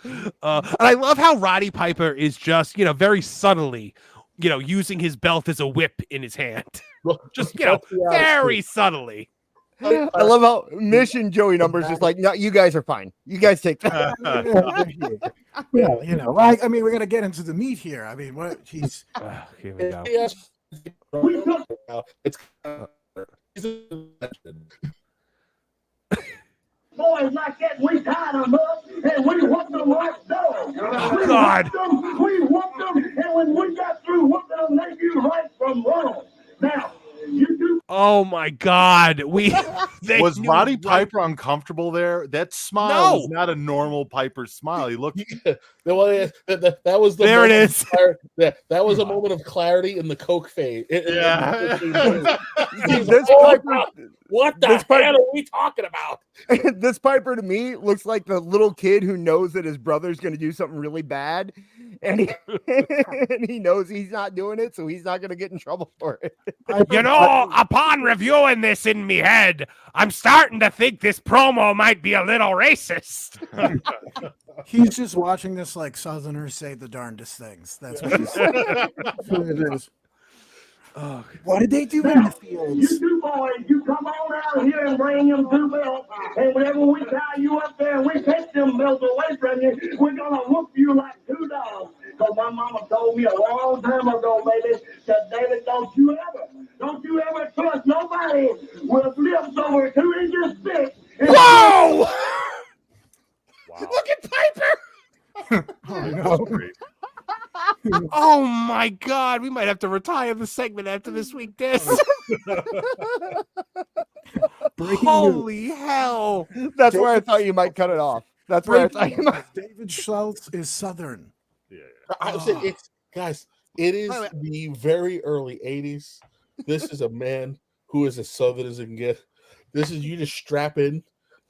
And I love how Roddy Piper is just, very subtly, using his belt as a whip in his hand. Just, very subtly. I love how Mission Joey numbers is like, no, you guys are fine. You guys take that. Yeah, I mean, we're gonna get into the meat here. I mean, what he's here we go. Yes. It's Boys like that, we tied them up and we whooped them like dogs. Oh, God. We whooped them, and when we got through whooping them, they knew right from wrong. Now, you do. Oh my God. Was Roddy Piper uncomfortable there? That smile was not a normal Piper smile. He looked. that was the there it is. That was a moment of clarity in the Coke phase. What the hell are we talking about? This Piper to me looks like the little kid who knows that his brother's going to do something really bad, and he knows he's not doing it, so he's not going to get in trouble for it. Upon reviewing this in me head, I'm starting to think this promo might be a little racist. He's just watching this like Southerners say the darndest things. That's what it is. Oh, what did they do in the fields? You two boys, you come on out here and bring them two belts. And whenever we tie you up there and we take them belts away from you, we're going to whoop you like two dogs. Because my mama told me a long time ago, baby, said, David, don't you ever trust nobody with lips over 2 inches thick. Whoa! Wow. Look at Piper! Oh, no. Oh my God, we might have to retire the segment after this week. Holy hell! That's where I thought you might cut it off. That's where I thought you might. David Schultz is Southern. I said, guys, it is the very early 80s. This is a man who is as Southern as it can get. This is you just strap in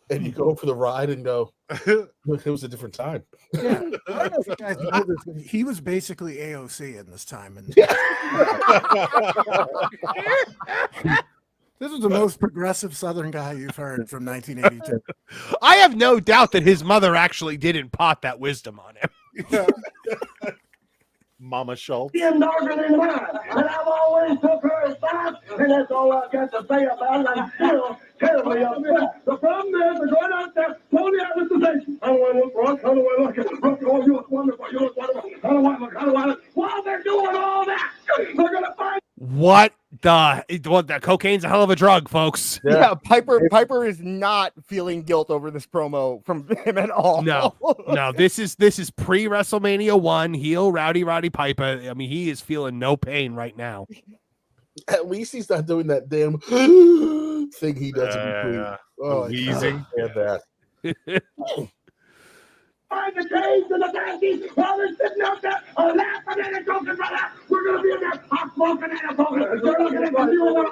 and you go for the ride and go, look, it was a different time. Yeah, I don't know if you guys know this, but he was basically AOC in this time. And this was the most progressive Southern guy you've heard from 1982. I have no doubt that his mother actually did impart that wisdom on him. Mama Schultz. Darker than mine, and I've always took her aside, and that's all I've got to say about it. I'm still terribly upset. The problem is, they're going out there, Tony Atlas to say, I don't want to look wrong, I don't want to look wrong, oh, you look wonderful, you look wonderful, I don't want to. While they're doing all that, they're going to find. What the cocaine's a hell of a drug, folks. Yeah, Piper is not feeling guilt over this promo from him at all. No, this is pre WrestleMania 1 heel Roddy Piper. I mean, he is feeling no pain right now. At least he's not doing that damn thing he does in between. Wheezing. That. Find the Jays and the Yankees while they're sitting out there laughing and joking, brother. We're going to be in there smoking and a poking. We're looking at the world.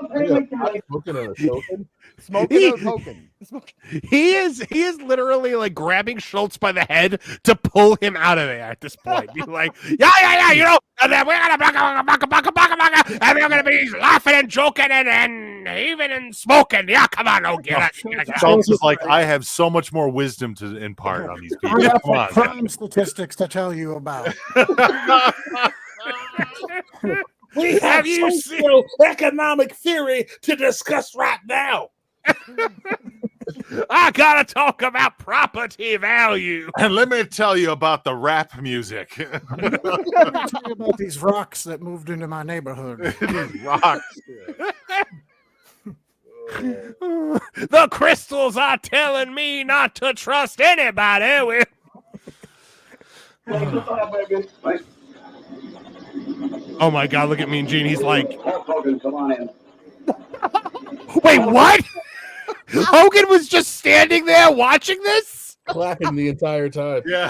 Smoking and a token. Smoking and a token. He is literally like grabbing Schultz by the head to pull him out of there at this point. Be like, yeah, you know, and then we're gonna baka, and we're gonna be laughing and joking and even and smoking. Yeah, come on, Hogan. Schultz is like, I have so much more wisdom to impart on these people. I have Come on. crime statistics to tell you about. We have socio-economic theory to discuss right now. I gotta talk about property value. And let me tell you about the rap music. Let me tell you about these rocks that moved into my neighborhood. These rocks. The crystals are telling me not to trust anybody. Oh my God, look at Mean Gene. He's like, wait, what? Hogan was just standing there watching this? Clapping the entire time. Yeah.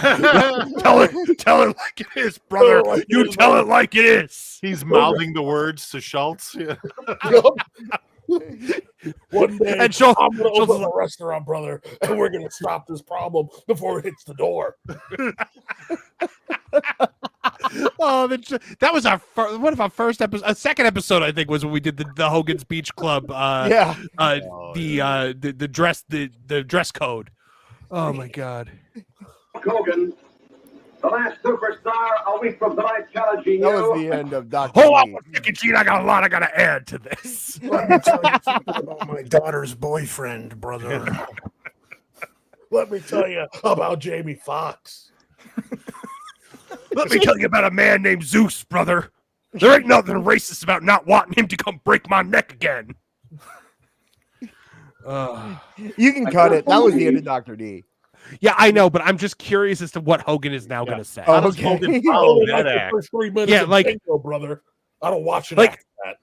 Tell it like it is, brother. You tell it like it is. He's mouthing the words to Schultz. Yeah. One day, And Schultz, I'm going to Schultz open a restaurant, brother, and we're going to stop this problem before it hits the door. Oh, that was one of our first episodes. A second episode, I think, was when we did the Hogan's Beach Club. The dress code. Oh my God. Hogan, the last superstar a week from tonight challenging you. That was the end of Dr. Hold on Lee. one second, Gene. I got a lot I gotta add to this. Let me tell you something about my daughter's boyfriend, brother. Let me tell you about Jamie Foxx. Let me tell you about a man named Zeus, brother. There ain't nothing racist about not wanting him to come break my neck again. You can cut it. That was the end of Dr. D. Yeah, I know, but I'm just curious as to what Hogan is now going to say. How does Hogan follow that act? First 3 minutes Yeah, of like, bingo, brother. I don't watch it like, after that.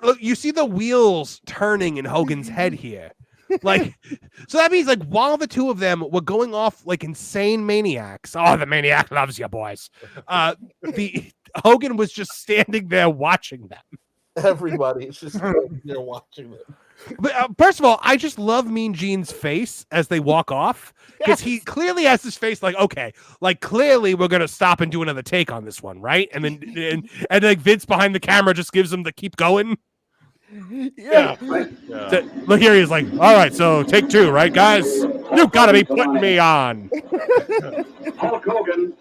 Look, you see the wheels turning in Hogan's head here. Like, so that means like while the two of them were going off like insane maniacs. Oh, the maniac loves you, boys. The Hogan was just standing there watching them. Everybody is just standing there watching them. But first of all, I just love Mean Gene's face as they walk off because he clearly has this face like, okay, like clearly we're gonna stop and do another take on this one, right? And then and like Vince behind the camera just gives him the keep going. Yeah. Look here, he's like, all right, so take 2, right, guys? You've got to be putting me on. Hulk Hogan,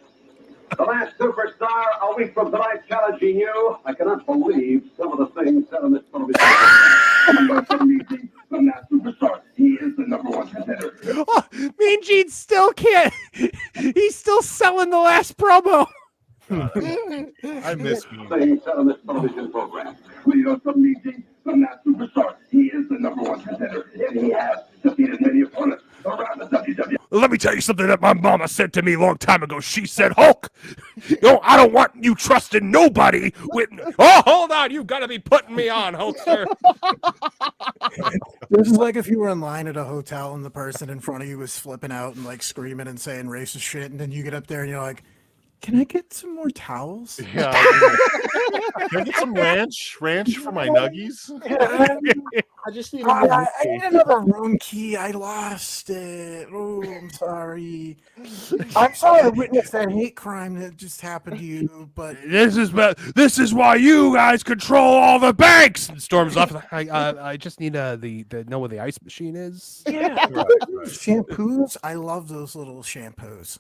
the last superstar a week from tonight challenging you. I cannot believe some of the things said on this television. From that superstar, he is the #1 contender. Oh, Mean Gene still can't. He's still selling the last promo. I miss me. Things said on this television program. Well, you know, some Mean Gene, from that superstar, he is the #1 contender, and he has defeated many opponents around the WWE. Let me tell you something that my mama said to me a long time ago. She said, Hulk, I don't want you trusting nobody with... Oh, hold on. You've got to be putting me on, Hulkster. This is like if you were in line at a hotel and the person in front of you was flipping out and like screaming and saying racist shit, and then you get up there and you're like, can I get some more towels? Yeah. Can I get some ranch for my nuggies? I just need I need another room key. I lost it. Oh, I'm sorry. I'm sorry to witness that hate crime that just happened to you, but This is why you guys control all the banks. And storms off. I just need the know where the ice machine is. yeah. Shampoos. I love those little shampoos.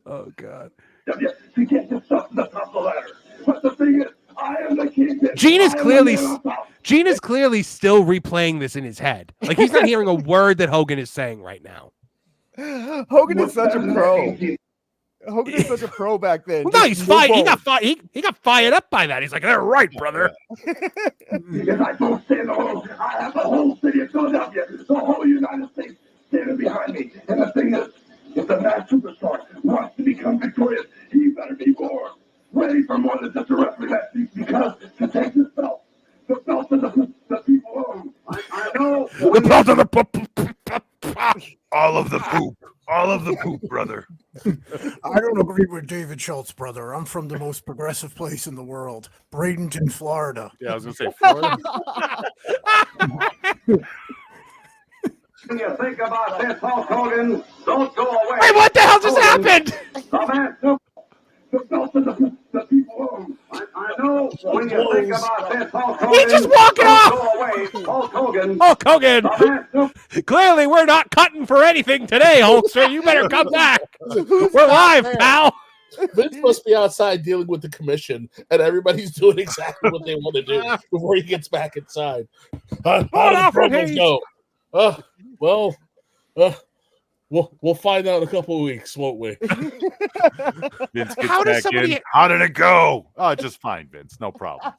Oh God. To get yourself to the top of the ladder. But the thing is, I am the king. Gene is clearly still replaying this in his head. Like he's not hearing a word that Hogan is saying right now. Hogan is such a pro. Hogan is such a pro back then. Well, no, he's fired. He got fired up by that. He's like, "They're right, brother." Because I don't stand alone. I have the whole city of Philadelphia, the whole United States standing behind me. And the thing is, if the mad superstar wants to become victorious, he better be more ready for more than just a wrestling match. Because to take this belt, the belt of the people own. I know. The belt of the all of the poop, brother. I don't agree with David Schultz, brother. I'm from the most progressive place in the world, Bradenton, Florida. Yeah, I was gonna say Florida. When you think about this, Hulk Hogan, don't go away. Wait, what the hell just happened? The people. I know when you think about this, Hulk Hogan, He's just walking off. Don't go away, Hulk Hogan. Hulk Hogan. Clearly, we're not cutting for anything today, Hulkster. You better come back. We're live, pal. Vince must be outside dealing with the commission, and everybo's doing exactly what they want to do before he gets back inside. How do the promos go? We'll find out in a couple of weeks, won't we? Vince gets back in. How did it go? Oh, just fine, Vince. No problem.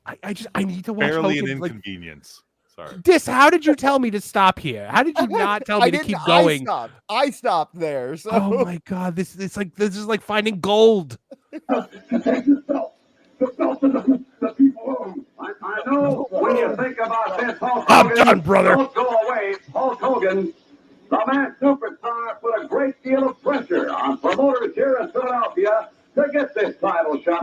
I need to watch Barely Hogan, an inconvenience. Sorry. How did you tell me to stop here? How did you not tell me to keep going? I stopped there. So. Oh my god, this is like finding gold. The people. I know when you think about this, Hulk I'm Hogan, done, brother. Don't go away, Hulk Hogan. The man superstar put a great deal of pressure on promoters here in Philadelphia to get this title shot.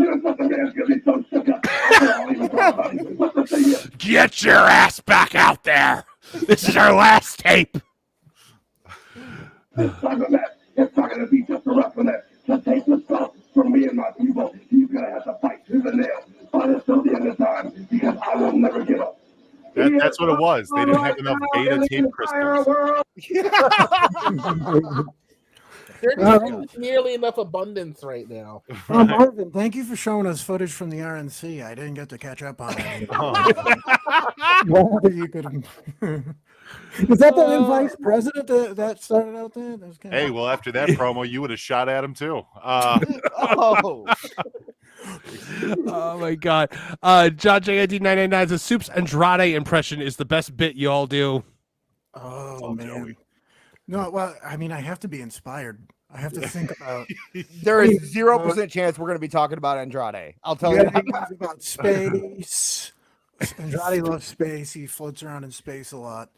Get your ass back out there. This is our last tape. It's not going to be just a wrestling match. To take the stuff from me and my people, he's going to have to fight to the nail. But it's till the end of time because I will never give up. That's what it was. They didn't have enough beta tape crystals. There's not nearly enough abundance right now. Marvin, thank you for showing us footage from the RNC. I didn't get to catch up on it. You could. Is that the vice president that started out there? Hey, well, after that promo, you would have shot at him too. Oh. Oh my god. John JID 999 says Soup's Andrade impression is the best bit you all do. Oh man. No, well, I mean, I have to be inspired. I have to think about. There is 0% chance we're going to be talking about Andrade. I'll tell you. About space. Andrade loves space. He floats around in space a lot.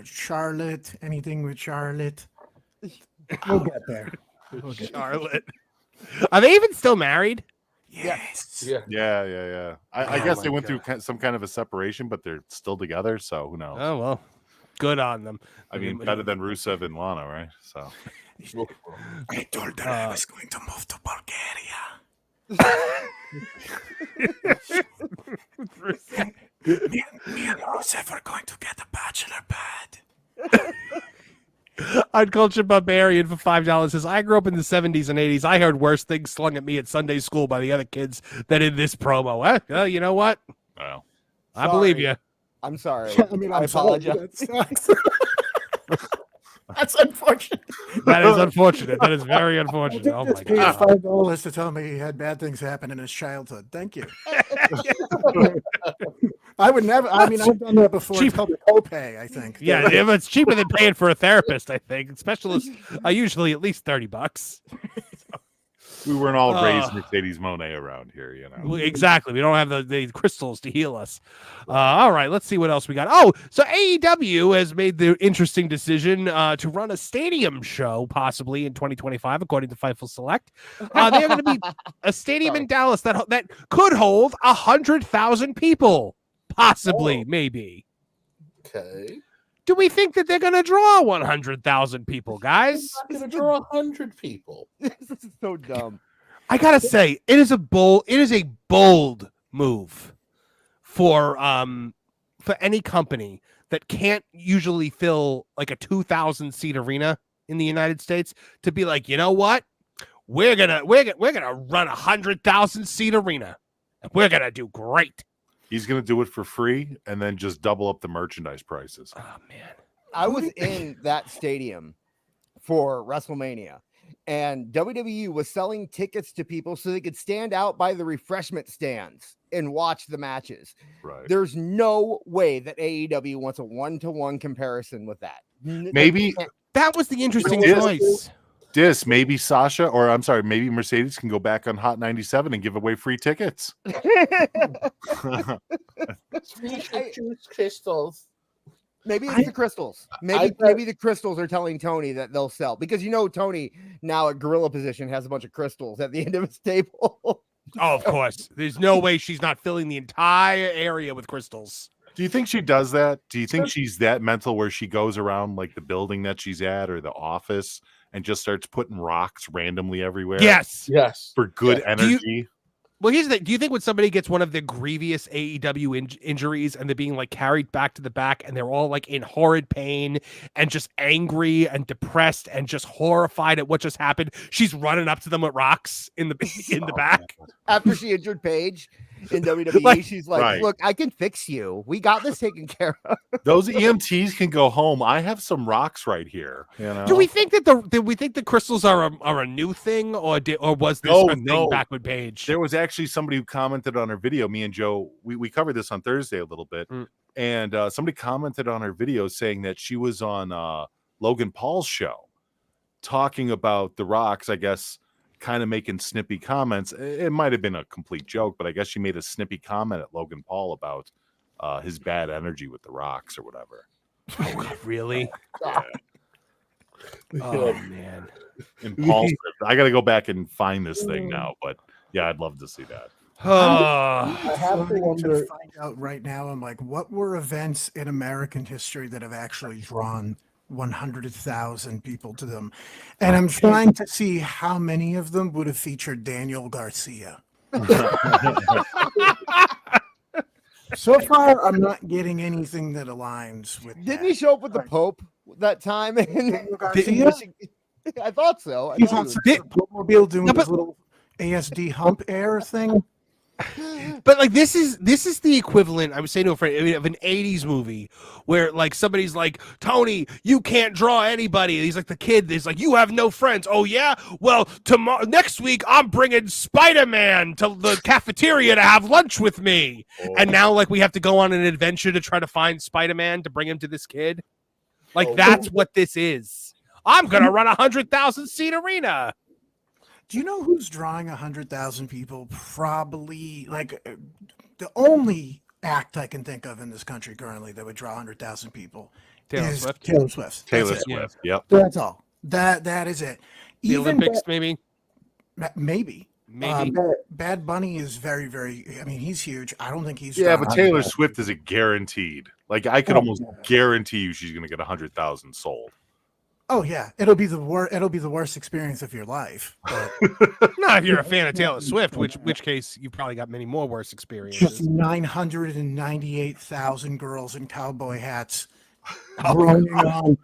Charlotte, anything with Charlotte. We'll get there. Charlotte. Are they even still married? Yes. Yeah. I guess they went through some kind of a separation, but they're still together. So who knows? Oh well, good on them. I mean, better than Rusev and Lana, right? So I told her I was going to move to Bulgaria. Me and Rusev are going to get a bachelor pad. Uncultured Barbarian for $5 says, I grew up in the 70s and 80s. I heard worse things slung at me at Sunday school by the other kids than in this promo. Well, you know what? Well, I believe you. I'm sorry. I mean, I apologize. That's unfortunate. That is unfortunate. That is very unfortunate. Oh my god. $5 to tell me he had bad things happen in his childhood. Thank you. I would never. I mean, I've done that before. It's called a copay, I think. Yeah, it's cheaper than paying for a therapist. I think specialists are usually at least $30. We weren't all raised Mercedes Mone around here, you know. Exactly. We don't have the crystals to heal us. All right, let's see what else we got. Oh, so AEW has made the interesting decision to run a stadium show possibly in 2025, according to Fightful Select. They're going to be a stadium in Dallas that could hold 100,000 people, possibly, maybe. Okay. Do we think that they're going to draw 100,000 people, guys? They're going to draw 100 people. This is so dumb. I gotta say, it is a bold move for any company that can't usually fill like a 2,000 seat arena in the United States to be like, you know what? We're gonna run 100,000 seat arena, and we're gonna do great. He's going to do it for free and then just double up the merchandise prices. Oh, man. I was in that stadium for WrestleMania, and WWE was selling tickets to people so they could stand out by the refreshment stands and watch the matches. Right. There's no way that AEW wants a one-to-one comparison with that. Maybe that was the interesting choice. Maybe Sasha, or I'm sorry, maybe Mercedes can go back on Hot 97 and give away free tickets. Choose crystals. Maybe it's the crystals. Maybe the crystals are telling Tony that they'll sell, because Tony now at gorilla position has a bunch of crystals at the end of his table. Oh, of course. There's no way she's not filling the entire area with crystals. Do you think she does that? Do you think she's that mental where she goes around like the building that she's at or the office and just starts putting rocks randomly everywhere? Yes. For good energy. Well, here's the thing. Do you think when somebody gets one of the grievous AEW injuries and they're being like carried back to the back and they're all like in horrid pain and just angry and depressed and just horrified at what just happened, she's running up to them with rocks in the back? After she injured Paige in WWE, she's like, look, I can fix you. We got this taken care of. Those EMTs can go home. I have some rocks right here. Do we think that the crystals are a new thing, or was this a thing back with Paige? There was actually somebody who commented on her video. Me and Joe, we covered this on Thursday a little bit, and somebody commented on her video saying that she was on Logan Paul's show talking about the rocks, I guess, kind of making snippy comments. It might have been a complete joke, but I guess she made a snippy comment at Logan Paul about his bad energy with the rocks or whatever. Oh, God, really? Yeah. Oh, man. And Paul's, I got to go back and find this thing now, but yeah, I'd love to see that. I have to find out right now. I'm like, what were events in American history that have actually drawn 100,000 people to them? And I'm trying to see how many of them would have featured Daniel Garcia. So far, I'm not getting anything that aligns with. Didn't he show up with the Pope that time? Garcia? I thought so. He's on the Mobile doing his little ASD hump air thing. But like this is the equivalent, I would say to a friend, of an 80s movie where like somebody's like, Tony, you can't draw anybody. He's like the kid is like, you have no friends. Oh yeah? Well, next week I'm bringing Spider-Man to the cafeteria to have lunch with me. And now like we have to go on an adventure to try to find Spider-Man to bring him to this kid. Like that's what this is. I'm gonna run 100,000 seat arena. Do you know who's drawing 100,000 people? Probably like the only act I can think of in this country currently that would draw 100,000 people is Taylor Swift. Taylor Swift. Yep. That's all. That is it. The Olympics, maybe. Maybe. Bad Bunny is very, very. I mean, he's huge. I don't think he's. Yeah, but Taylor Swift is a guaranteed. Like I could almost guarantee you she's going to get 100,000 sold. Oh yeah, it'll be the worst experience of your life. But not if you're a fan of Taylor Swift, which case you probably got many more worse experiences. Just 998,000 girls in cowboy hats running on.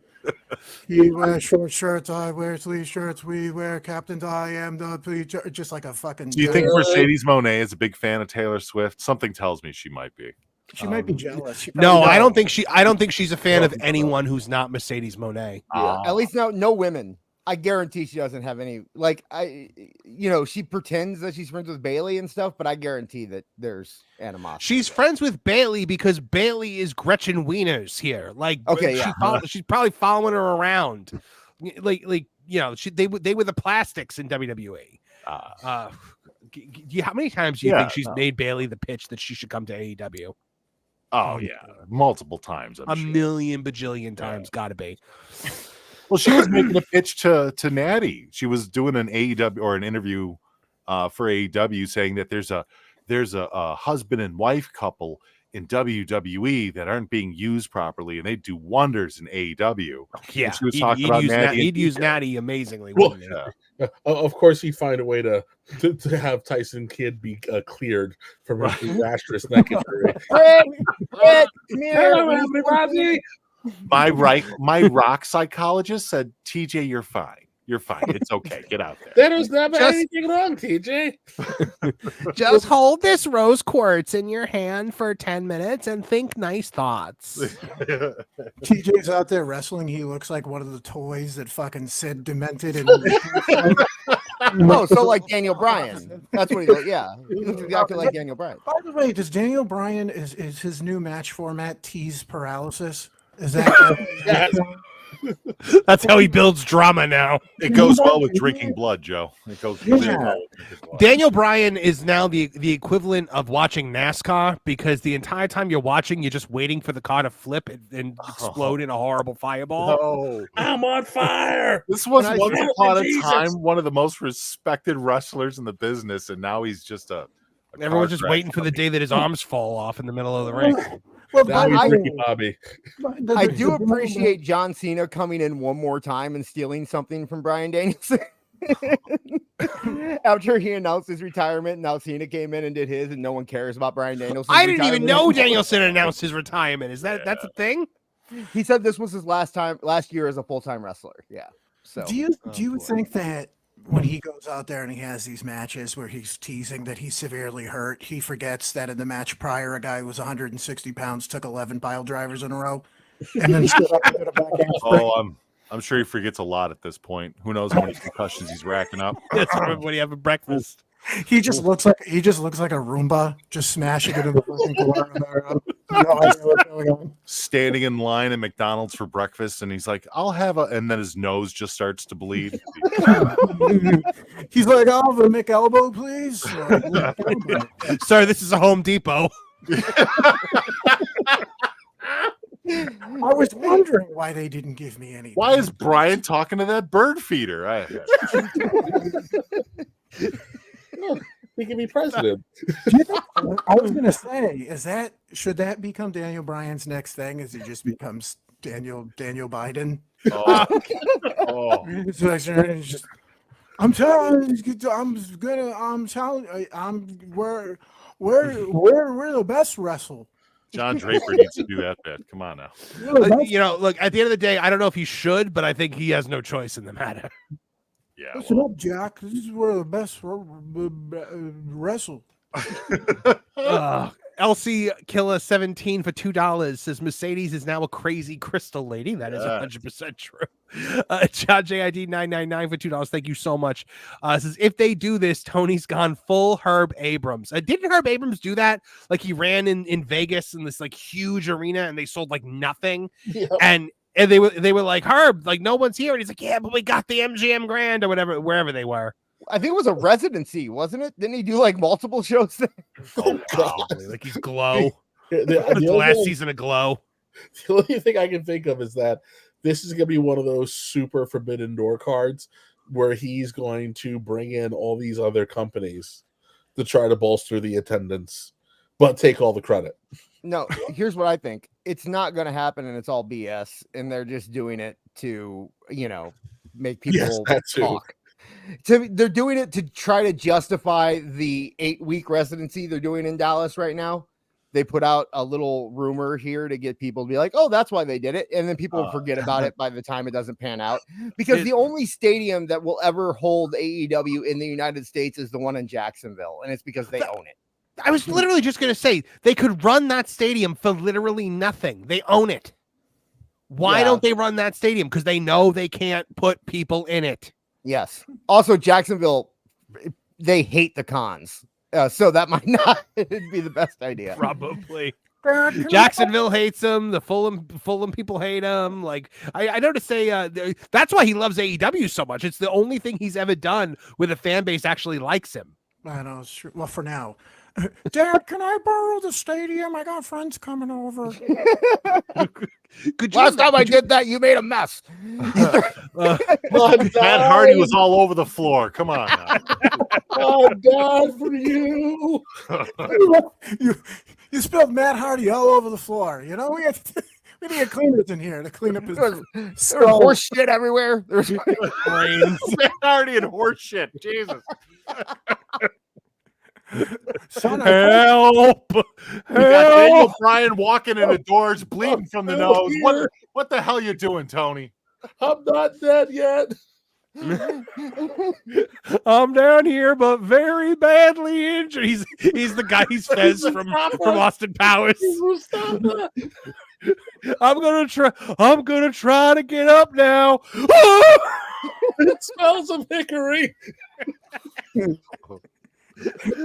He wears short shirts, I wear sleeve shirts, we wear captains, I am the preacher. Just like a fucking. Do you think Mercedes Moné is a big fan of Taylor Swift? Something tells me she might be. She might be jealous. I don't think she's a fan of anyone who's not Mercedes Moné. Yeah, at least no women. I guarantee she doesn't have any. Like she pretends that she's friends with Bailey and stuff, but I guarantee that there's animosity. She's friends with Bailey because Bailey is Gretchen Wieners here. Like, she's probably following her around. Like they were the plastics in WWE. How many times do you think she's made Bailey the pitch that she should come to AEW? Oh yeah, multiple times. I'm sure. Million bajillion times, gotta be. Well, she was making a pitch to Natty. She was doing an AEW or an interview for AEW, saying that there's a husband and wife couple in WWE that aren't being used properly, and they do wonders in AEW. Yeah, and she was talking about Natty. He'd use Natty amazingly. Well, of course, he'd find a way to have Tyson Kidd be cleared from her disastrous neck injury. Hello, everybody. My rock psychologist said, TJ, you're fine. You're fine. It's okay. Get out there. There's never anything wrong, TJ. Just hold this rose quartz in your hand for 10 minutes and think nice thoughts. TJ's out there wrestling. He looks like one of the toys that fucking Sid demented. So like Daniel Bryan. That's what he looks. Yeah, he looks exactly like Daniel Bryan. By the way, does Daniel Bryan is his new match format tease paralysis? Is that? That's how he builds drama now. It goes well with drinking blood, Joe. It goes really well with drinking blood. Daniel Bryan is now the equivalent of watching NASCAR, because the entire time you're watching, you're just waiting for the car to flip and explode in a horrible fireball. Oh, I'm on fire. This was once upon a time one of the most respected wrestlers in the business, and now he's just a Everyone's just waiting for the day that his arms fall off in the middle of the ring. Well, Ricky Bobby. I do appreciate John Cena coming in one more time and stealing something from Bryan Danielson. After he announced his retirement, now Cena came in and did his, and no one cares about Bryan Danielson. I didn't even know Danielson announced his retirement. Is that's a thing? He said this was his last year as a full-time wrestler. Yeah. So do you think that when he goes out there and he has these matches where he's teasing that he's severely hurt, he forgets that in the match prior, a guy who was 160 pounds took 11 pile drivers in a row, and then stood up and did a back handspring? I'm sure he forgets a lot at this point. Who knows how many concussions he's racking up? That's when you have a breakfast. He just looks like a Roomba, just smashing it in the fucking corner. No idea what's going on. Standing in line at McDonald's for breakfast, and he's like, "I'll have a," and then his nose just starts to bleed. He's like, "I'll have a McElbow, please." Sir, this is a Home Depot. I was wondering why they didn't give me any. Why is Brian talking to that bird feeder? He can be president. I was going to say, should that become Daniel Bryan's next thing? As he just becomes Daniel Biden? I'm we're the best wrestle. John Draper needs to do that bit. Come on now. Look, at the end of the day, I don't know if he should, but I think he has no choice in the matter. Yeah. Listen up, Jack. This is where the best wrestle. LC Killer 17 for $2 says Mercedes is now a crazy crystal lady. That is 100% true. John JID 999 for $2. Thank you so much. Says if they do this, Tony's gone full Herb Abrams. Didn't Herb Abrams do that? Like he ran in Vegas in this like huge arena and they sold like nothing. Yeah. And they were like, Herb, like no one's here. And he's like, yeah, but we got the MGM Grand or whatever, wherever they were. I think it was a residency, wasn't it? Didn't he do like multiple shows there? Oh, God. Like he's Glow. The last season of Glow. The only thing I can think of is that this is going to be one of those super forbidden door cards where he's going to bring in all these other companies to try to bolster the attendance, but take all the credit. No, here's what I think. It's not going to happen, and it's all BS, and they're just doing it to, make people talk. They're doing it to try to justify the 8-week residency they're doing in Dallas right now. They put out a little rumor here to get people to be like, oh, that's why they did it. And then people forget about it by the time it doesn't pan out. Because the only stadium that will ever hold AEW in the United States is the one in Jacksonville. And it's because they own it. I was literally just going to say they could run that stadium for literally nothing. They own it. Why don't they run that stadium? Because they know they can't put people in it. Yes. Also, Jacksonville, they hate the cons. So that might not be the best idea. Probably. Jacksonville hates him. The Fulham people hate him. Like I know to say that's why he loves AEW so much. It's the only thing he's ever done where the fan base actually likes him. I know. Well, for now. Dad, can I borrow the stadium? I got friends coming over. Last time I did that, you made a mess. Matt Hardy was all over the floor. Come on now. Oh, God, for you. You spilled Matt Hardy all over the floor. We need cleaners in here to clean up his horse shit everywhere. There's Matt Hardy and horse shit. Jesus. Son, help! You got Daniel Bryan walking in the doors, bleeding from the nose. What the hell you doing, Tony? I'm not dead yet. I'm down here, but very badly injured. He's the guy. He's Fez from Austin Powers. I'm gonna try to get up now. It smells of hickory.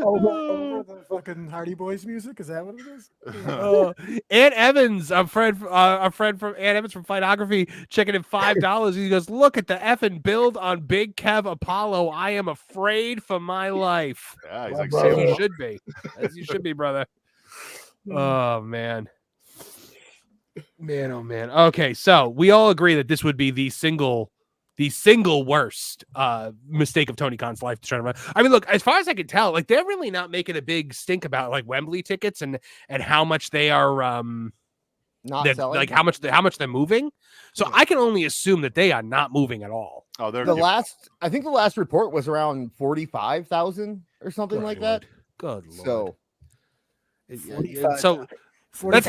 Over the fucking Hardy Boys music? Is that what it is? Ann Evans, a friend from Ann Evans from Fightography, checking in $5. He goes, "Look at the effing build on Big Kev Apollo. I am afraid for my life." Yeah, he's As like, you should be. As you should be, brother. Oh man. Man, oh man. Okay, so we all agree that this would be the single worst mistake of Tony Khan's life to try to run. I mean, look, as far as I can tell, like they're really not making a big stink about like Wembley tickets and how much they are not selling, like how much they're moving. So I can only assume that they are not moving at all. Oh, they're I think the last report was around 45,000 or something like that. Good lord. So that's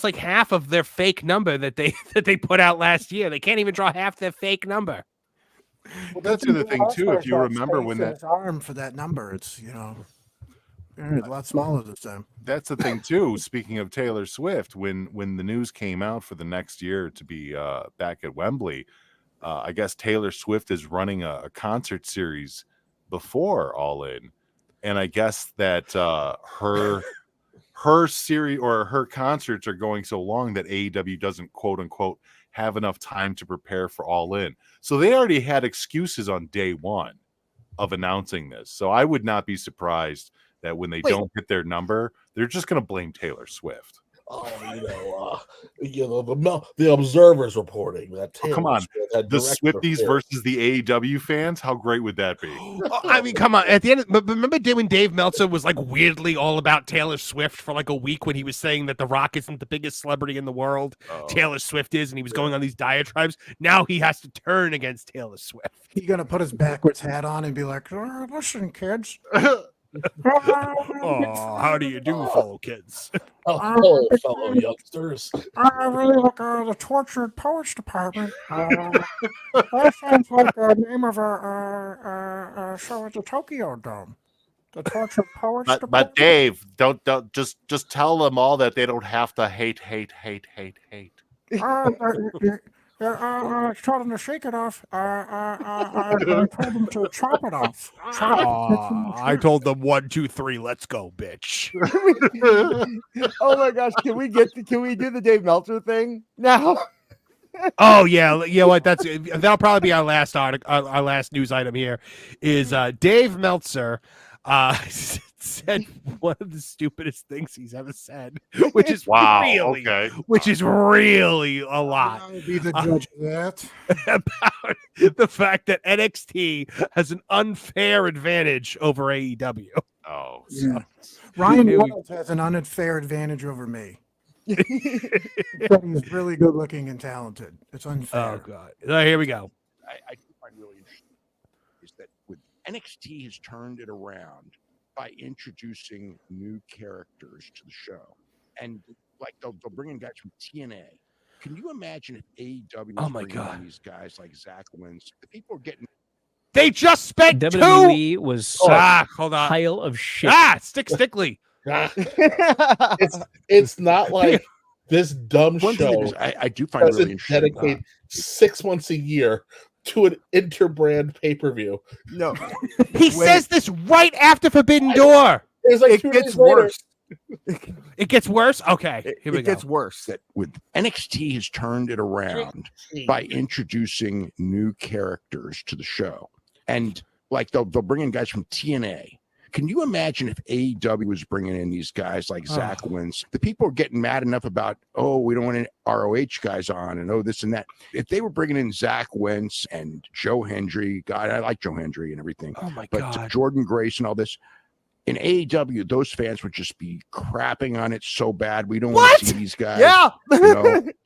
like half of their fake number that they put out last year. They can't even draw half their fake number. Well, that's the other thing too. If you remember when that arm for that number, it's a lot smaller this time. That's the thing too. Speaking of Taylor Swift, when the news came out for the next year to be back at Wembley, I guess Taylor Swift is running a concert series before All In, and I guess that her series or her concerts are going so long that AEW doesn't quote unquote have enough time to prepare for All In. So they already had excuses on day one of announcing this. So I would not be surprised that when they don't hit their number, they're just going to blame Taylor Swift. Oh, the Observer's reporting that. Come on, the Swifties versus the AEW fans. How great would that be? I mean, come on. At the end, but remember when Dave Meltzer was like weirdly all about Taylor Swift for like a week when he was saying that The Rock isn't the biggest celebrity in the world, Taylor Swift is, and he was going on these diatribes. Now he has to turn against Taylor Swift. He's gonna put his backwards hat on and be like, "Listen, kids." Oh, how do you do, fellow kids? Hello, fellow youngsters. I really like the Tortured Poets Department. That sounds like the name of a show at the Tokyo Dome. The Tortured Poets Department. But Dave, don't just tell them all that they don't have to hate. I told them to shake it off. I told them to chop it off. I told them 1, 2, 3, let's go, bitch. Oh my gosh, can we do the Dave Meltzer thing now? Oh yeah, you know what? That'll probably be our last our last news item here. Is Dave Meltzer said one of the stupidest things he's ever said, which is which is really a lot. I'll be the judge of that. About the fact that NXT has an unfair advantage over AEW. Oh, yeah. Ryan Reynolds has an unfair advantage over me. He's really good looking and talented. It's unfair. Oh god. Here we go. I find really interesting is that with NXT has turned it around by introducing new characters to the show, and like they'll bring in guys from TNA. Can you imagine if AEW was bringing in these guys like Zach Wentz? The people are getting. They just spent WWE was hold on. Pile of shit. Stickly. It's not like this dumb show. I do find it really interesting. Dedicate 6 months a year to an interbrand pay-per-view. No, he says this right after Forbidden Door. It gets worse. It gets worse. Okay, here we go. It gets worse. That with NXT has turned it around by introducing new characters to the show, and like they'll bring in guys from TNA. Can you imagine if AEW was bringing in these guys like Zach Wentz? The people are getting mad enough about, we don't want any ROH guys on and this and that. If they were bringing in Zach Wentz and Joe Hendry, God, I like Joe Hendry and everything. Oh my but God. Jordan Grace and all this. In AEW, those fans would just be crapping on it so bad. We don't want to see these guys. Yeah.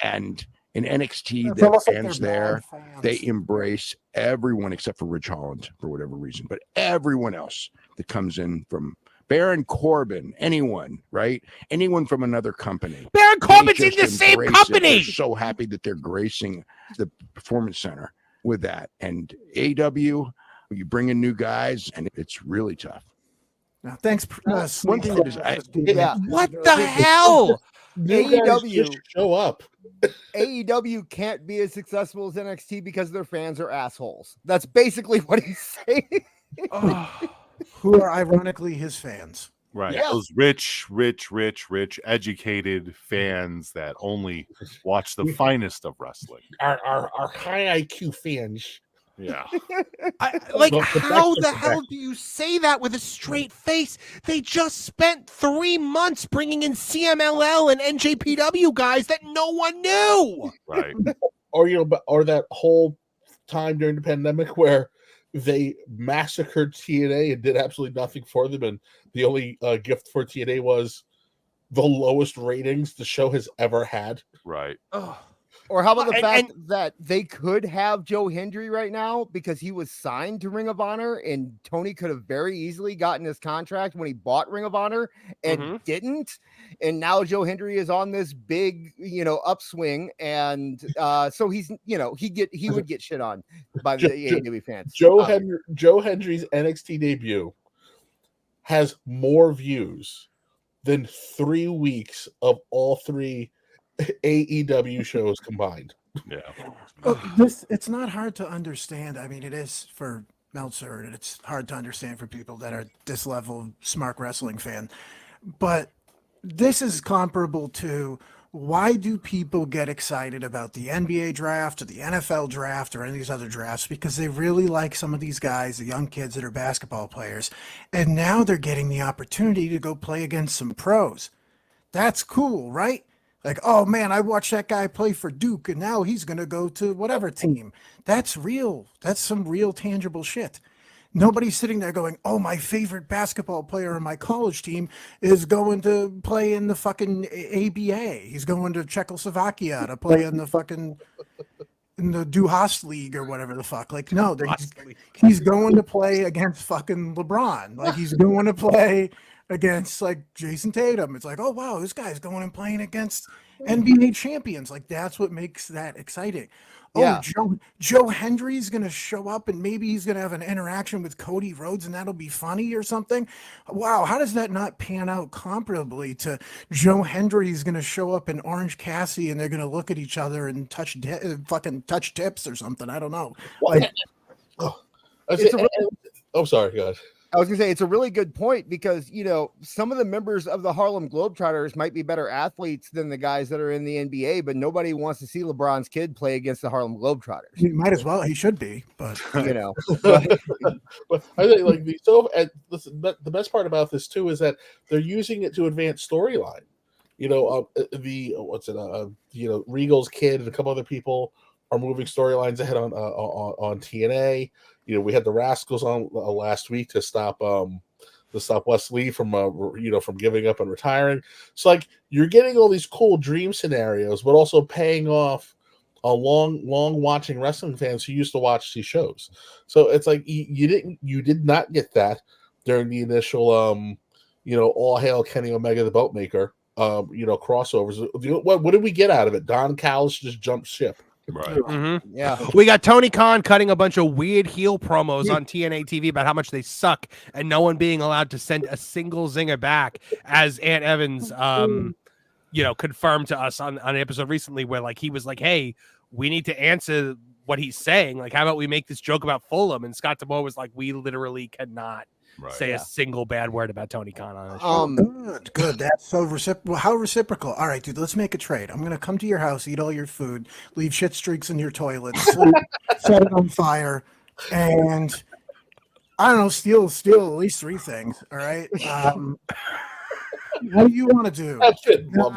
And in NXT, It's the almost like fans they're there, bad fans. they embrace everyone except for Ridge Holland for whatever reason, but everyone else that comes in from Baron Corbin, anyone, right? Anyone from another company. Baron Corbin's in the same embrace it. company. They're so happy that they're gracing the Performance Center with that. And AEW, you bring in new guys, and it's really tough. Now, thanks. One thing that is, What the hell? AEW show up. AEW can't be as successful as NXT because their fans are assholes. That's basically what he's saying. Who are ironically his fans. Right. Yes. Those rich, educated fans that only watch the finest of wrestling. Our high IQ fans. Yeah. How the hell do you say that with a straight face? They just spent 3 months bringing in CMLL and NJPW guys that no one knew. Right. Or that whole time during the pandemic where they massacred TNA and did absolutely nothing for them, and the only gift for TNA was the lowest ratings the show has ever had. Right. Or how about the fact that they could have Joe Hendry right now because he was signed to Ring of Honor, and Tony could have very easily gotten his contract when he bought Ring of Honor and didn't. And now Joe Hendry is on this big, upswing, and so he's, he would get shit on by the AEW fans. Joe Hendry's NXT debut has more views than 3 weeks of all 3 AEW shows combined. Yeah. It's not hard to understand. I mean, it is for Meltzer, and it's hard to understand for people that are this level smart wrestling fan. But this is comparable to, why do people get excited about the NBA draft or the NFL draft or any of these other drafts? Because they really like some of these guys, the young kids that are basketball players, and now they're getting the opportunity to go play against some pros. That's cool, right? Like, oh man, I watched that guy play for Duke, and now he's going to go to whatever team. That's real. That's some real tangible shit. Nobody's sitting there going, oh, my favorite basketball player on my college team is going to play in the fucking ABA. He's going to Czechoslovakia to play in the fucking, in the Duhas League or whatever the fuck. Like, no, he's going to play against fucking LeBron. Like, he's going to play against like Jason Tatum. It's like, oh wow, this guy's going and playing against NBA champions. Like, that's what makes that exciting. Yeah. Oh, Joe Hendry's gonna show up, and maybe he's gonna have an interaction with Cody Rhodes, and that'll be funny or something. Wow, how does that not pan out comparably to Joe Hendry's gonna show up in Orange Cassidy, and they're gonna look at each other and fucking touch tips or something? I don't know. Like, sorry, guys. I was gonna say, it's a really good point because, some of the members of the Harlem Globetrotters might be better athletes than the guys that are in the NBA, but nobody wants to see LeBron's kid play against the Harlem Globetrotters. He might as well. He should be, but but I think the best part about this too is that they're using it to advance storyline. Regal's kid and a couple other people are moving storylines ahead on TNA. We had the Rascals on last week to stop Wes Lee from giving up and retiring. So like, you're getting all these cool dream scenarios, but also paying off a long watching wrestling fans who used to watch these shows. So it's like you did not get that during the initial all hail Kenny Omega the Boatmaker crossovers. What did we get out of it? Don Callis just jumped ship. Right. Mm-hmm. Yeah. We got Tony Khan cutting a bunch of weird heel promos on TNA TV about how much they suck, and no one being allowed to send a single zinger back, as Ant Evans confirmed to us on an episode recently where like he was like, hey, we need to answer what he's saying. Like, how about we make this joke about Fulham? And Scott D'Amore was like, we literally cannot say a single bad word about Tony Khan on this show. Good. That's so reciprocal. How reciprocal? All right, dude, let's make a trade. I'm gonna come to your house, eat all your food, leave shit streaks in your toilet, set it on fire, and I don't know, steal at least 3 things. All right. What do you want to do? That's it. No.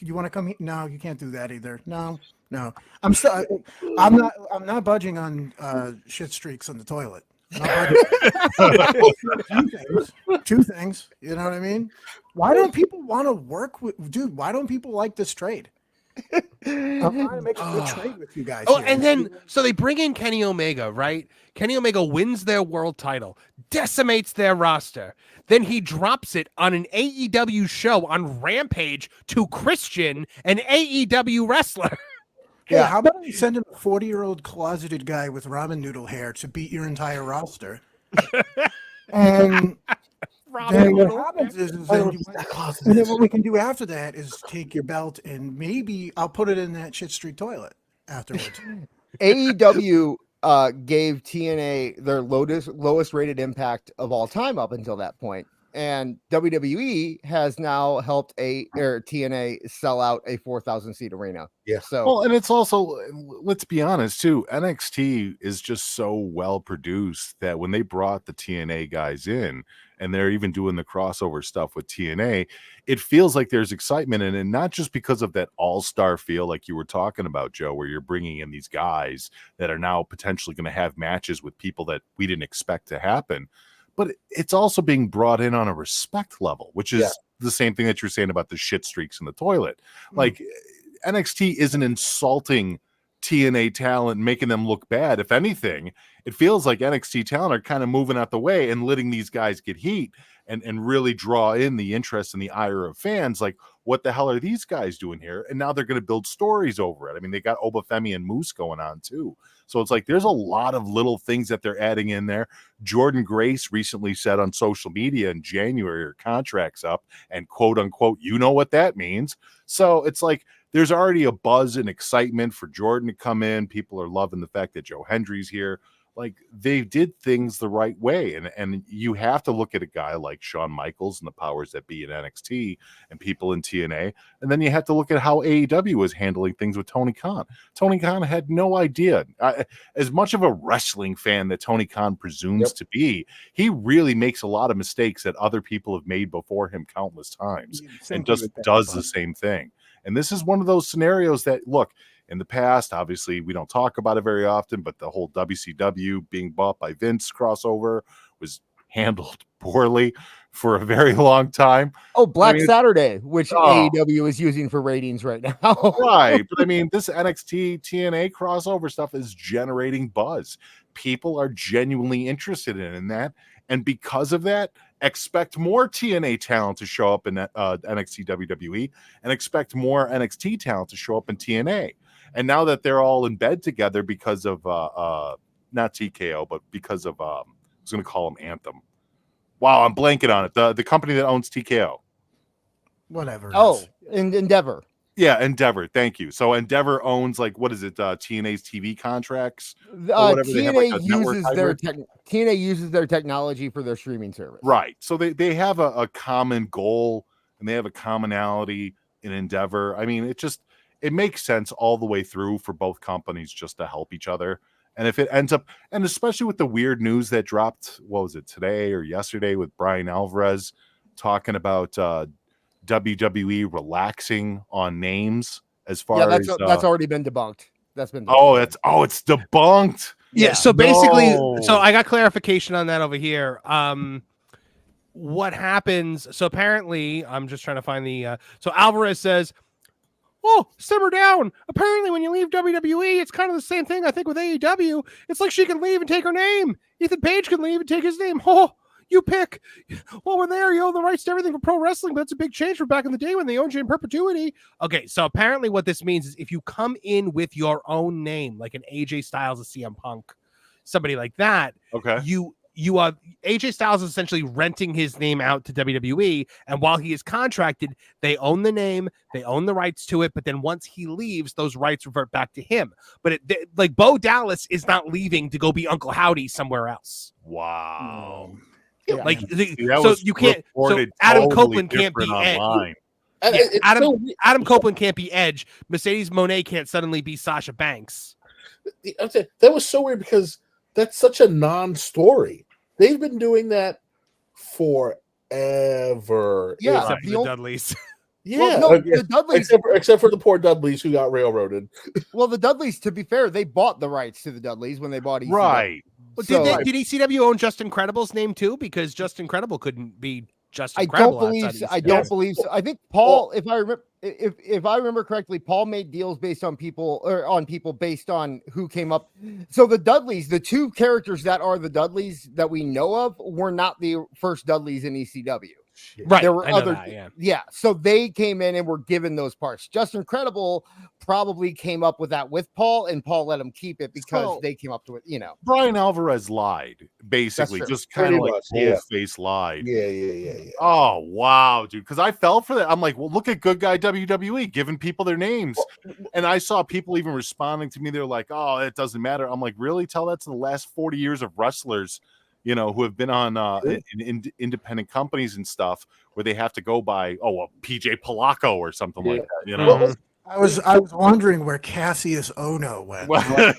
You want to come here? No, you can't do that either. No. I'm not budging on shit streaks on the toilet. Two things. You know what I mean? Why don't people want to work with, dude? Why don't people like this trade? I'm trying to make a good trade with you guys. Here. And then so they bring in Kenny Omega, right? Kenny Omega wins their world title, decimates their roster. Then he drops it on an AEW show on Rampage to Christian, an AEW wrestler. Yeah, how about you send in a 40-year-old closeted guy with ramen noodle hair to beat your entire roster? And then what happens is then and then what we can do after that is take your belt and maybe I'll put it in that shit street toilet afterwards. AEW gave TNA their lowest rated impact of all time up until that point. And WWE has now helped TNA sell out a 4,000 seat arena. Yeah. So, well, and it's also, let's be honest too, NXT is just so well produced that when they brought the TNA guys in and they're even doing the crossover stuff with TNA, it feels like there's excitement in it, and not just because of that all-star feel like you were talking about, Joe, where you're bringing in these guys that are now potentially going to have matches with people that we didn't expect to happen. But it's also being brought in on a respect level, which is the same thing that you're saying about the shit streaks in the toilet. Like NXT isn't insulting TNA talent, making them look bad. If anything, it feels like NXT talent are kind of moving out the way and letting these guys get heat and really draw in the interest and the ire of fans. Like, what the hell are these guys doing here? And now they're going to build stories over it. I mean, they got Obafemi and Moose going on too. So it's like there's a lot of little things that they're adding in there. Jordan Grace recently said on social media in January, her contract's up, and quote unquote, you know what that means. So it's like there's already a buzz and excitement for Jordan to come in. People are loving the fact that Joe Hendry's here. Like, they did things the right way. And you have to look at a guy like Shawn Michaels and the powers that be in NXT and people in TNA. And then you have to look at how AEW was handling things with Tony Khan. Tony Khan had no idea. As much of a wrestling fan that Tony Khan presumes to be, he really makes a lot of mistakes that other people have made before him countless times and just does the same thing. And this is one of those scenarios that, look, in the past, obviously, we don't talk about it very often, but the whole WCW being bought by Vince crossover was handled poorly for a very long time. Oh, Black Saturday, which AEW is using for ratings right now. Right. But I mean, this NXT TNA crossover stuff is generating buzz. People are genuinely interested in that. And because of that, expect more TNA talent to show up in NXT WWE and expect more NXT talent to show up in TNA. And now that they're all in bed together because of not TKO, but because of I was going to call them Anthem. Wow, I'm blanking on it. The company that owns TKO. Whatever. Oh, Endeavor. Yeah, Endeavor. Thank you. So Endeavor owns, like, what is it? TNA's TV contracts. TNA uses their technology for their streaming service. Right. So they have a common goal and they have a commonality in Endeavor. I mean, it makes sense all the way through for both companies just to help each other. And if it ends up, and especially with the weird news that dropped, what was it, today or yesterday, with Brian Alvarez talking about WWE relaxing on names as far as that's already been debunked. That's been debunked. It's debunked. Yeah. So basically, so I got clarification on that over here. What happens? So apparently, I'm just trying to find the. So Alvarez says, "Oh, simmer down. Apparently, when you leave WWE, it's kind of the same thing. I think with AEW, it's like she can leave and take her name. Ethan Page can leave and take his name. Oh, you pick. Well, we're there. You own the rights to everything for pro wrestling, but it's a big change from back in the day when they owned you in perpetuity." Okay, so apparently what this means is if you come in with your own name, like an AJ Styles, a CM Punk, somebody like that, okay, you are AJ Styles is essentially renting his name out to WWE, and while he is contracted, they own the name, they own the rights to it, but then once he leaves, those rights revert back to him. But like Bo Dallas is not leaving to go be Uncle Howdy somewhere else. Wow. Yeah. Like so you can't. So Adam Copeland can't be Edge. Adam Copeland can't be Edge. Mercedes Moné can't suddenly be Sasha Banks. That was so weird because that's such a non-story. They've been doing that forever. Yeah, except for the Dudleys. Yeah, well, no, the Dudleys, except for the poor Dudleys who got railroaded. Well, the Dudleys, to be fair, they bought the rights to the Dudleys when they bought ECW. Right. Well, did ECW own Just Incredible's name too? Because Just Incredible couldn't be Just Incredible. I don't believe so. I think Paul, if I remember correctly, Paul made deals based on people based on who came up. So the Dudleys, the two characters that are the Dudleys that we know of, were not the first Dudleys in ECW. Right. There were I know other, that, yeah. So they came in and were given those parts. Justin Credible probably came up with that with Paul, and Paul let him keep it because they came up to it. Brian Alvarez lied, basically, just kind of like face lied. Yeah. Oh wow, dude! Because I fell for that. I'm like, well, look at good guy WWE giving people their names, and I saw people even responding to me. They're like, oh, it doesn't matter. I'm like, really? Tell that to the last 40 years of wrestlers, who have been on in independent companies and stuff, where they have to go by PJ Polacco or something like that. I was wondering where Cassius Ono went. I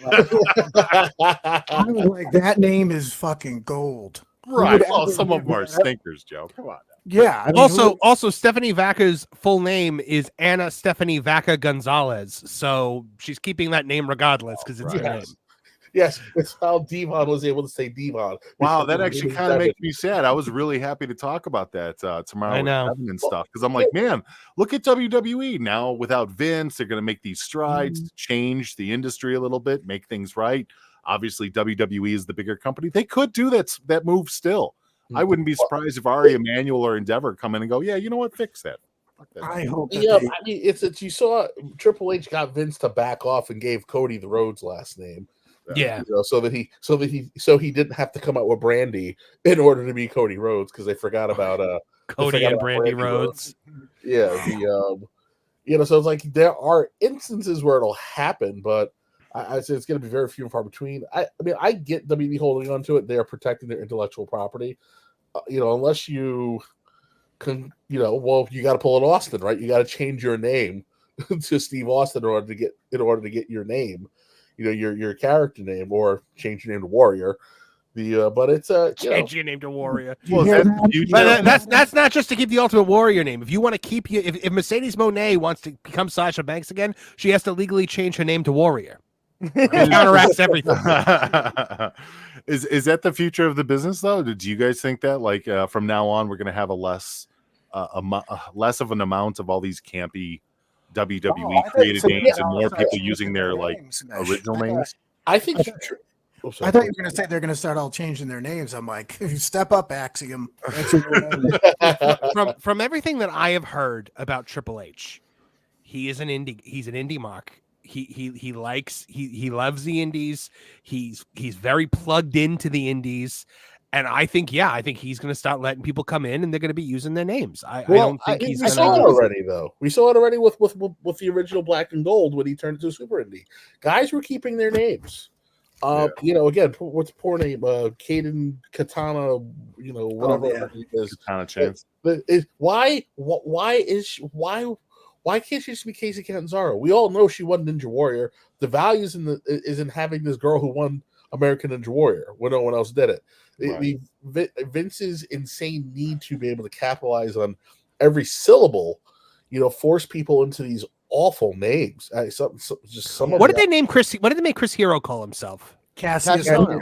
was like, that name is fucking gold. Right. Well, some of them are stinkers, Joe. Come on. Yeah. I mean, also, Stephanie Vaquer's full name is Anna Stephanie Vaquer Gonzalez, so she's keeping that name regardless because it's her name. Yes, that's how Devon was able to say Devon. Wow, that actually kind of makes me sad. I was really happy to talk about that tomorrow with Kevin and stuff, because I'm like, man, look at WWE now. Without Vince, they're going to make these strides, change the industry a little bit, make things right. Obviously, WWE is the bigger company. They could do that move still. I wouldn't be surprised if Ari Emanuel or Endeavor come in and go, yeah, you know what, fix that. I hope. Yeah, I mean, it's you saw Triple H got Vince to back off and gave Cody the Rhodes last name. Yeah, so he didn't have to come out with Brandy in order to be Cody Rhodes, because they forgot about Cody and Brandy Rhodes. Yeah, so it's like there are instances where it'll happen, but I say it's going to be very few and far between. I mean, I get WWE holding on to it; they are protecting their intellectual property. Unless you can, you got to pull an Austin, right? You got to change your name to Steve Austin in order to get your name. Your character name, or change your name to Warrior. But it's change your name to Warrior. Well, that's not just to keep the Ultimate Warrior name. If you want to keep if Mercedes Moné wants to become Sasha Banks again, she has to legally change her name to Warrior. It counteracts everything. Is that the future of the business, though? Do you guys think that, like, from now on, we're going to have a less of an amount of all these campy WWE created names and more people using their original names? I think I thought you were going to say they're going to start all changing their names. I'm like, step up, Axiom. From everything that I have heard about Triple H, he's an indie mark. He loves the indies. He's very plugged into the indies. And I think he's going to start letting people come in, and they're going to be using their names. I don't think he's. We saw it already, though. We saw it already with the original Black and Gold when he turned into a super indie. Guys were keeping their names. Again, what's the poor name? Caden Katana. Whatever it is. Katana Chance. Why can't she just be Casey Catanzaro? We all know she won Ninja Warrior. The value is in having this girl who won American Ninja Warrior when no one else did it. Right. Vince's insane need to be able to capitalize on every syllable, force people into these awful names. What did they name Chris? What did they make Chris Hero call himself? Cassius Ono.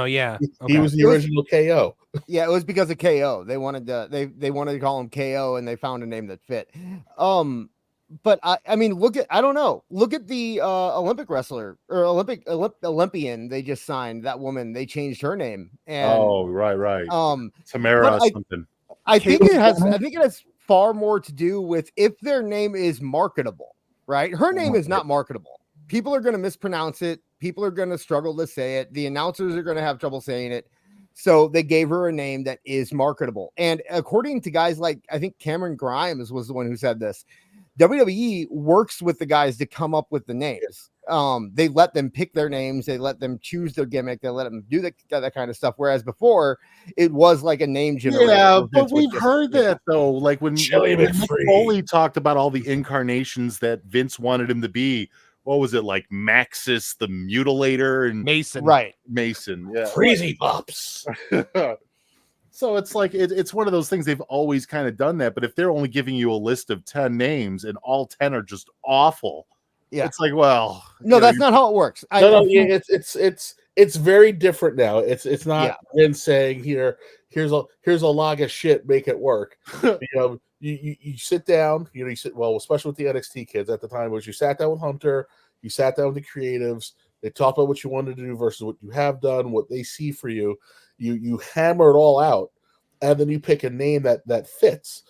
Yeah, he was the original KO. Yeah, it was because of KO. They wanted to call him KO, and they found a name that fit. But I mean, look at the Olympic wrestler or Olympian they just signed. That woman, they changed her name. And, right. Tamara something. I think it has far more to do with if their name is marketable, right? Her name is not marketable. People are going to mispronounce it. People are going to struggle to say it. The announcers are going to have trouble saying it. So they gave her a name that is marketable. And according to guys like, I think Cameron Grimes was the one who said this, WWE works with the guys to come up with the names. They let them pick their names. They let them choose their gimmick. They let them do that kind of stuff. Whereas before, it was like a name generator. Yeah, but we've heard that, though. Like when Foley talked about all the incarnations that Vince wanted him to be. What was it, like Maxis the Mutilator and Mason? Right. Mason. Yeah. Crazy Pops. So it's like it's one of those things. They've always kind of done that. But if they're only giving you a list of 10 names and all 10 are just awful, it's like, well, no, that's not how it works. It's very different now. It's not Vince saying here's a log of shit, make it work. You sit down. Especially with the NXT kids at the time, was you sat down with Hunter, you sat down with the creatives. They talked about what you wanted to do versus what you have done, what they see for you. You hammer it all out, and then you pick a name that fits.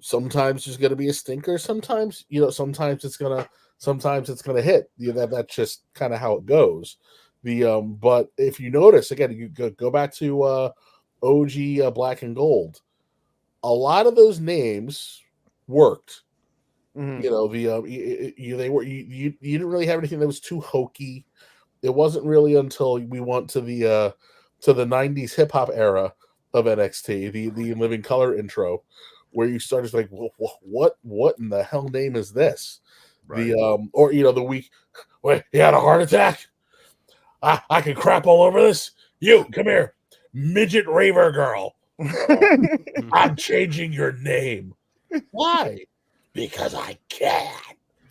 Sometimes there's going to be a stinker. Sometimes it's gonna hit. That's just kind of how it goes. But if you notice again, you go back to OG Black and Gold. A lot of those names worked. Mhm. You didn't really have anything that was too hokey. It wasn't really until we went to the 90s hip hop era of NXT, the Living Color intro, where you started like, what in the hell name is this? Right. The week, wait, he had a heart attack. I can crap all over this. You come here, midget raver girl. I'm changing your name. Why? Because I can.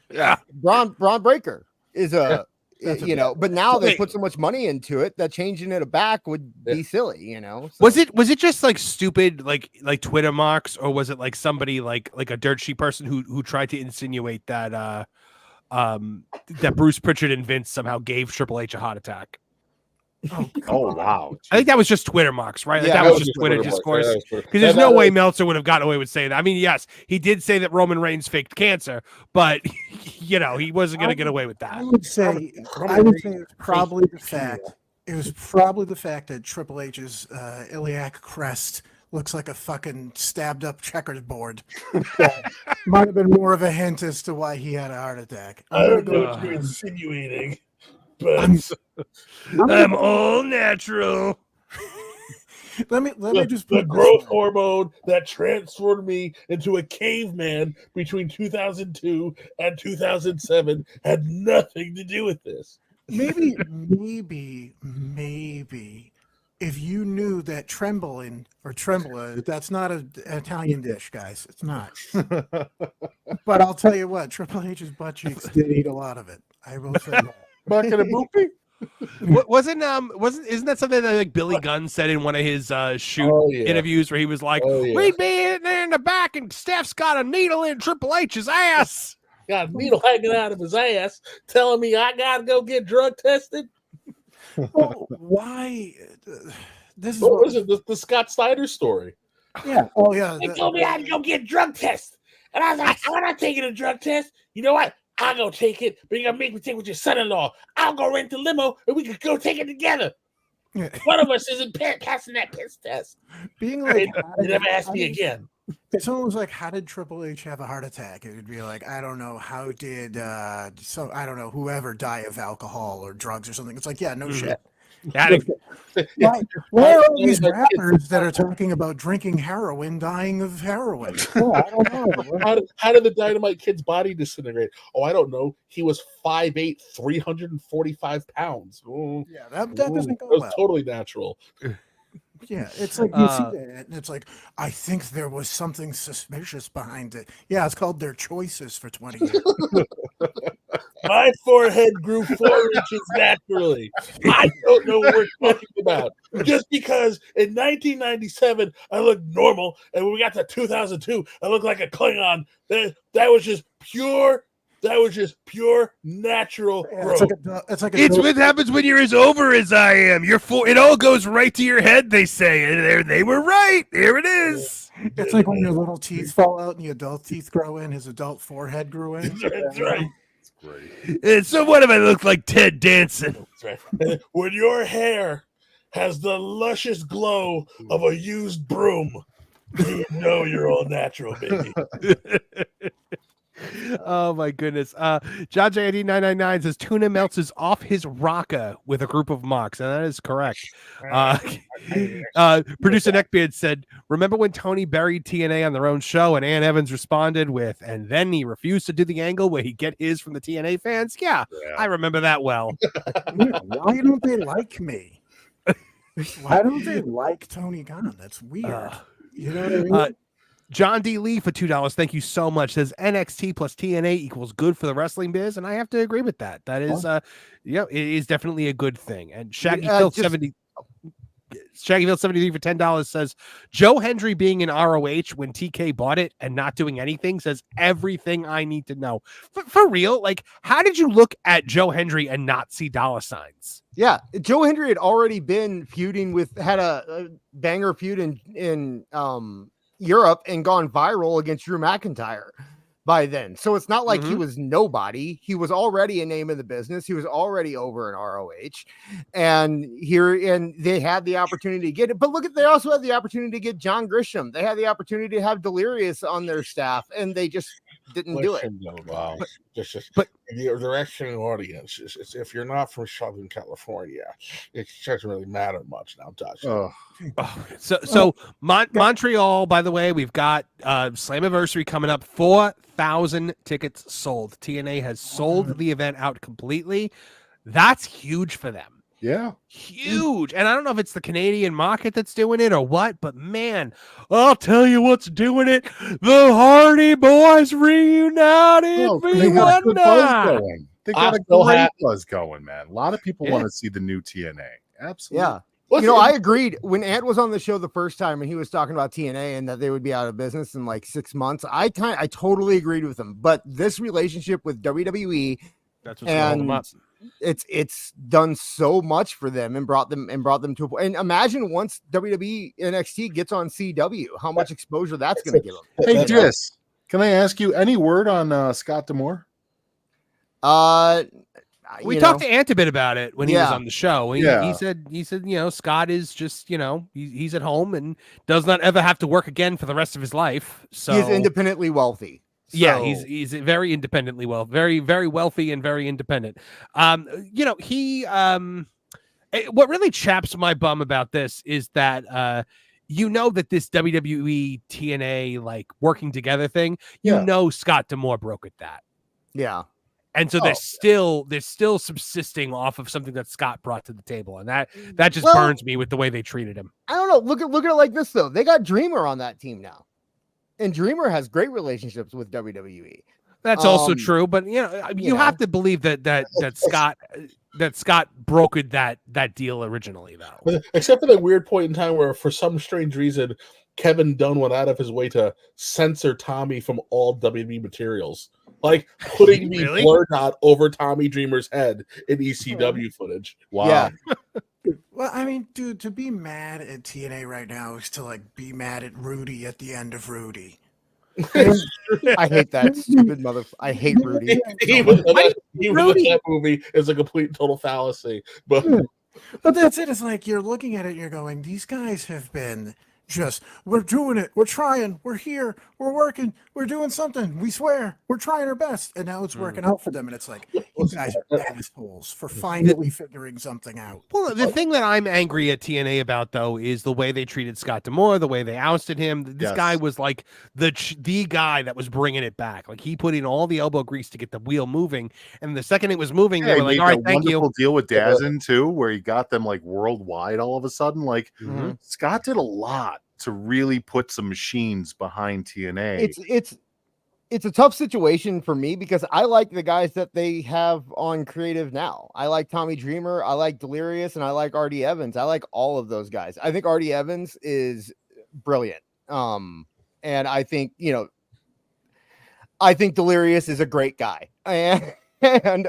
Yeah. Braun Breaker is a That's but now they Wait. put so much money into it that changing it back would be silly, So. Was it just like stupid like Twitter marks, or was it like somebody like a dirt sheet person who tried to insinuate that that Bruce Pritchard and Vince somehow gave Triple H a heart attack? Oh wow! I think that was just Twitter marks, right? Like, Yeah, that was just Twitter discourse. Because there's no way Meltzer would have gotten away with saying that. I mean, yes, he did say that Roman Reigns faked cancer, but he wasn't going to get away with that. I would say it's probably the fact. It was probably the fact that Triple H's iliac crest looks like a fucking stabbed up checkerboard. Might have been more of a hint as to why he had a heart attack. I don't know what you're insinuating, but I'm all natural. Let me just the put growth hormone that transformed me into a caveman between 2002 and 2007 had nothing to do with this. maybe if you knew that trembling or trembla, that's not an Italian dish, guys. It's not. But I'll tell you what, Triple H's butt cheeks did eat a lot of it. I will say that. Back in the movie. Isn't that something that like Billy Gunn said in one of his interviews where he was like, we'd be in there in the back and Steph's got a needle in Triple H's ass. Got a needle hanging out of his ass, telling me I gotta go get drug tested. Well, why? This is what was it? The Scott Steiner story. Yeah. Oh yeah. They told me I had to go get drug tested, and I was like, I'm not taking a drug test. You know what? I'll go take it, but you gotta make me take it with your son-in-law. I'll go rent the limo and we could go take it together. Yeah. One of us isn't passing that piss test. Being like, they never asked me again. If someone was like, how did Triple H have a heart attack? It would be like, I don't know. How did I don't know, whoever die of alcohol or drugs or something? It's like, yeah, no shit. Why are these rappers that are talking about drinking heroin dying of heroin? Oh, I don't know. How did the Dynamite Kid's body disintegrate? Oh, I don't know. He was 5'8", 345 pounds. Oh, yeah, that doesn't go well. well. Totally natural. Yeah, it's like you see that, and it's like, I think there was something suspicious behind it. Yeah, it's called their choices for 20 years. My forehead grew 4 inches naturally. I don't know what we're talking about. Just because in 1997 I looked normal, and when we got to 2002, I looked like a Klingon. That was just pure. That was just pure natural growth. It's what happens when you're as over as I am. It all goes right to your head, they say. And they were right. Here it is. It's like when your little teeth fall out and the adult teeth grow in, his adult forehead grew in. That's right. And so what if I look like Ted Danson? That's right. When your hair has the luscious glow of a used broom, you know you're all natural, baby. Oh my goodness. John JID 999 says Tuna Melts is off his rocker with a group of mocks, and that is correct. Producer Neckbeard said, remember when Tony buried TNA on their own show and Ann Evans responded with, and then he refused to do the angle where he get his from the TNA fans? Yeah. I remember that well. Yeah, why don't they like me? Why don't they like Tony Khan? That's weird. You know what I mean? John D. Lee for $2. Thank you so much. Says NXT plus TNA equals good for the wrestling biz, and I have to agree with that. That is, it is definitely a good thing. And Shaggy Phil 73 for $10 says Joe Hendry being in ROH when TK bought it and not doing anything says everything I need to know. For real, like, how did you look at Joe Hendry and not see dollar signs? Yeah, Joe Hendry had already been feuding had a banger feud in Europe and gone viral against Drew McIntyre by then. So it's not like he was nobody. He was already a name in the business. He was already over in ROH, and they had the opportunity to get it. But they also had the opportunity to get John Grisham. They had the opportunity to have Delirious on their staff, and they just didn't do it. Wow. But the wrestling audience is if you're not from Southern California, it doesn't really matter much now, does it? So Montreal, by the way, we've got Slammiversary coming up. 4,000 tickets sold. TNA has sold the event out completely. That's huge for them. Yeah. Huge. And I don't know if it's the Canadian market that's doing it or what, but man, I'll tell you what's doing it. The Hardy Boys reunited. They got a good buzz going. They got a great buzz going, man. A lot of people want to see the new TNA. Absolutely. Yeah. I agreed when Ant was on the show the first time and he was talking about TNA and that they would be out of business in like 6 months. I totally agreed with him. But this relationship with WWE, that's what's rolling up. It's done so much for them and brought them to a point. And imagine once WWE NXT gets on CW, how much exposure that's going to give them. Hey, Jess, can I ask you any word on Scott D'Amore? We talked to Ant a bit about it when he was on the show. He said, Scott is just, he's at home and does not ever have to work again for the rest of his life. So he's independently wealthy. Yeah, he's very independently very, very wealthy and very independent. What really chaps my bum about this is that that this WWE TNA like working together thing, Scott D'Amore broke at that. Yeah. And so they're still subsisting off of something that Scott brought to the table, and that just burns me with the way they treated him. I don't know. Look at it like this though. They got Dreamer on that team now. And Dreamer has great relationships with WWE. That's also true, but you have to believe that Scott brokered that deal originally, though. Except at a weird point in time where, for some strange reason, Kevin Dunn went out of his way to censor Tommy from all WWE materials, like putting the blur dot over Tommy Dreamer's head in ECW footage. Wow. Yeah. Well, I mean, dude, to be mad at TNA right now is to like be mad at Rudy at the end of Rudy. I hate that stupid I hate Rudy. That movie is a complete total fallacy. But that's it. It's like you're looking at it, you're going, these guys have been we're doing it, we're trying, we're here, we're working, we're doing something, we swear, we're trying our best, and now it's working out for them, and it's like, you guys are assholes for finally figuring something out. Well, the thing that I'm angry at TNA about, though, is the way they treated Scott D'Amore, the way they ousted him. This guy was like the guy that was bringing it back. Like, he put in all the elbow grease to get the wheel moving, and the second it was moving, they were like, all right, thank you. Deal with Dazin, too, where he got them like worldwide all of a sudden. Like, Scott did a lot to really put some machines behind TNA. It's a tough situation for me because I like the guys that they have on creative now. I like Tommy Dreamer, I like Delirious, and I like R.D. Evans. I like all of those guys. I think R.D. Evans is brilliant. And I think, Delirious is a great guy. And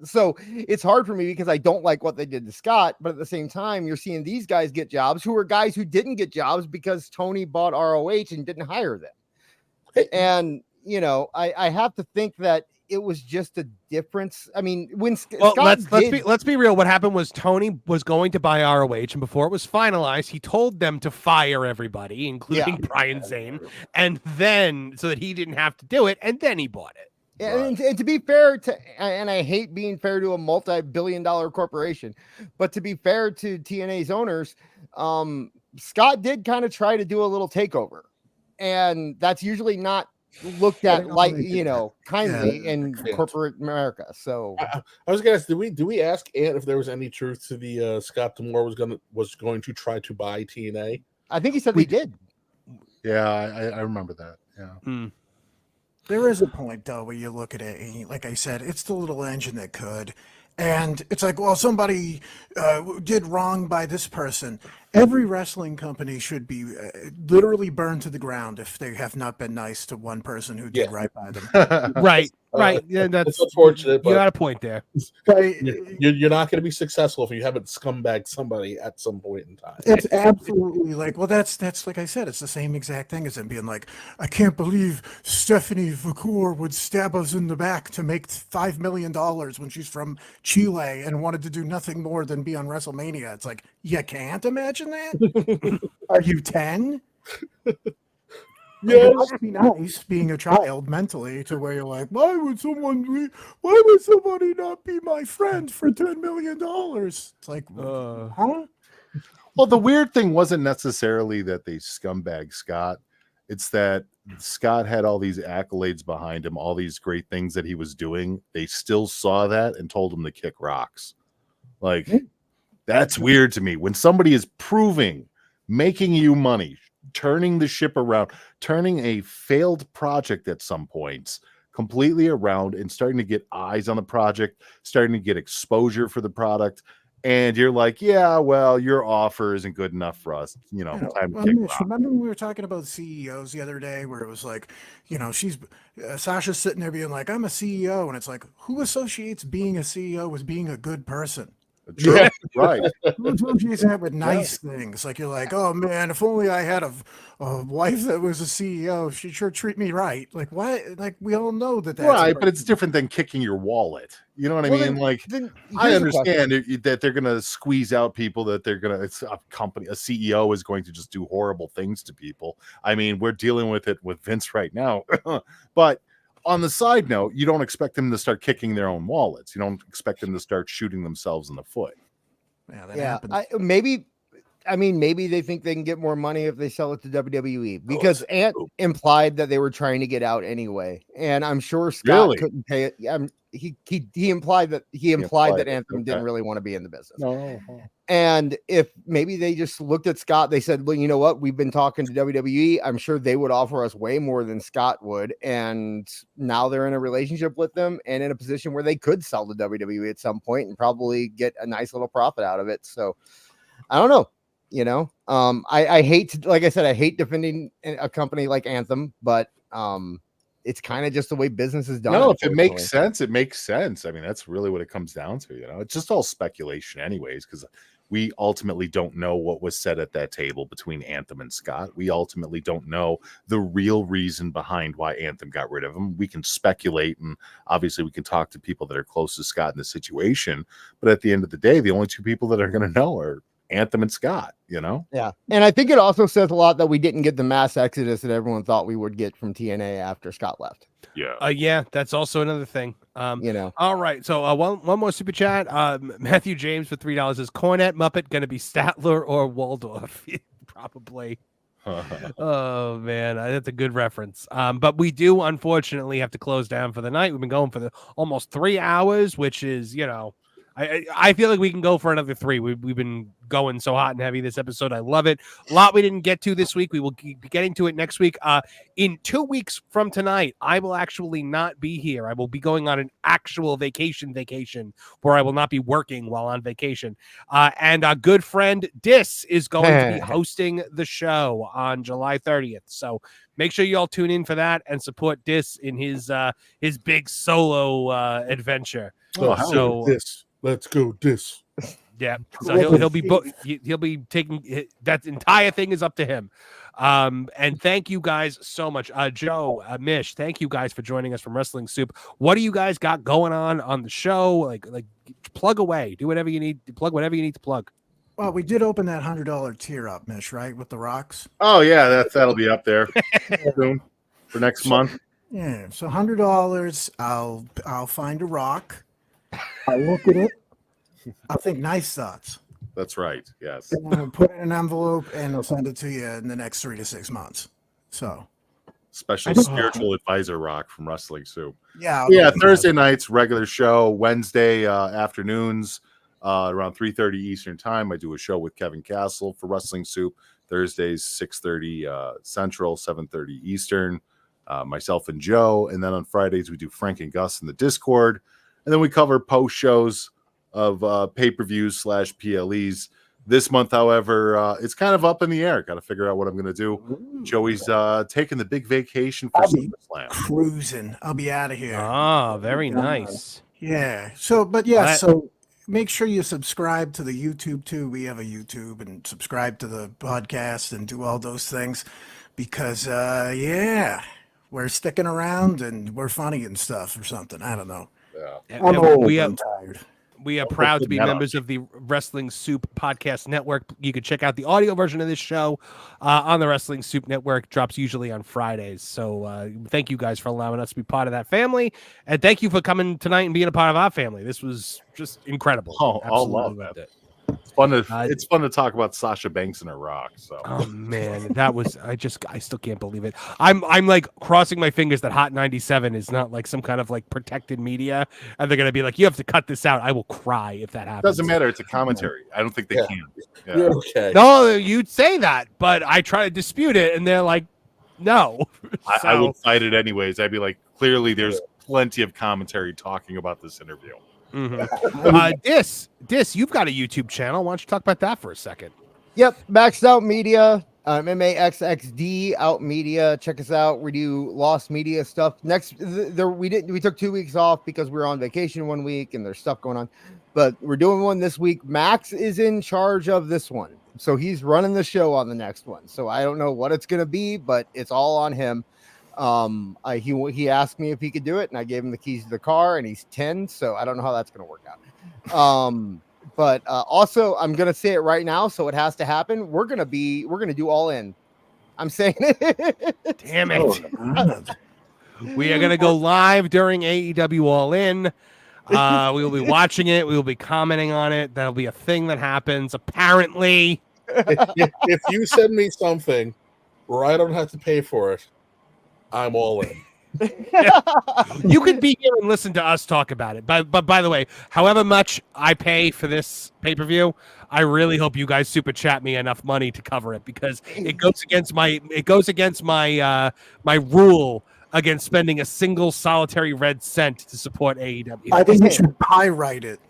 so it's hard for me because I don't like what they did to Scott, but at the same time, you're seeing these guys get jobs who are guys who didn't get jobs because Tony bought ROH and didn't hire them. And I have to think that it was just a difference. I mean, when let's be real. What happened was Tony was going to buy ROH, and before it was finalized, he told them to fire everybody, including Brian Zane, and then so that he didn't have to do it, and then he bought it. And to be fair and I hate being fair to a multi-billion-dollar corporation, but to be fair to TNA's owners, Scott did kind of try to do a little takeover, and that's usually not looked at kindly in corporate America. So I was gonna ask, do we ask Ant if there was any truth to the Scott D'Amore was going to try to buy TNA? I think he said he did. Yeah, I remember that. Yeah. There is a point, though, where you look at it, and like I said, it's the little engine that could. And it's like, well, somebody did wrong by this person. Every wrestling company should be literally burned to the ground if they have not been nice to one person who did right by them. Right. Yeah, that's it's unfortunate, You but got a point there. You're not going to be successful if you haven't scumbagged somebody at some point in time. It's absolutely like, well, that's like I said, it's the same exact thing as them being like, I can't believe Stephanie Vaquer would stab us in the back to make $5 million when she's from Chile and wanted to do nothing more than be on WrestleMania. It's like, you can't imagine that? Are you 10? Yeah, it must be nice being a child mentally to where you're like, why would somebody not be my friend for $10 million? It's like, huh? Well, the weird thing wasn't necessarily that they scumbag Scott. It's that Scott had all these accolades behind him, all these great things that he was doing. They still saw that and told him to kick rocks. Like, that's weird to me. When somebody is proving, making you money, turning the ship around, turning a failed project at some points completely around and starting to get eyes on the project, starting to get exposure for the product. And you're like, yeah, well, your offer isn't good enough for us. Time to kick Mitch, rock. remember when we were talking about CEOs the other day where it was like, she's Sasha's sitting there being like, I'm a CEO. And it's like, who associates being a CEO with being a good person? True. Yeah. Right. Who associates that with nice things? Like, you're like, oh man, if only I had a wife that was a CEO, she'd sure treat me right. Like, why? Like, we all know that's right, but it's different than kicking your wallet. You know what I mean? I understand that they're going to squeeze out people, that it's a company, a CEO is going to just do horrible things to people. I mean, we're dealing with it with Vince right now, but on the side note, you don't expect them to start kicking their own wallets. You don't expect them to start shooting themselves in the foot. Yeah, that happens. Maybe they think they can get more money if they sell it to WWE, because Ant implied that they were trying to get out anyway, and I'm sure Scott couldn't pay it. He implied that Anthem didn't really want to be in the business. No. And if maybe they just looked at Scott, they said, well, you know what? We've been talking to WWE. I'm sure they would offer us way more than Scott would. And now they're in a relationship with them and in a position where they could sell to WWE at some point and probably get a nice little profit out of it. So I don't know. I hate like I said, I hate defending a company like Anthem, but it's kind of just the way business is done. No, if it makes sense, it makes sense. I mean, that's really what it comes down to. It's just all speculation anyways, because we ultimately don't know what was said at that table between Anthem and Scott. We ultimately don't know the real reason behind why Anthem got rid of him. We can speculate, and obviously we can talk to people that are close to Scott in the situation. But at the end of the day, the only two people that are going to know are Anthem and Scott, Yeah. And I think it also says a lot that we didn't get the mass exodus that everyone thought we would get from TNA after Scott left. Yeah. Yeah, that's also another thing. All right. So one more super chat. Matthew James for $3 is Cornette Muppet going to be Statler or Waldorf? Probably. Oh man, that's a good reference. But we do unfortunately have to close down for the night. We've been going for almost 3 hours, which is, I feel like we can go for another 3. We've been going so hot and heavy this episode. I love it. A lot we didn't get to this week. We will be getting to it next week. In 2 weeks from tonight, I will actually not be here. I will be going on an actual vacation where I will not be working while on vacation. And our good friend Dis is going to be hosting the show on July 30th. So make sure you all tune in for that and support Dis in his big solo adventure. Let's go Dis. Yeah, so he'll be taking that entire thing is up to him. And thank you guys so much, Joe, Mish. Thank you guys for joining us from Wrestling Soup. What do you guys got going on the show? Like plug away, do whatever you need to plug, whatever you need to plug. Well, we did open that $100 tier up, Mish, right, with the rocks. Oh yeah, that'll be up there soon for next month. Yeah, so $100. I'll find a rock. I look at it. I think nice thoughts. That's right. Yes. And I'll put it in an envelope and I'll send it to you in the next 3 to 6 months. So special spiritual advisor rock from Wrestling Soup. Yeah. Thursday nights, regular show. Wednesday afternoons, around 3:30 Eastern time. I do a show with Kevin Castle for Wrestling Soup. Thursdays, 6:30 Central, 7:30 Eastern. Myself and Joe. And then on Fridays, we do Frank and Gus in the Discord. And then we cover post shows of pay-per-views /PLEs. This month, however, it's kind of up in the air. Got to figure out what I'm going to do. Joey's taking the big vacation for SummerSlam. Cruising. I'll be out of here. Ah, very nice. Yeah. So, but yeah, so make sure you subscribe to the YouTube too. We have a YouTube, and subscribe to the podcast and do all those things because, yeah, we're sticking around and we're funny and stuff or something. I don't know. Yeah. I'm old. We I'm tired. We are proud to be members of the Wrestling Soup Podcast Network. You can check out the audio version of this show on the Wrestling Soup Network. Drops usually on Fridays. So thank you guys for allowing us to be part of that family. And thank you for coming tonight and being a part of our family. This was just incredible. Oh, I'll love that. It's fun to talk about Sasha Banks and her Rock. So, oh man, that was I still can't believe it. I'm like crossing my fingers that Hot 97 is not like some kind of like protected media, and they're gonna be like, you have to cut this out. I will cry if that happens. Doesn't matter. It's a commentary. I don't think they can. Yeah. You're okay. No, you'd say that, but I try to dispute it, and they're like, no. I would fight it anyways. I'd be like, clearly, there's plenty of commentary talking about this interview. Dis, you've got a YouTube channel. Why don't you talk about that for a second? Yep, Maxed Out Media, MAXXD Out Media. Check us out. We do Lost Media stuff. We took 2 weeks off because we were on vacation 1 week and there's stuff going on, but we're doing one this week. Max is in charge of this one, so he's running the show on the next one. So I don't know what it's gonna be, but it's all on him. He asked me if he could do it, and I gave him the keys to the car, and he's 10, so I don't know how that's going to work out. But also I'm going to say it right now, so it has to happen. We're going to do All In. I'm saying it. Damn it. We are going to go live during AEW All In. We will be watching it. We will be commenting on it. That'll be a thing that happens, apparently. If you send me something where I don't have to pay for it, I'm all in. You could be here and listen to us talk about it. But by the way, however much I pay for this pay-per-view, I really hope you guys super chat me enough money to cover it, because it goes against my my rule against spending a single solitary red cent to support AEW. I think you should pyrite it.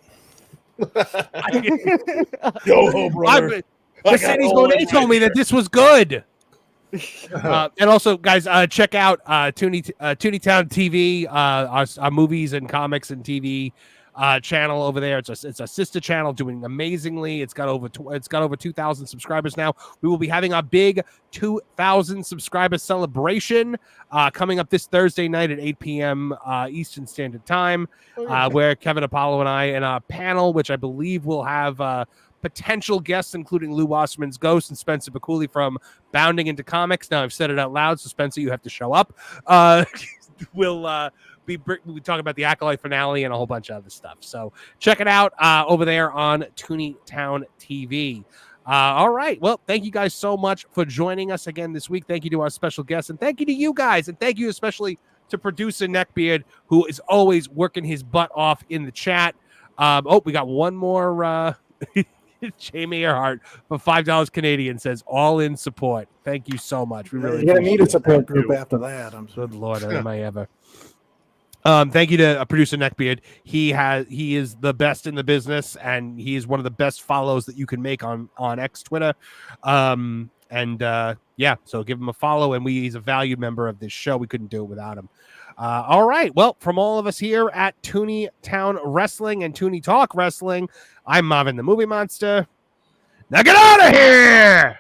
Yo, brother. Mercedes Monet told me that this was good. And also, guys, check out Tooney Town TV, our movies and comics and TV channel over there. It's a sister channel doing amazingly. It's got over 2,000 subscribers now. We will be having our big 2,000 subscriber celebration coming up this Thursday night at 8 p.m. Eastern Standard Time, where Kevin Apollo and I and our panel, which I believe will have potential guests, including Lou Wasserman's Ghost and Spencer Baculi from Bounding Into Comics. Now I've said it out loud, so Spencer, you have to show up. We'll be talking about the Acolyte finale and a whole bunch of other stuff. So check it out over there on Tooney Town TV. All right. Well, thank you guys so much for joining us again this week. Thank you to our special guests, and thank you to you guys, and thank you especially to producer Neckbeard, who is always working his butt off in the chat. We got one more. Jamie Earhart for $5 Canadian says all in support. Thank you so much. We really need a support group after that. I'm good Lord, am I ever. Thank you to producer Neckbeard. He is the best in the business, and he is one of the best follows that you can make on X Twitter. So give him a follow, and he's a valued member of this show. We couldn't do it without him. All right. Well, from all of us here at Tooney Town Wrestling and Tooney Talk Wrestling, I'm Marvin the Movie Monster. Now get out of here!